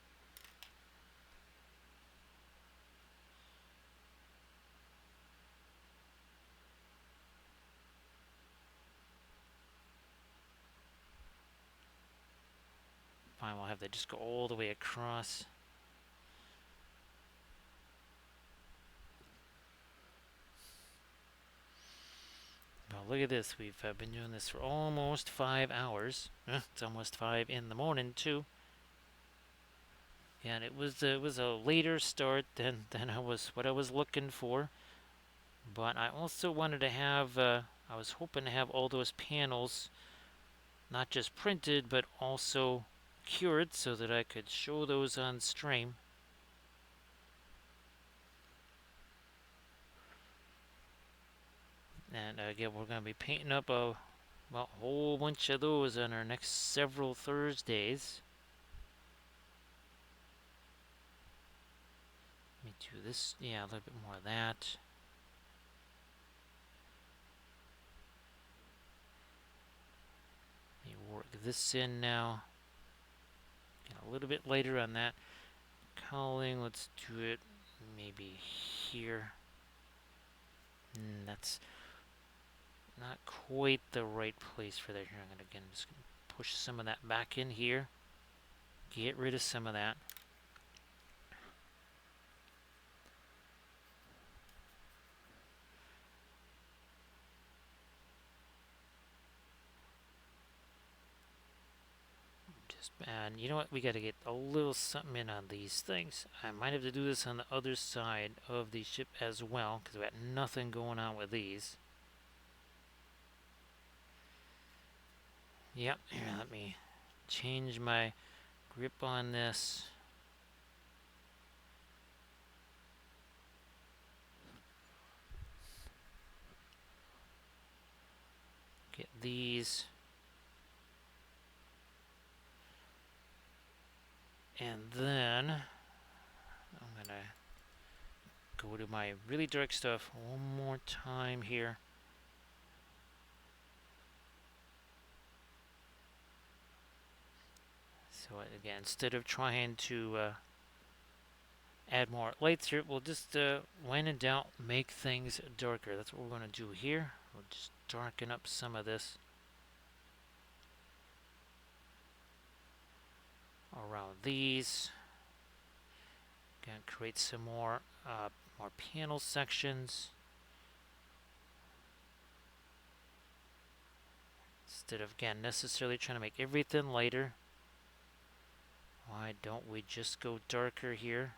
[SPEAKER 1] Fine, we'll have that just go all the way across. Now look at this. We've been doing this for almost 5 hours. It's almost 5 in the morning too. And it was a later start than what I was looking for. But I also wanted to have I was hoping to have all those panels not just printed but also cured so that I could show those on stream. And again, we're going to be painting up a whole bunch of those on our next several Thursdays. Let me do this, yeah, a little bit more of that. Let me work this in now. Get a little bit later on that cowling. Let's do it maybe here. That's not quite the right place for that here. I'm gonna just push some of that back in here. Get rid of some of that. And you know what? We got to get a little something in on these things. I might have to do this on the other side of the ship as well, because we got nothing going on with these. Yep, here, let me change my grip on this. Get these. And then I'm going to go to my really dark stuff one more time here. So again, instead of trying to add more lights here, we'll just, when in doubt, make things darker. That's what we're going to do here. We'll just darken up some of this around these. Gonna create some more panel sections. instead of, again, necessarily trying to make everything lighter. Why don't we just go darker here?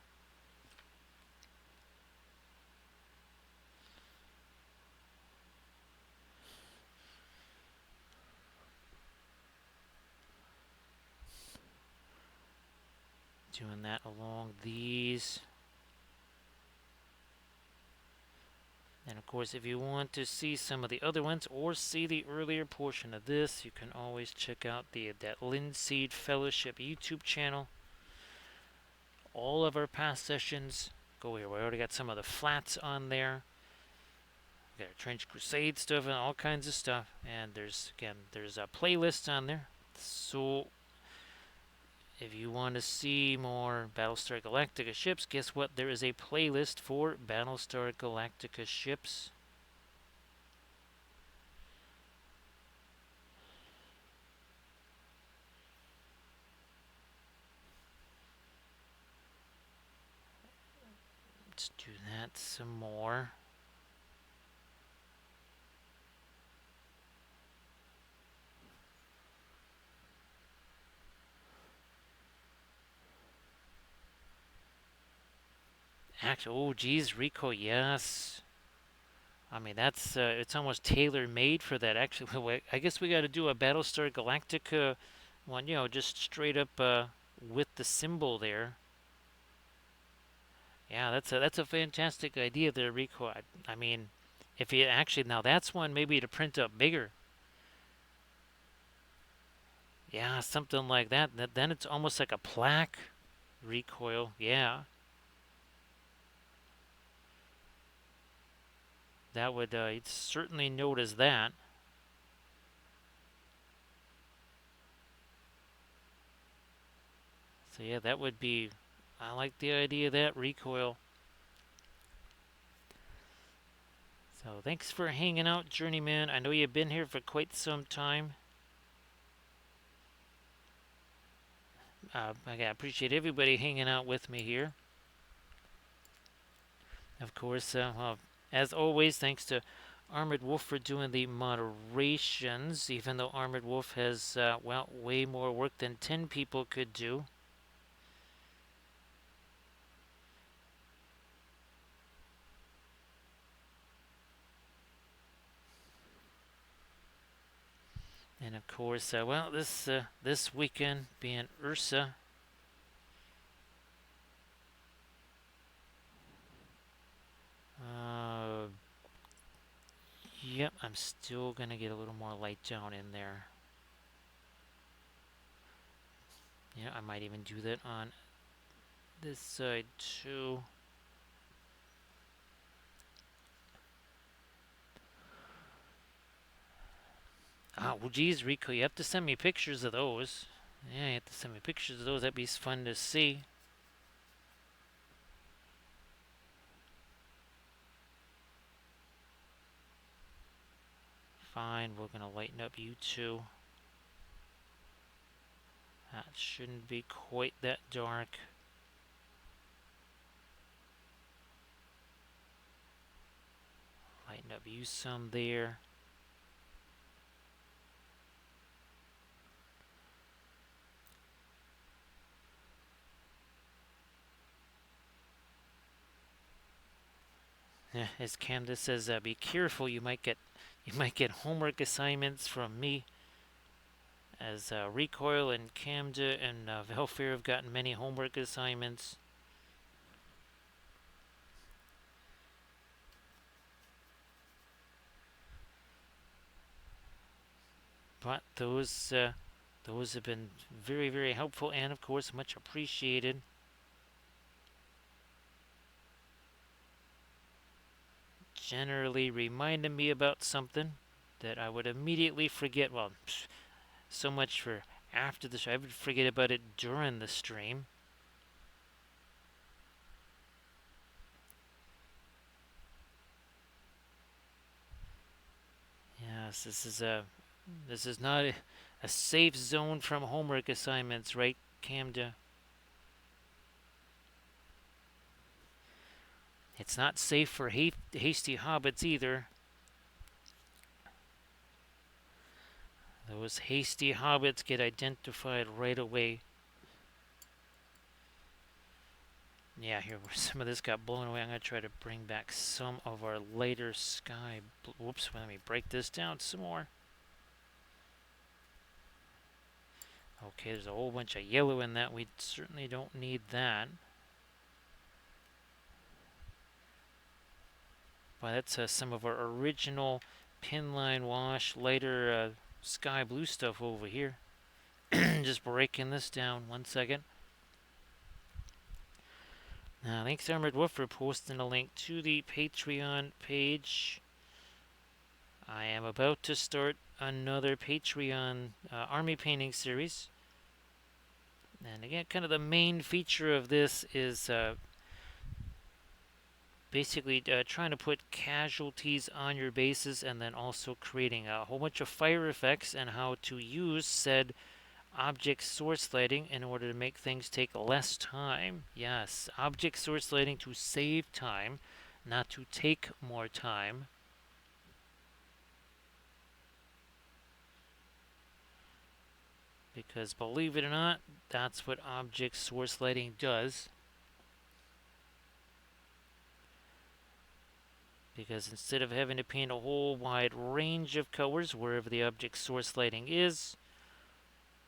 [SPEAKER 1] Doing that along these. And of course, if you want to see some of the other ones or see the earlier portion of this, you can always check out that Linseed Fellowship YouTube channel. All of our past sessions go here. We already got some of the flats on there. We got our Trench Crusade stuff and all kinds of stuff. And there's a playlist on there. So if you want to see more Battlestar Galactica ships, guess what? There is a playlist for Battlestar Galactica ships. Let's do that some more. Actually, oh geez, Rico, yes. I mean, that's it's almost tailor-made for that. Actually, I guess we got to do a Battlestar Galactica one, just straight up with the symbol there. Yeah, that's a fantastic idea there, Rico. I mean, if you actually now that's one maybe to print up bigger. Yeah, something like that. Then it's almost like a plaque recoil. Yeah, that would you'd certainly notice that. So yeah, that would be. I like the idea of that recoil. So thanks for hanging out, Journeyman. I know you've been here for quite some time. I appreciate everybody hanging out with me here. Of course, as always, thanks to Armored Wolf for doing the moderations, even though Armored Wolf has, way more work than 10 people could do. And of course, this weekend being Ursa. Yep, I'm still gonna get a little more light down in there. I might even do that on this side too. Well, geez, Rico, you have to send me pictures of those. Yeah, you have to send me pictures of those. That'd be fun to see. Fine, we're gonna lighten up you too. That shouldn't be quite that dark. Lighten up you some there. As Candace says, be careful. You might get homework assignments from me. As Recoil and Camda and Velfair have gotten many homework assignments. But those have been very, very helpful and, of course, much appreciated. Generally reminding me about something that I would immediately forget. Well, so much for after the show. I would forget about it during the stream. Yes, this is not a safe zone from homework assignments, right, Camda? It's not safe for hasty hobbits either. Those hasty hobbits get identified right away. Yeah, here where some of this got blown away. I'm going to try to bring back some of our lighter sky. Whoops, let me break this down some more. Okay, there's a whole bunch of yellow in that. We certainly don't need that. But that's some of our original pinline wash, lighter sky blue stuff over here. Just breaking this down 1 second. Now, thanks Armored Wolf for posting a link to the Patreon page. I am about to start another Patreon army painting series. And again, kind of the main feature of this is basically trying to put casualties on your bases and then also creating a whole bunch of fire effects and how to use said object source lighting in order to make things take less time. Yes, object source lighting to save time, not to take more time. Because believe it or not, that's what object source lighting does. Because instead of having to paint a whole wide range of colors wherever the object source lighting is,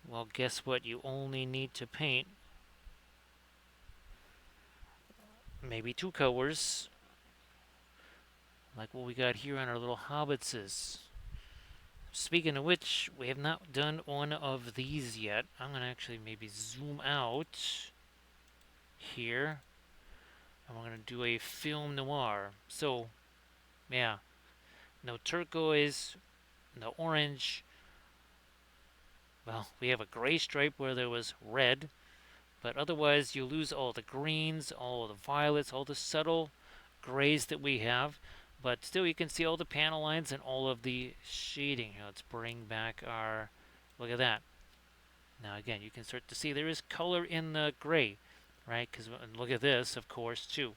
[SPEAKER 1] well, guess what? You only need to paint maybe 2 colors, like what we got here on our little hobbitses. Speaking of which, we have not done one of these yet. I'm going to actually maybe zoom out here, and we're going to do a film noir. So, yeah, no turquoise, no orange. Well, we have a gray stripe where there was red, but otherwise you lose all the greens, all the violets, all the subtle grays that we have. But still you can see all the panel lines and all of the shading. Here, let's bring back our, look at that. Now again, you can start to see there is color in the gray, right? Because look at this, of course, too.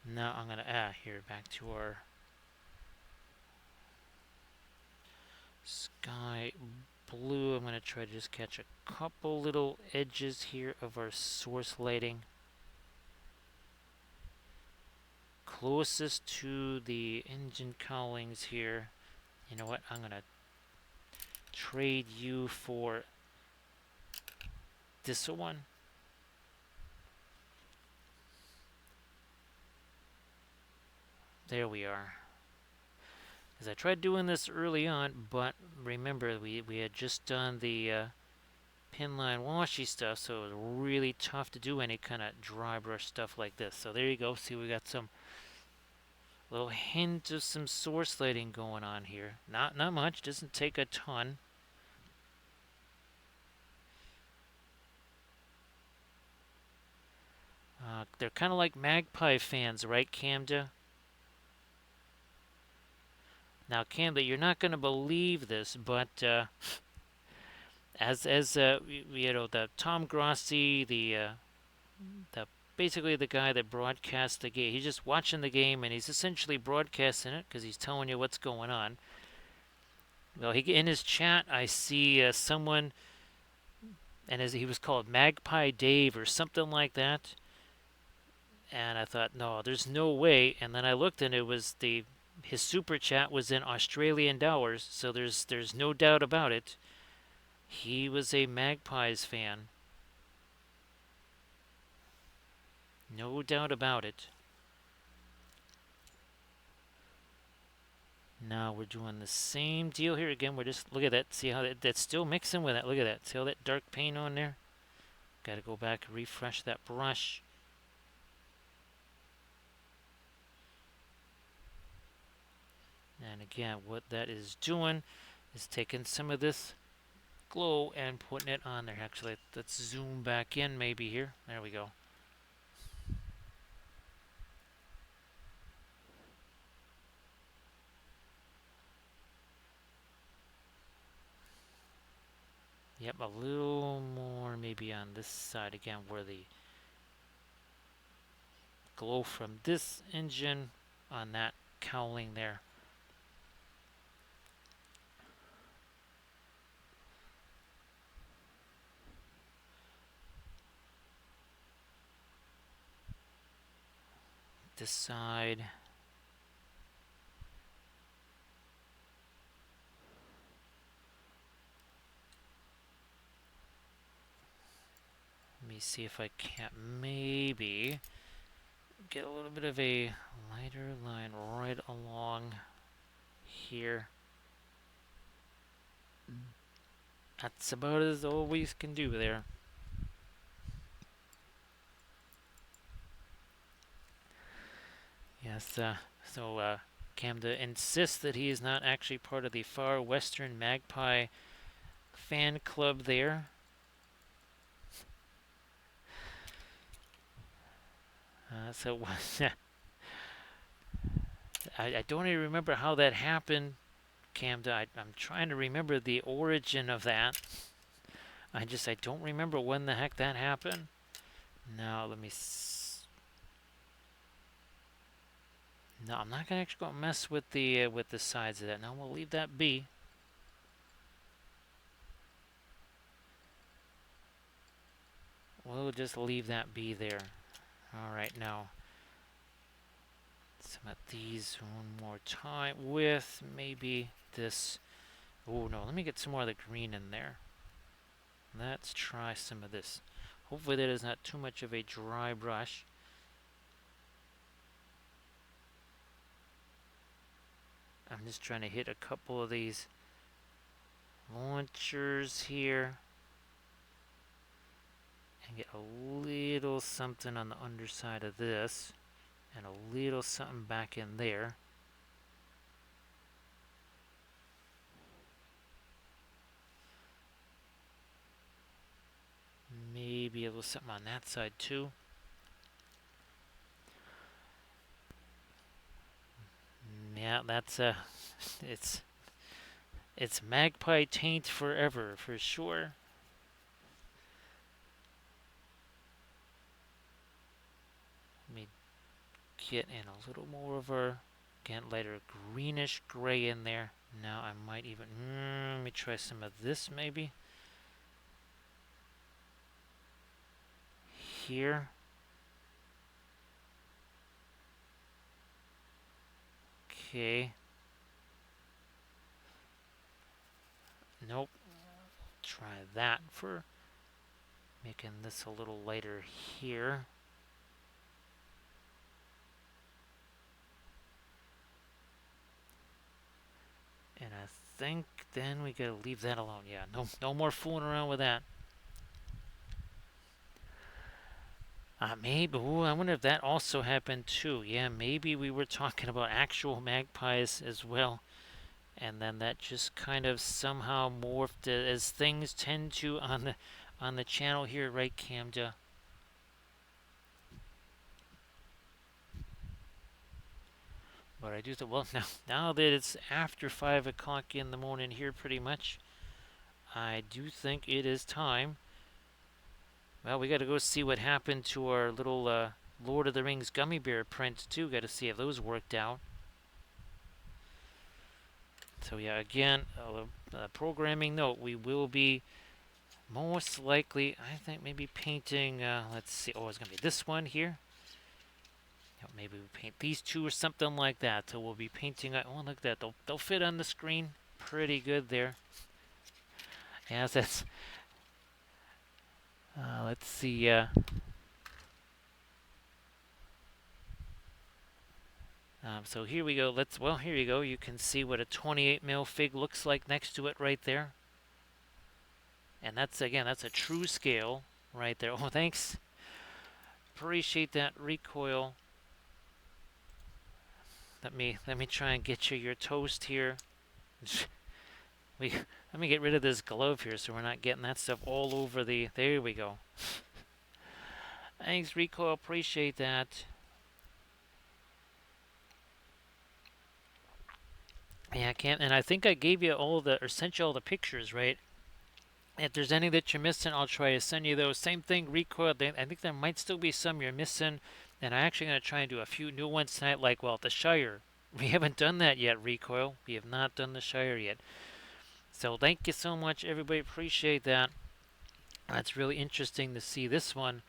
[SPEAKER 1] Now I'm going to add here back to our sky blue. I'm going to try to just catch a couple little edges here of our source lighting. Closest to the engine cowlings here. You know what? I'm going to trade you for this one. There we are. Because I tried doing this early on, but remember we had just done the pinline washy stuff, so it was really tough to do any kind of dry brush stuff like this. So there you go. See, we got some little hint of some source lighting going on here. Not much. Doesn't take a ton. They're kind of like Magpie fans, right, Camda? Now, Camda, you're not going to believe this, but as you know, the Tom Grossi, the basically the guy that broadcasts the game, he's just watching the game and he's essentially broadcasting it because he's telling you what's going on. Well, in his chat, I see someone, and as he was called Magpie Dave or something like that. And I thought, no, there's no way. And then I looked, and it was his super chat was in Australian dollars, so there's no doubt about it. He was a Magpies fan. No doubt about it. Now we're doing the same deal here again. We're just, look at that. See how that's still mixing with that. Look at that. See all that dark paint on there? Got to go back and refresh that brush. And again, what that is doing is taking some of this glow and putting it on there. Actually, let's zoom back in maybe here. There we go. Yep, a little more maybe on this side again where the glow from this engine on that cowling there. This side. Let me see if I can't maybe get a little bit of a lighter line right along here. That's about as all we can do there. Yes, so Camda insists that he is not actually part of the Far Western Magpie fan club there. So I don't even remember how that happened, Camda. I'm trying to remember the origin of that. I don't remember when the heck that happened. Now let me. No, I'm not gonna actually go mess with the sides of that. No, we'll leave that be. We'll just leave that be there. All right, now some of these one more time with maybe this. Oh no, let me get some more of the green in there. Let's try some of this. Hopefully that is not too much of a dry brush. I'm just trying to hit a couple of these launchers here and get a little something on the underside of this and a little something back in there. Maybe a little something on that side too. Yeah, that's it's magpie taint forever for sure. Let me get in a little more of our, again, lighter greenish gray in there. Now I might even, let me try some of this maybe. Here. Okay. Nope. Try that for making this a little lighter here. And I think then we gotta leave that alone. Yeah, no more fooling around with that. Maybe, ooh, I wonder if that also happened too. Yeah, maybe we were talking about actual magpies as well. And then that just kind of somehow morphed as things tend to on the channel here, right, Camda? But I do think, well, now that it's after 5 o'clock in the morning here pretty much, I do think it is time. Well, we got to go see what happened to our little Lord of the Rings gummy bear print too. Got to see if those worked out. So yeah, again, programming note, we will be most likely, I think, maybe painting, let's see, oh, it's going to be this one here. Maybe we paint these two or something like that. So we'll be painting, oh, look at that, they'll fit on the screen pretty good there. Yes, that's, let's see, so here we go. Well, here you go. You can see what a 28 mil fig looks like next to it right there. And that's, again, that's a true scale right there. Oh, thanks. Appreciate that recoil. Let me try and get you your toast here. Let me get rid of this glove here so we're not getting that stuff all over the. There we go. Thanks, recoil. Appreciate that. Yeah, I can't. And I think I gave you all the, or sent you all the pictures, right? If there's any that you're missing, I'll try to send you those. Same thing, recoil. I think there might still be some you're missing. And I'm actually going to try and do a few new ones tonight, like, well, the Shire. We haven't done that yet, Recoil. We have not done the Shire yet. So thank you so much, everybody. Appreciate that. That's really interesting to see this one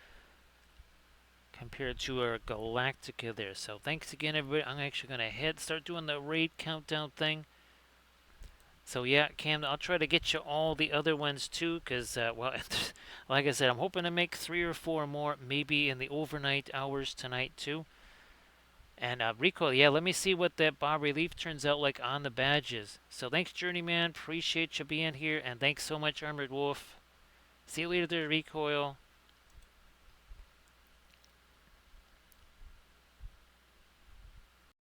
[SPEAKER 1] compared to our Galactica there. So thanks again, everybody. I'm actually going to start doing the raid countdown thing. So yeah, Cam, I'll try to get you all the other ones too, because well, like I said, I'm hoping to make 3 or 4 more, maybe in the overnight hours tonight too. And Recoil, yeah, let me see what that bas relief turns out like on the badges. So thanks, Journeyman. Appreciate you being here, and thanks so much, Armored Wolf. See you later there, Recoil.